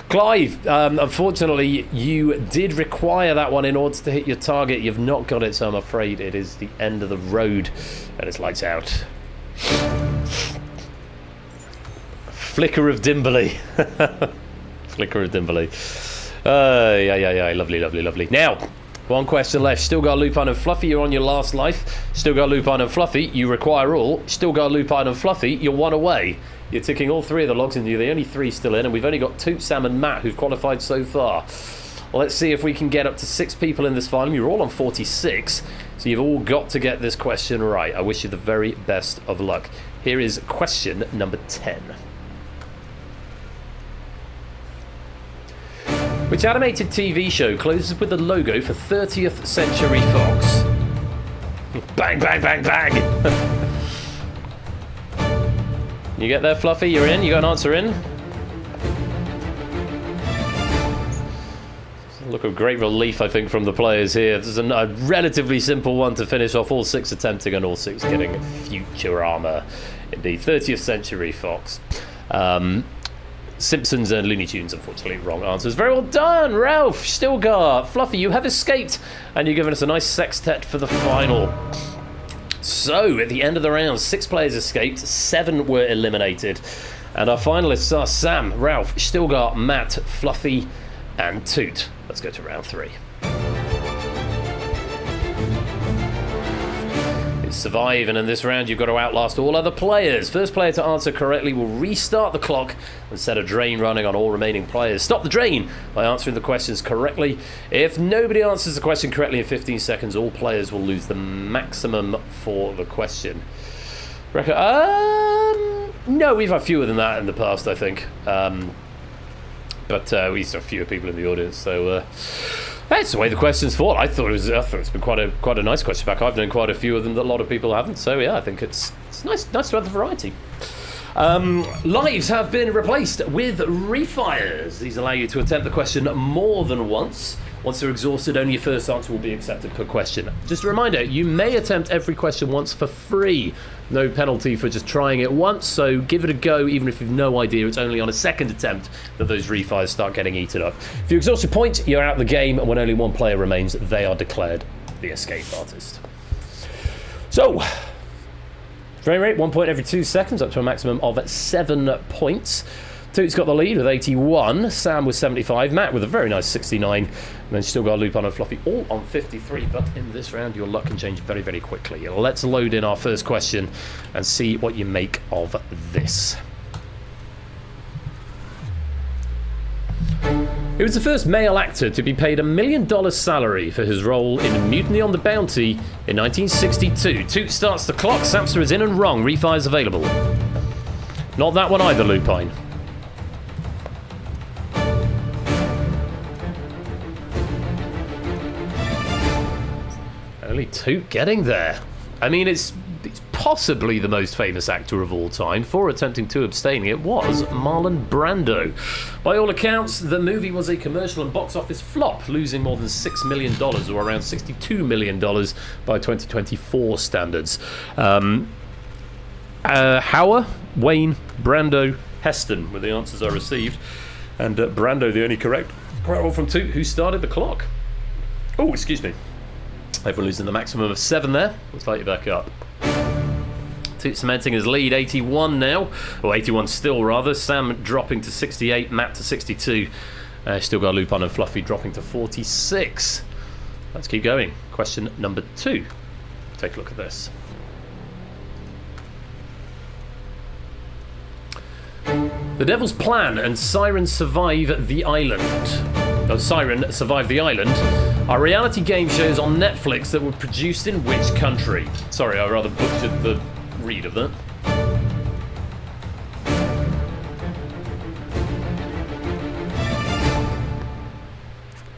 S1: Clive, unfortunately, you did require that one in order to hit your target. You've not got it, so I'm afraid it is the end of the road, and it's lights out. Flicker of Dimberley. Flicker of Dimberley. Yeah. Lovely. Now, One question left. Still got Lupine and Fluffy. You're on your last life. Still got Lupine and Fluffy. You require all. Still got Lupine and Fluffy. You're one away. You're ticking all three of the logs, and you're the only three still in. And we've only got Toot, Sam, and Matt who've qualified so far. Well, let's see if we can get up to 6 people in this final. You're all on 46, so you've all got to get this question right. I wish you the very best of luck. Here is question number 10. Which animated TV show closes with the logo for 30th Century Fox? Bang, bang, bang, bang! You get there, Fluffy? You're in? You got an answer in? Look of great relief, I think, from the players here. This is a relatively simple one to finish off. All 6 attempting and all 6 getting Futurama. Indeed, 30th Century Fox. Simpsons and Looney Tunes, unfortunately, wrong answers. Very well done, Ralph, Stilgar, Fluffy, you have escaped, and you've given us a nice sextet for the final. So, at the end of the round, 6 players escaped, 7 were eliminated, and our finalists are Sam, Ralph, Stilgar, Matt, Fluffy, and Toot. Let's go to round 3. Survive, and in this round you've got to outlast all other players. First player to answer correctly will restart the clock and set a drain running on all remaining players. Stop the drain by answering the questions correctly. If nobody answers the question correctly in 15 seconds, all players will lose the maximum for the question. No, we've had fewer than that in the past, I think. But we used to have fewer people in the audience, so that's the way the questions fall. I thought it's been quite a nice question back. I've known quite a few of them that a lot of people haven't. So yeah, I think it's nice to have the variety. Lives have been replaced with refires. These allow you to attempt the question more than once. Once they're exhausted, only your first answer will be accepted per question. Just a reminder, you may attempt every question once for free. No penalty for just trying it once, so give it a go even if you've no idea. It's only on a second attempt that those refires start getting eaten up. If you exhaust your point, you're out of the game, and when only one player remains, they are declared the escape artist. So, frame rate, 1 point every 2 seconds, up to a maximum of 7 points. Toot's got the lead with 81, Sam with 75, Matt with a very nice 69, and then still got Lupin and Fluffy all on 53, but in this round your luck can change very, very quickly. Let's load in our first question and see what you make of this. He was the first male actor to be paid $1 million salary for his role in Mutiny on the Bounty in 1962. Toot starts the clock, Samster is in and wrong, refires available. Not that one either, Lupine. Only Toot getting there. I mean, it's possibly the most famous actor of all time. For attempting to abstain, it was Marlon Brando. By all accounts, the movie was a commercial and box office flop, losing more than $6 million, or around $62 million by 2024 standards. Hauer, Wayne, Brando, Heston were the answers I received. And Brando, the only correct one from Toot, who started the clock. Oh, excuse me. Everyone losing the maximum of 7 there. Let's light you back up. Toot cementing his lead, 81 now. Or 81 still, rather. Sam dropping to 68, Matt to 62. Still got Lupin and Fluffy dropping to 46. Let's keep going. Question number 2. Take a look at this. The Devil's Plan and Siren Survive the Island. Siren Survive the Island are reality game shows on Netflix that were produced in which country? Sorry, I rather butchered the read of that.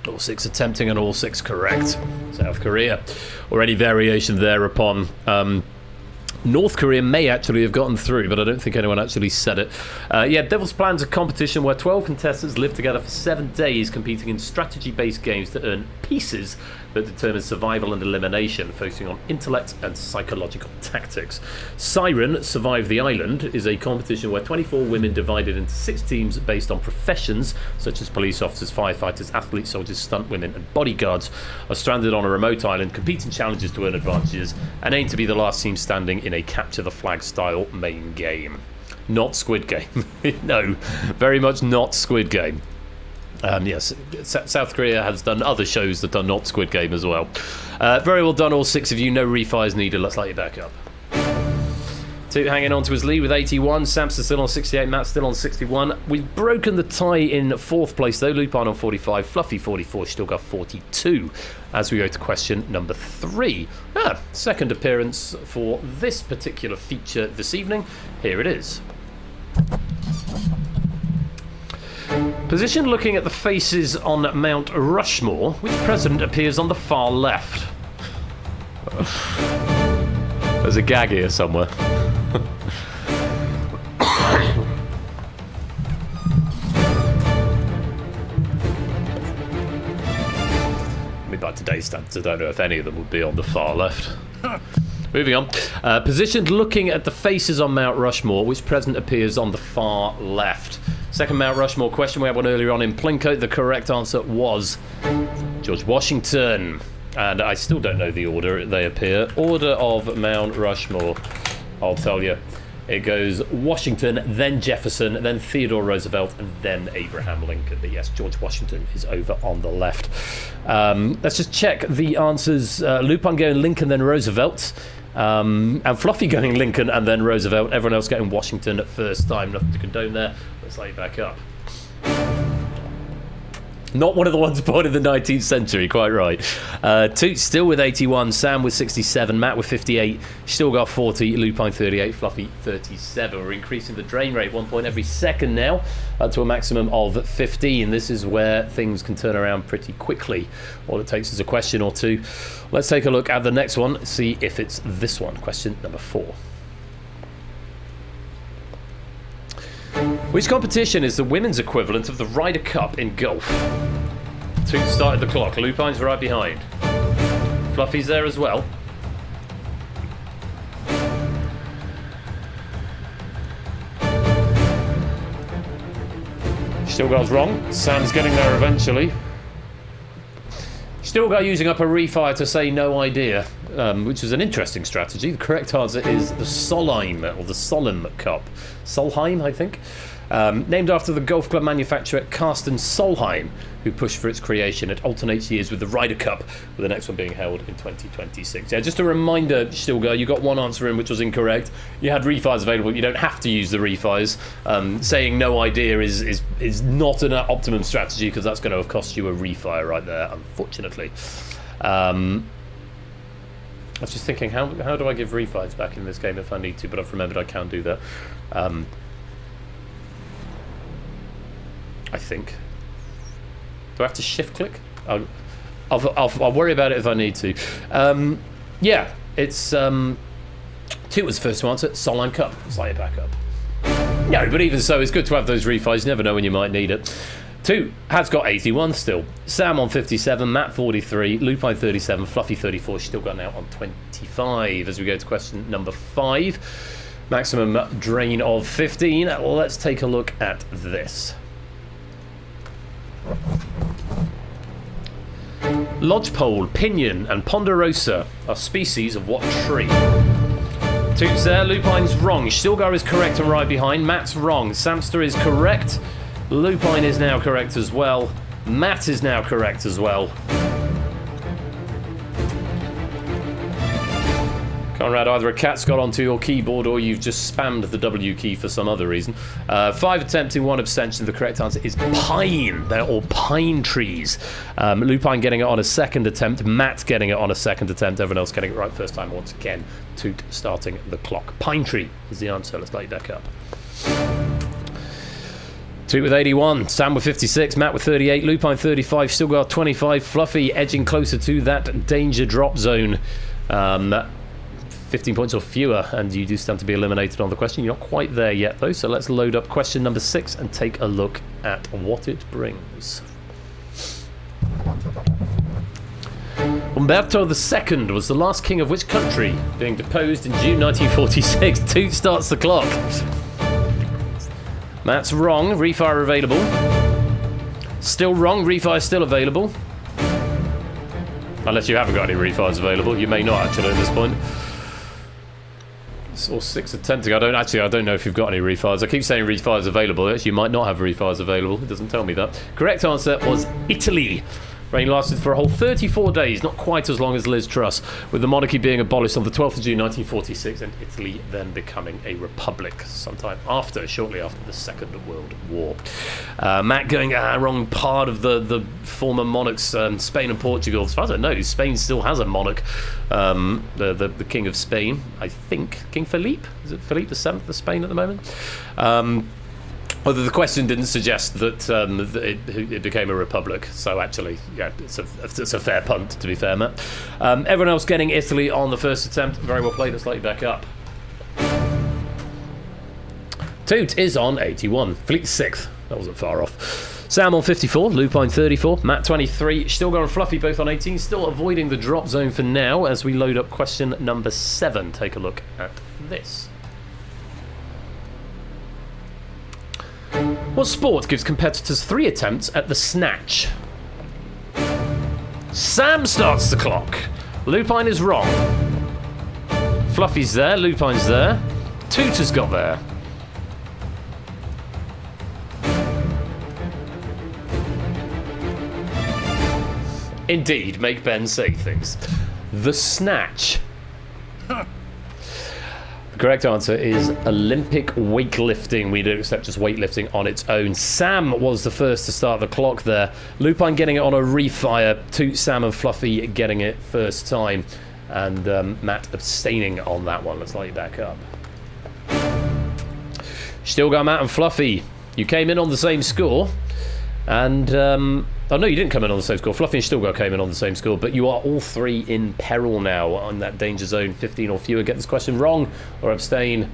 S1: All 6 attempting and all 6 correct. South Korea. Or any variation thereupon. North Korea may actually have gotten through, but I don't think anyone actually said it. Yeah, Devil's Plan's a competition where 12 contestants live together for 7 days, competing in strategy-based games to earn pieces that determine survival and elimination, focusing on intellect and psychological tactics. Siren Survive the Island is a competition where 24 women divided into 6 teams based on professions, such as police officers, firefighters, athletes, soldiers, stunt women, and bodyguards, are stranded on a remote island, compete in challenges to earn advantages, and aim to be the last team standing in a capture the flag style main game. Not Squid Game. No, very much not Squid Game. Yes, South Korea has done other shows that are not Squid Game as well. Very well done, all 6 of you. No refires needed. Let's light you back up. 2 hanging on to his lead with 81. Sam's still on 68. Matt's still on 61. We've broken the tie in 4th place, though. Lupine on 45. Fluffy 44. Still got 42. As we go to question number 3. Second appearance for this particular feature this evening. Here it is. Position looking at the faces on Mount Rushmore. Which president appears on the far left? There's a gag here somewhere. I mean, by today's standards, I don't know if any of them would be on the far left. Moving on. Positioned looking at the faces on Mount Rushmore, which president appears on the far left? Second Mount Rushmore question. We had one earlier on in Plinko. The correct answer was George Washington. And I still don't know the order they appear. Order of Mount Rushmore. I'll tell you. It goes Washington, then Jefferson, then Theodore Roosevelt, and then Abraham Lincoln. But yes, George Washington is over on the left. Let's just check the answers. Lupin going Lincoln, then Roosevelt. And Fluffy going Lincoln and then Roosevelt. Everyone else getting Washington at first time. Nothing to condone there. Let's lay it back up. Not one of the ones born in the 19th century, quite right. Toot still with 81, Sam with 67, Matt with 58, still got 40, Lupine 38, Fluffy 37. We're increasing the drain rate 1 point every second now, up to a maximum of 15. This is where things can turn around pretty quickly. All it takes is a question or two. Let's take a look at the next one, see if it's this one. Question number 4. Which competition is the women's equivalent of the Ryder Cup in golf? Toot started the clock. Lupine's right behind. Fluffy's there as well. Still goes wrong. Sam's getting there eventually. Still got using up a refire to say no idea, which is an interesting strategy. The correct answer is the Solheim, or the Solheim Cup. Solheim, I think. Named after the golf club manufacturer Karsten Solheim, who pushed for its creation. It alternates years with the Ryder Cup, with the next one being held in 2026. Yeah, just a reminder, Stilgar, you got one answer in which was incorrect. You had refires available. You don't have to use the refires. Saying no idea is not an optimum strategy, because that's going to have cost you a refire right there, unfortunately. I was just thinking, how do I give refires back in this game if I need to? But I've remembered I can do that. I think. Do I have to shift click? I'll worry about it if I need to. Yeah, it's Toot was the first to answer. Solheim Cup. Slide it back up. No, but even so, it's good to have those refis. You never know when you might need it. Toot has got 81 still. Sam on 57, Matt 43, Lupine 37, Fluffy 34. She's still got now on 25. As we go to question number 5, maximum drain of 15. Let's take a look at this. Lodgepole, pinion, and ponderosa are species of what tree? Toot's there, Lupine's wrong. Stilgar is correct and right behind. Matt's wrong. Samster is correct. Lupine is now correct as well. Matt is now correct as well. Conrad, either a cat's got onto your keyboard or you've just spammed the W key for some other reason. 5 attempting, 1 abstention. The correct answer is pine. They're all pine trees. Lupine getting it on a second attempt. Matt getting it on a second attempt. Everyone else getting it right first time once again. Toot starting the clock. Pine tree is the answer. Let's light it back up. Toot with 81, Sam with 56, Matt with 38, Lupine 35, still got 25, Fluffy edging closer to that danger drop zone. 15 points or fewer, and you do stand to be eliminated on the question. You're not quite there yet, though, so let's load up question number 6 and take a look at what it brings. Umberto II was the last king of which country, being deposed in June 1946? Toot starts the clock. Matt's wrong, refire available. Still wrong, refire still available. Unless you haven't got any refires available, you may not actually at this point. Or 6 attempting. I don't know if you've got any refires. I keep saying refires available. Actually, you might not have refires available. It doesn't tell me that. Correct answer was Italy. Reign lasted for a whole 34 days, not quite as long as Liz Truss, with the monarchy being abolished on the 12th of June 1946 and Italy then becoming a republic sometime after, shortly after the Second World War. Matt going wrong part of the former monarchs, Spain and Portugal. As far as I know, Spain still has a monarch, the King of Spain, I think. King Philippe? Is it Philippe VII of Spain at the moment? Although the question didn't suggest that it became a republic, so actually, yeah, it's a fair punt, to be fair, Matt. Everyone else getting Italy on the first attempt. Very well played. Let's let you back up. Toot is on 81. Fleet 6th. That wasn't far off. Sam on 54. Lupine 34. Matt 23. Still going Fluffy both on 18. Still avoiding the drop zone for now as we load up question number 7. Take a look at this. What sport gives competitors 3 attempts at the snatch? Sam starts the clock. Lupine is wrong. Fluffy's there. Lupine's there. Toot has got there. Indeed, make Ben say things. The snatch. The correct answer is Olympic weightlifting. We don't accept just weightlifting on its own. Sam was the first to start the clock there. Lupine getting it on a refire. Toot, Sam and Fluffy getting it first time. And Matt abstaining on that one. Let's light you back up. Still got Matt and Fluffy. You came in on the same score. And, oh no, you didn't come in on the same score. Fluffy and Stilgar came in on the same score, but you are all 3 in peril now on that danger zone. 15 or fewer get this question wrong or abstain,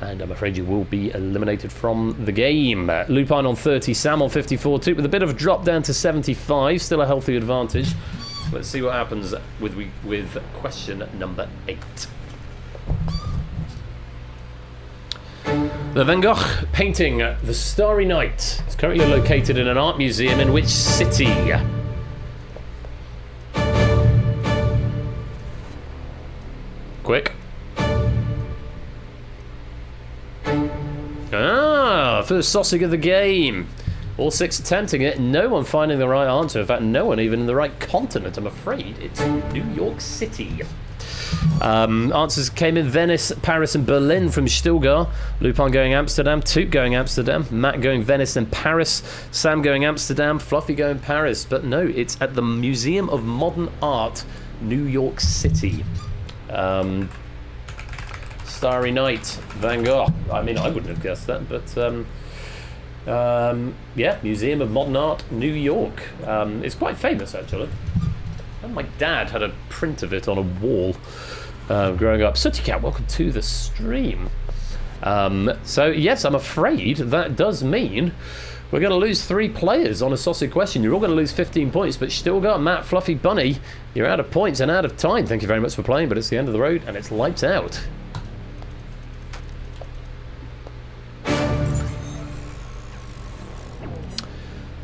S1: and I'm afraid you will be eliminated from the game. Lupine on 30, Sam on 54, Toot with a bit of a drop down to 75, still a healthy advantage. Let's see what happens with question number 8. The Van Gogh painting, The Starry Night, is currently located in an art museum in which city? Quick. First sausage of the game. All 6 attempting it, no one finding the right answer. In fact, no one even in the right continent, I'm afraid. It's New York City. Answers came in Venice, Paris and Berlin from Stilgar. Lupin going Amsterdam, Toot going Amsterdam, Matt going Venice and Paris, Sam going Amsterdam, Fluffy going Paris. But no, it's at the Museum of Modern Art, New York City. Starry Night, Van Gogh. I mean, I wouldn't have guessed that, but yeah, Museum of Modern Art, New York. It's quite famous, actually. And my dad had a print of it on a wall growing up. Sooty Cat, welcome to the stream. So, yes, I'm afraid that does mean we're going to lose 3 players on a sausage question. You're all going to lose 15 points, but still got Matt, Fluffy, Bunny. You're out of points and out of time. Thank you very much for playing, but it's the end of the road and it's lights out.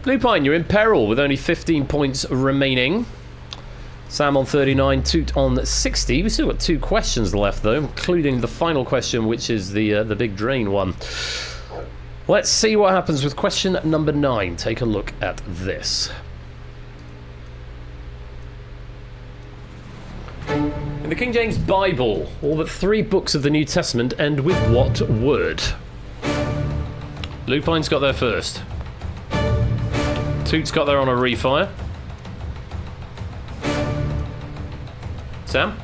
S1: Lupine, you're in peril with only 15 points remaining. Sam on 39, Toot on 60. We've still got 2 questions left, though, including the final question, which is the big drain one. Let's see what happens with question number 9. Take a look at this. In the King James Bible, all but 3 books of the New Testament end with what word? Lupine's got there first. Toot's got there on a refire. Sam?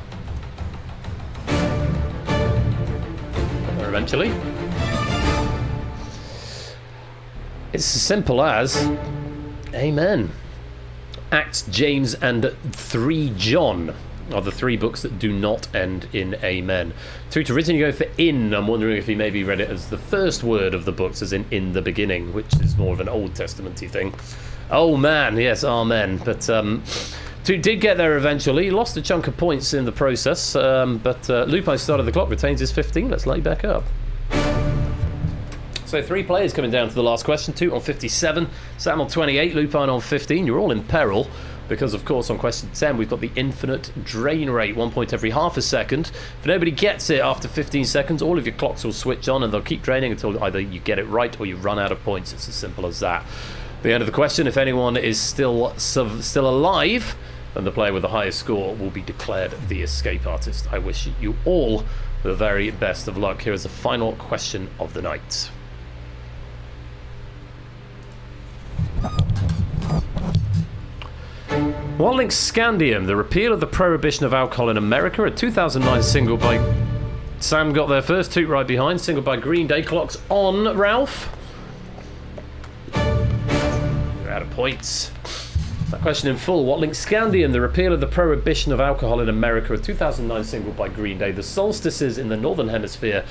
S1: There eventually. It's as simple as Amen. Acts, James, and 3 John are the 3 books that do not end in Amen. Toot originally go for in. I'm wondering if he maybe read it as the first word of the books, as in the beginning, which is more of an Old Testament-y thing. Oh man, yes, amen. But Toot did get there eventually. He lost a chunk of points in the process, but Lupine started the clock, retains his 15. Let's light you back up. So 3 players coming down to the last question. Toot on 57, Sam on 28, Lupine on 15. You're all in peril because, of course, on question 10, we've got the infinite drain rate, 1 point every half a second. If nobody gets it after 15 seconds, all of your clocks will switch on and they'll keep draining until either you get it right or you run out of points. It's as simple as that. The end of the question, if anyone is still alive, then the player with the highest score will be declared the escape artist. I wish you all the very best of luck. Here is the final question of the night. What links Scandium, the repeal of the prohibition of alcohol in America, a 2009 single by... Sam got there first, Toot right behind, single by Green Day. Clock's on, Ralph. You're out of points. That question in full. What links Scandium, the repeal of the prohibition of alcohol in America, a 2009 single by Green Day, the solstices in the Northern Hemisphere,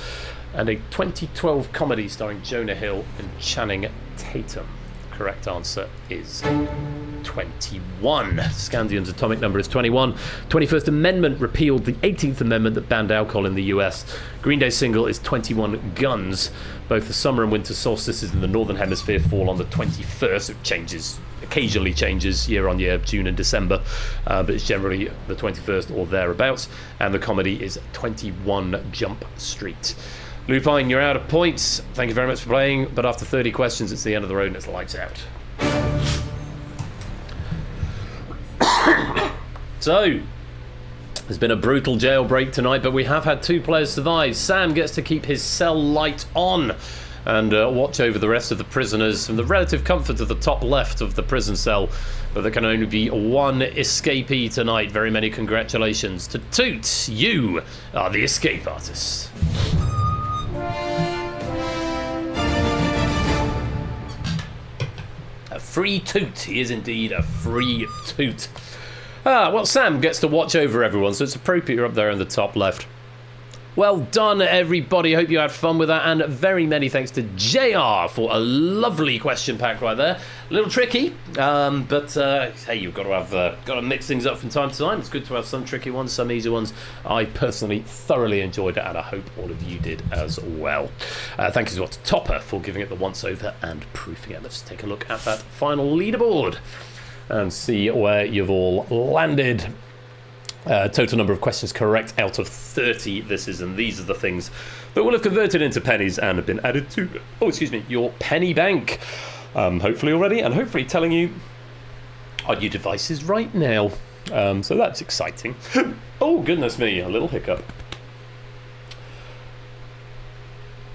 S1: and a 2012 comedy starring Jonah Hill and Channing Tatum? The correct answer is 21. Scandium's atomic number is 21. 21st Amendment repealed the 18th Amendment that banned alcohol in the US. Green Day's single is 21 Guns. Both the summer and winter solstices in the Northern Hemisphere fall on the 21st. It occasionally changes year on year, June and December, but it's generally the 21st or thereabouts. And the comedy is 21 Jump Street. Lupine, you're out of points. Thank you very much for playing, but after 30 questions, it's the end of the road and it's lights out. So, there's been a brutal jailbreak tonight, but we have had 2 players survive. Sam gets to keep his cell light on and watch over the rest of the prisoners from the relative comfort of the top left of the prison cell. But there can only be one escapee tonight. Very many congratulations to Toot. You are the escape artist. A free Toot. He is indeed a free Toot. Well, Sam gets to watch over everyone, so it's appropriate you're up there in the top left. Well done, everybody. Hope you had fun with that, and very many thanks to JR for a lovely question pack right there. A little tricky, but hey, you've got to mix things up from time to time. It's good to have some tricky ones, some easy ones. I personally thoroughly enjoyed it, and I hope all of you did as well. Thank you to Topper for giving it the once-over and proofing it. Let's take a look at that final leaderboard and see where you've all landed. Total number of questions correct out of 30. And these are the things that will have converted into pennies and have been added to, your penny bank. Hopefully already, and hopefully telling you on your devices right now. So that's exciting. Oh, goodness me, a little hiccup.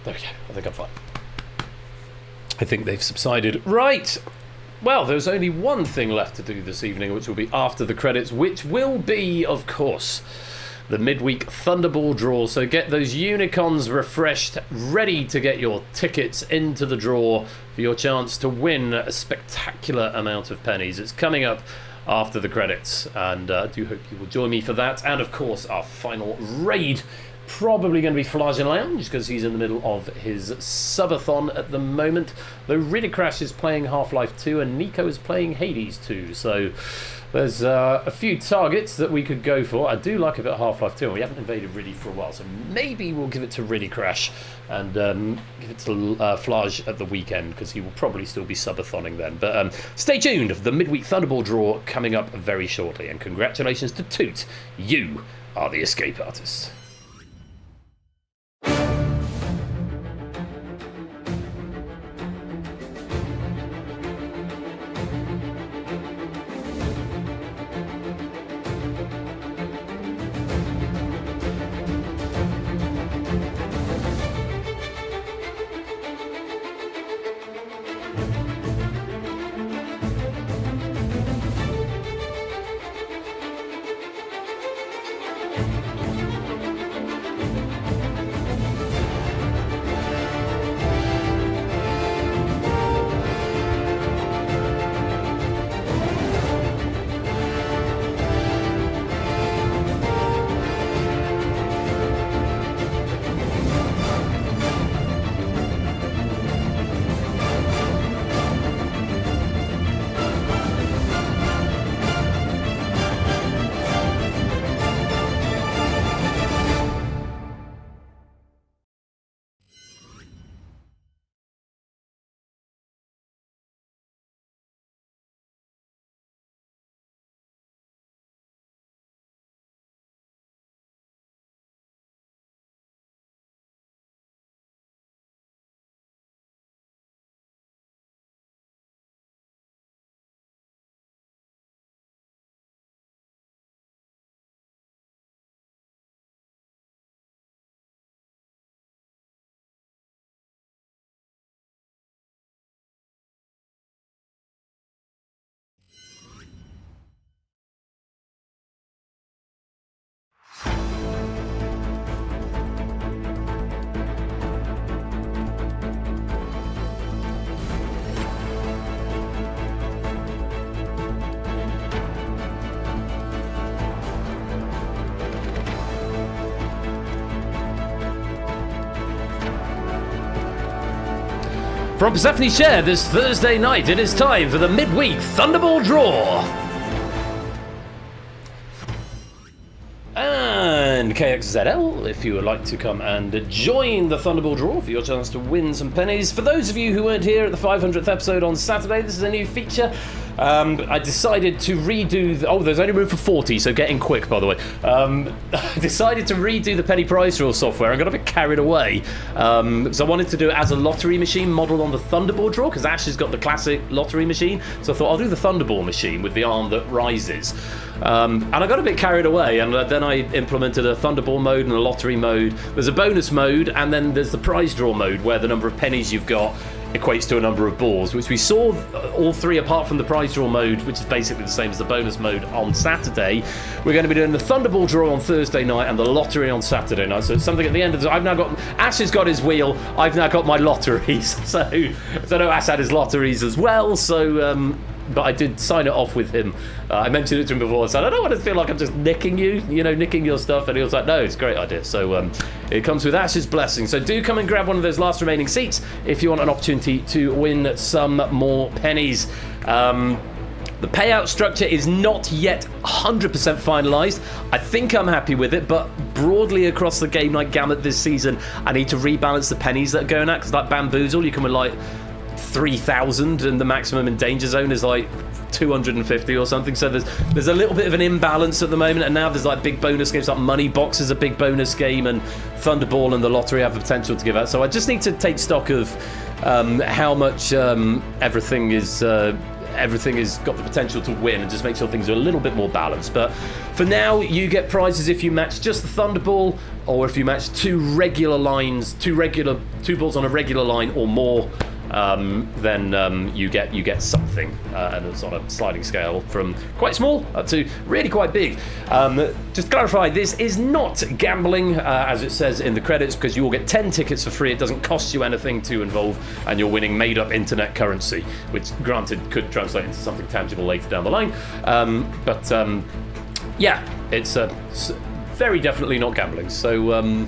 S1: There we go, I think I'm fine. I think they've subsided. Right. Well, there's only one thing left to do this evening, which will be after the credits, which will be, of course, the midweek Thunderball draw. So get those unicorns refreshed, ready to get your tickets into the draw for your chance to win a spectacular amount of pennies. It's coming up after the credits, and I do hope you will join me for that. And, of course, our final raid, probably going to be Flage Lounge, because he's in the middle of his subathon at the moment. Though Ridicrash is playing Half-Life 2 and Nico is playing Hades 2. So there's a few targets that we could go for. I do like a bit of Half-Life 2, and we haven't invaded Riddy for a while, so maybe we'll give it to Ridicrash and give it to Flage at the weekend, because he will probably still be subathoning then. But stay tuned. The midweek Thunderball draw coming up very shortly. And congratulations to Toot. You are the escape artist. From Persephone's Share this Thursday night, it is time for the midweek Thunderball Draw. And KXZL, if you would like to come and join the Thunderball Draw for your chance to win some pennies. For those of you who weren't here at the 500th episode on Saturday, this is a new feature. I decided to redo there's only room for 40, so get in quick, by the way. I decided to redo the penny prize draw software. I got a bit carried away, because I wanted to do it as a lottery machine modelled on the Thunderball draw, because Ash has got the classic lottery machine, so I thought I'll do the Thunderball machine with the arm that rises. And I got a bit carried away, and then I implemented a Thunderball mode and a lottery mode. There's a bonus mode, and then there's the prize draw mode, where the number of pennies you've got equates to a number of balls, which we saw all three apart from the prize draw mode, which is basically the same as the bonus mode on Saturday. We're going to be doing the Thunderball draw on Thursday night and the lottery on Saturday night. So it's something at the end of the... I've now got... Ash has got his wheel. I've now got my lotteries. So I know Ash had his lotteries as well. So... but I did sign it off with him. I mentioned it to him before. I said, I don't want to feel like I'm just nicking nicking your stuff. And he was like, no, it's a great idea. So it comes with Ash's blessing. So do come and grab one of those last remaining seats if you want an opportunity to win some more pennies. The payout structure is not yet 100% finalised. I think I'm happy with it, but broadly across the game night gamut this season, I need to rebalance the pennies that are going at, because like Bamboozle, you can win like 3,000 and the maximum in danger zone is like 250 or something, so there's a little bit of an imbalance at the moment, and now there's like big bonus games, like Money Box is a big bonus game, and Thunderball and the lottery have the potential to give out. So I just need to take stock of how much everything is got the potential to win, and just make sure things are a little bit more balanced. But for now, you get prizes if you match just the Thunderball, or if you match two balls on a regular line or more. Then you get something, and it's on a sliding scale from quite small up to really quite big. Just to clarify, this is not gambling, as it says in the credits, because you will get 10 tickets for free. It doesn't cost you anything to involve, and you're winning made-up internet currency, which, granted, could translate into something tangible later down the line. Yeah, it's very definitely not gambling. So.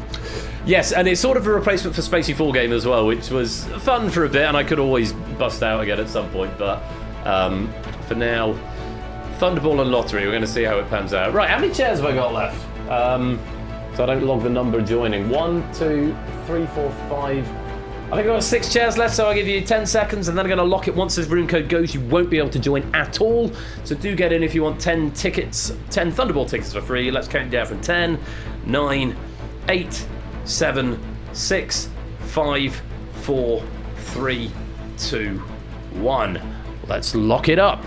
S1: Yes, and it's sort of a replacement for Spacey 4 game as well, which was fun for a bit, and I could always bust out again at some point, but for now, Thunderball and Lottery, we're going to see how it pans out. Right, how many chairs have I got left? So I don't log the number joining. 1, 2, 3, 4, 5. I think I've got 6 chairs left, so I'll give you 10 seconds, and then I'm going to lock it. Once this room code goes, you won't be able to join at all, so do get in if you want 10 Thunderball tickets for free. Let's count down from 10, 9, 8, 7, 6, 5, 4, 3, 2, 1. Let's lock it up.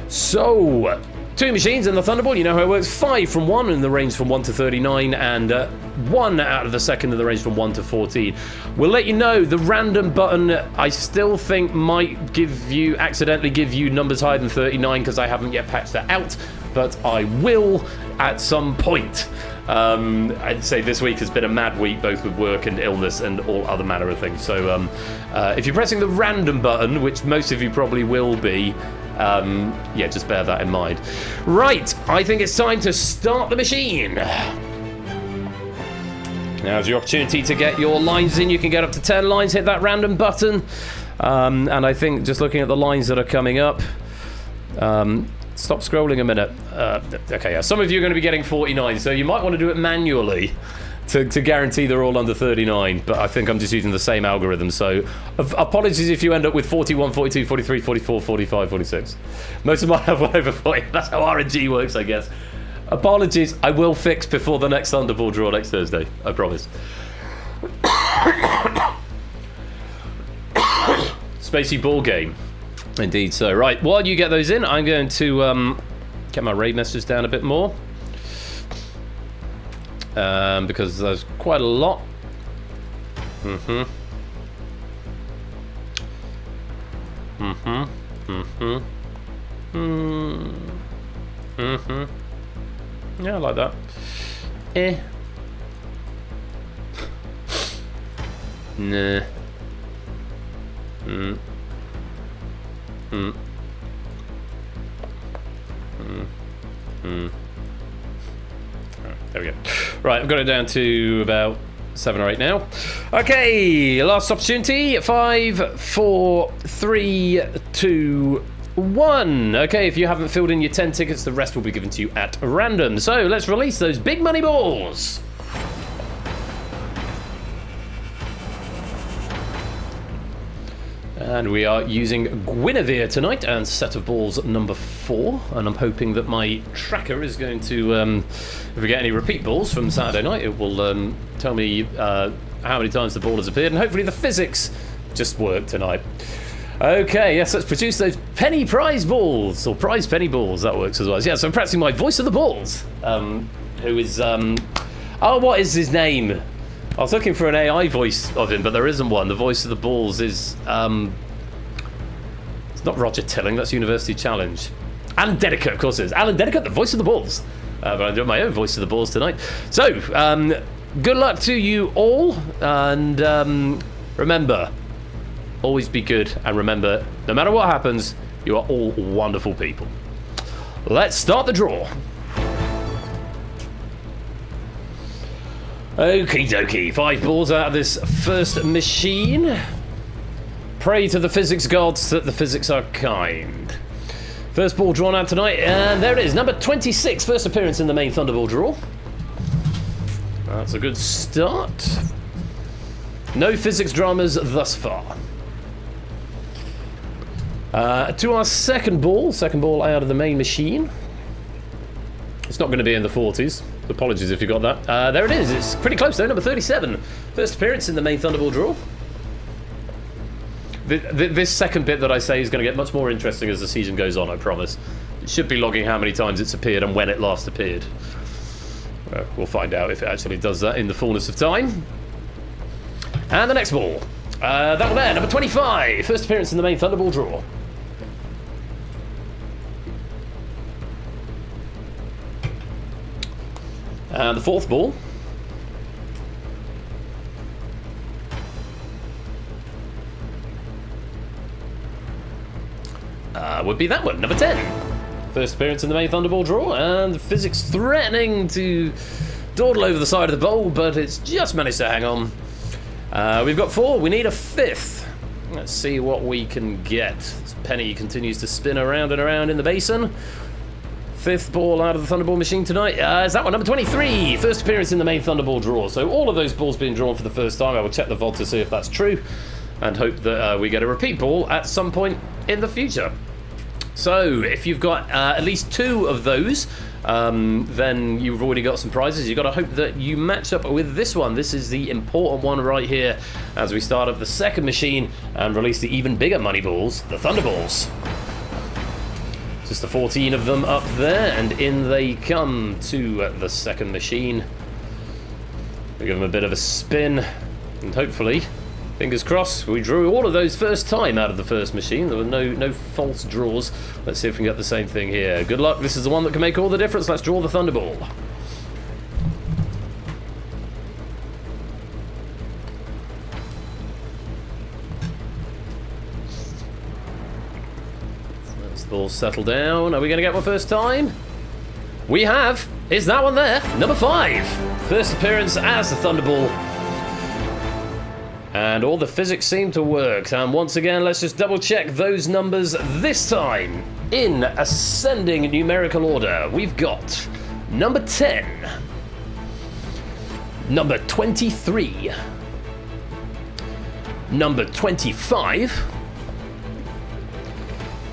S1: So, 2 machines in the Thunderball, you know how it works. 5 from 1 in the range from 1 to 39, and 1 out of the second in the range from 1 to 14. We'll let you know, the random button, I still think might accidentally give you numbers higher than 39, because I haven't yet patched that out, but I will at some point. I'd say this week has been a mad week, both with work and illness and all other manner of things. So if you're pressing the random button, which most of you probably will be, yeah, just bear that in mind. Right, I think it's time to start the machine. Now's your opportunity to get your lines in. You can get up to 10 lines, hit that random button. And I think just looking at the lines that are coming up, stop scrolling a minute. Okay, yeah, some of you are going to be getting 49, so you might want to do it manually to guarantee they're all under 39, but I think I'm just using the same algorithm, so apologies if you end up with 41, 42, 43, 44, 45, 46. Most of mine have one over 40. That's how RNG works, I guess. Apologies, I will fix before the next Thunderball draw next Thursday, I promise. Spacey ball game. Indeed so. Right, while you get those in, I'm going to get my raid messages down a bit more. Because there's quite a lot. Yeah, I like that. Nah. There we go. Right, I've got it down to about 7 or 8 now. Okay, last opportunity. 5, 4, 3, 2, 1. Okay, if you haven't filled in your 10 tickets, the rest will be given to you at random. So let's release those big money balls. And we are using Guinevere tonight and set of balls number 4. And I'm hoping that my tracker is going to, if we get any repeat balls from Saturday night, it will tell me how many times the ball has appeared. And hopefully the physics just work tonight. Okay, yes, let's produce those penny prize balls, or prize penny balls. That works as well. Yeah, so I'm practicing my voice of the balls, who is, oh, what is his name? I was looking for an AI voice of him, but there isn't one. The voice of the balls is, it's not Roger Tilling, that's University Challenge. Alan Dedica, of course it is. Alan Dedica, the voice of the balls. But I'm doing my own voice of the balls tonight. So, good luck to you all, and remember, always be good, and remember, no matter what happens, you are all wonderful people. Let's start the draw. Okie dokie, 5 balls out of this first machine. Pray to the physics gods that the physics are kind. First ball drawn out tonight, and there it is, number 26, first appearance in the main Thunderball draw. That's a good start. No physics dramas thus far. To our second ball out of the main machine. It's not going to be in the 40s. Apologies if you got that. There it is. It's pretty close though. Number 37. First appearance in the main Thunderball draw. This second bit that I say is going to get much more interesting as the season goes on, I promise. It should be logging how many times it's appeared and when it last appeared. We'll find out if it actually does that in the fullness of time. And the next ball. That one there. Number 25. First appearance in the main Thunderball draw. And the fourth ball. Would be that one, number 10. First appearance in the main Thunderball draw, and the physics threatening to dawdle over the side of the bowl, but it's just managed to hang on. We've got 4, we need a 5th. Let's see what we can get. This penny continues to spin around and around in the basin. 5th ball out of the Thunderball machine tonight is that one, number 23. First appearance in the main Thunderball draw. So all of those balls being drawn for the first time. I will check the VOD to see if that's true, and hope that we get a repeat ball at some point in the future. So if you've got at least 2 of those, then you've already got some prizes. You've got to hope that you match up with this one. This is the important one right here as we start up the second machine and release the even bigger money balls, the Thunderballs. Just the 14 of them up there, and in they come to the second machine. We give them a bit of a spin, and hopefully, fingers crossed, we drew all of those first time out of the first machine. There were no false draws. Let's see if we can get the same thing here. Good luck, this is the one that can make all the difference. Let's draw the Thunderball. Ball settle down. Are we going to get one first time? We have. Is that one there? Number 5. First appearance as the Thunderball. And all the physics seem to work. And once again, let's just double check those numbers this time in ascending numerical order. We've got number 10, number 23, number 25,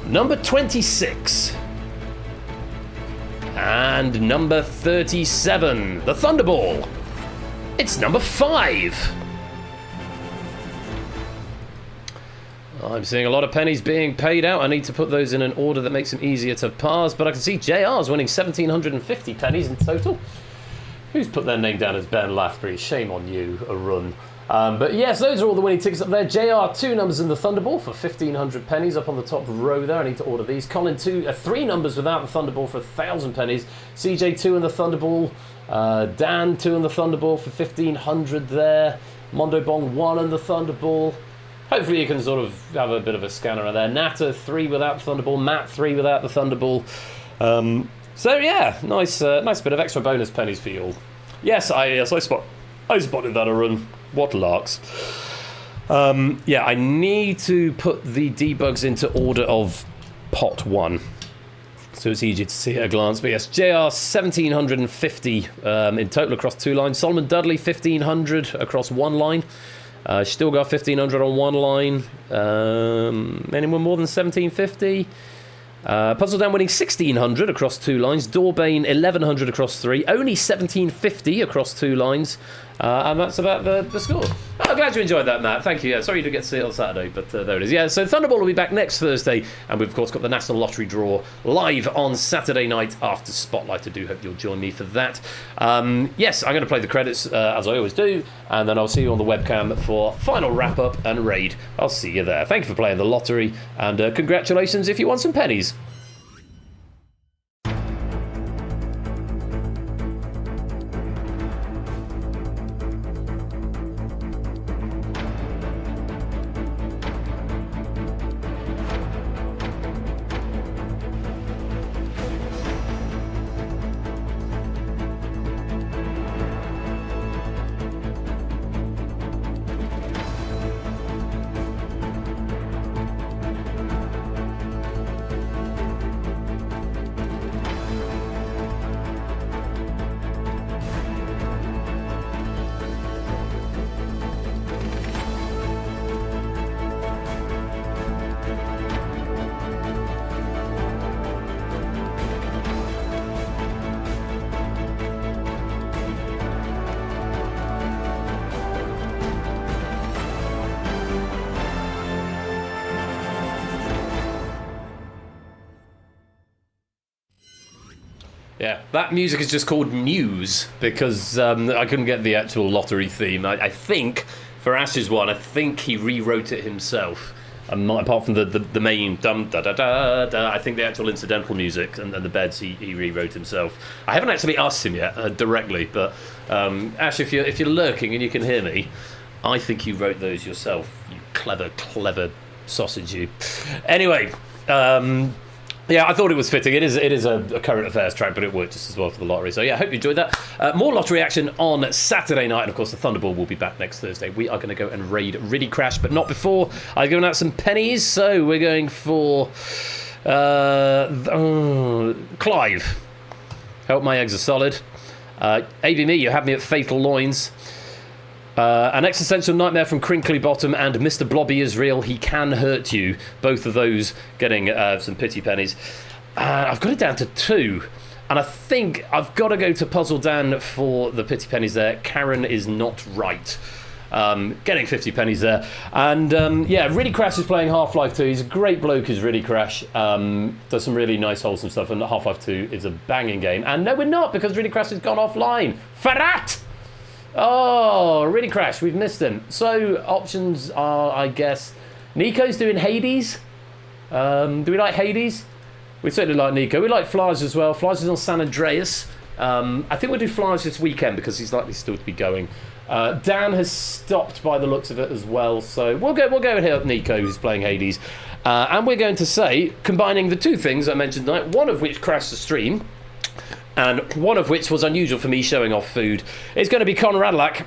S1: number 26, and number 37, the Thunderball. It's number 5. I'm seeing a lot of pennies being paid out. I need to put those in an order that makes them easier to parse, but I can see JR's winning 1,750 pennies in total. Who's put their name down as Ben Lathbury? Shame on you, a run. But yes, those are all the winning tickets up there. JR, 2 numbers in the Thunderball for 1,500 pennies up on the top row there. I need to order these. Colin, 3 numbers without the Thunderball for 1,000 pennies. CJ, 2 in the Thunderball. Dan, 2 in the Thunderball for 1,500 there. Mondo Bong, 1 in the Thunderball. Hopefully you can sort of have a bit of a scanner there. Nata, 3 without the Thunderball. Matt, 3 without the Thunderball. So yeah, nice bit of extra bonus pennies for you all. Yes, I I spotted that a run. What larks. Yeah, I need to put the debugs into order of pot 1. So it's easier to see at a glance. But yes, JR 1750 in total across 2 lines. Solomon Dudley 1500 across 1 line. Still got 1500 on 1 line. Anyone more than 1750? Puzzle Down winning 1600 across 2 lines. Doorbane 1100 across 3. Only 1750 across 2 lines. And that's about the score. I'm glad you enjoyed that, Matt. Thank you. Yeah, sorry you didn't get to see it on Saturday, but there it is. Yeah, so Thunderball will be back next Thursday, and we've, of course, got the National Lottery draw live on Saturday night after Spotlight. I do hope you'll join me for that. Yes, I'm going to play the credits, as I always do, and then I'll see you on the webcam for final wrap-up and raid. I'll see you there. Thank you for playing the lottery, and congratulations if you won some pennies. Yeah, that music is just called News because I couldn't get the actual lottery theme. I think for Ash's one, I think he rewrote it himself. Apart from the main dum da da da da, I think the actual incidental music and the beds he rewrote himself. I haven't actually asked him yet directly, but Ash, if you're lurking and you can hear me, I think you wrote those yourself. You clever sausage, you. Anyway. Yeah, I thought it was fitting. It is a current affairs track, but it worked just as well for the lottery. So yeah, I hope you enjoyed that. More lottery action on Saturday night, and of course the Thunderball will be back next Thursday. We are going to go and raid Riddy Crash, but not before I've given out some pennies. So we're going for Clive. Hope my eggs are solid. ABME, you had me at Fatal Loins. An Existential Nightmare from Crinkly Bottom and Mr. Blobby is Real. He can hurt you. Both of those getting some pity pennies. I've got it down to 2. And I think I've got to go to Puzzle Dan for the pity pennies there. Karen is not right. Getting 50 pennies there. And yeah, Riddy Crash is playing Half-Life 2. He's a great bloke, is Riddy Crash. Does some really nice, wholesome stuff. And Half-Life 2 is a banging game. And no, we're not, because Riddy Crash has gone offline. Farat! Oh, Riddy Crash, we've missed him. So, options are, I guess, Nico's doing Hades. Do we like Hades? We certainly like Nico. We like Flyers as well. Flyers is on San Andreas. I think we'll do Flyers this weekend because he's likely still to be going. Dan has stopped by the looks of it as well. So, we'll go and hit up Nico, who's playing Hades. And we're going to say, combining the 2 things I mentioned tonight, one of which crashed the stream, and one of which was unusual for me showing off food, is going to be Conradlac,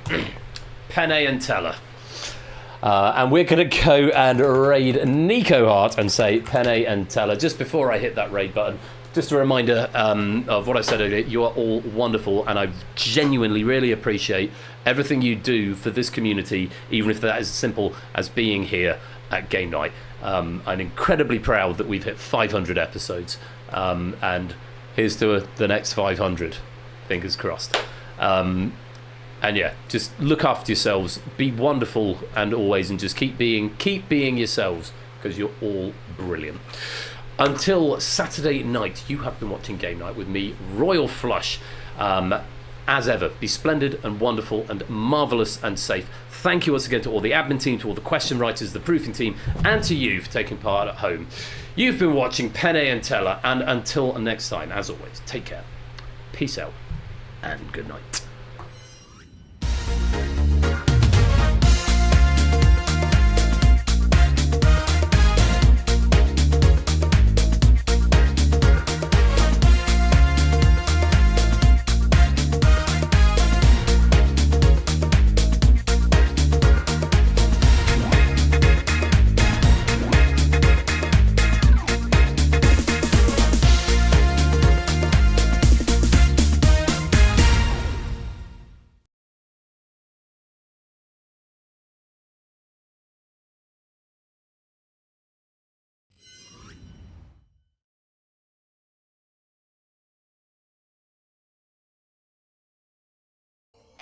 S1: Penne and Teller. And we're going to go and raid Nico Hart and say Penne and Teller. Just before I hit that raid button, just a reminder of what I said earlier. You are all wonderful, and I genuinely really appreciate everything you do for this community, even if that is as simple as being here at Game Night. I'm incredibly proud that we've hit 500 episodes, and here's to the next 500. Fingers crossed. And yeah, just look after yourselves. Be wonderful and always, and just keep being yourselves, because you're all brilliant. Until Saturday night, you have been watching Game Night with me, Royal Flush. As ever, be splendid and wonderful and marvellous and safe. Thank you once again to all the admin team, to all the question writers, the proofing team, and to you for taking part at home. You've been watching Penne and Teller, and until next time, as always, take care, peace out, and good night.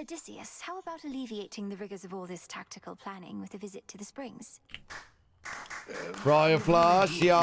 S4: Odysseus, how about alleviating the rigors of all this tactical planning with a visit to the springs?
S5: Briar Flush, yeah.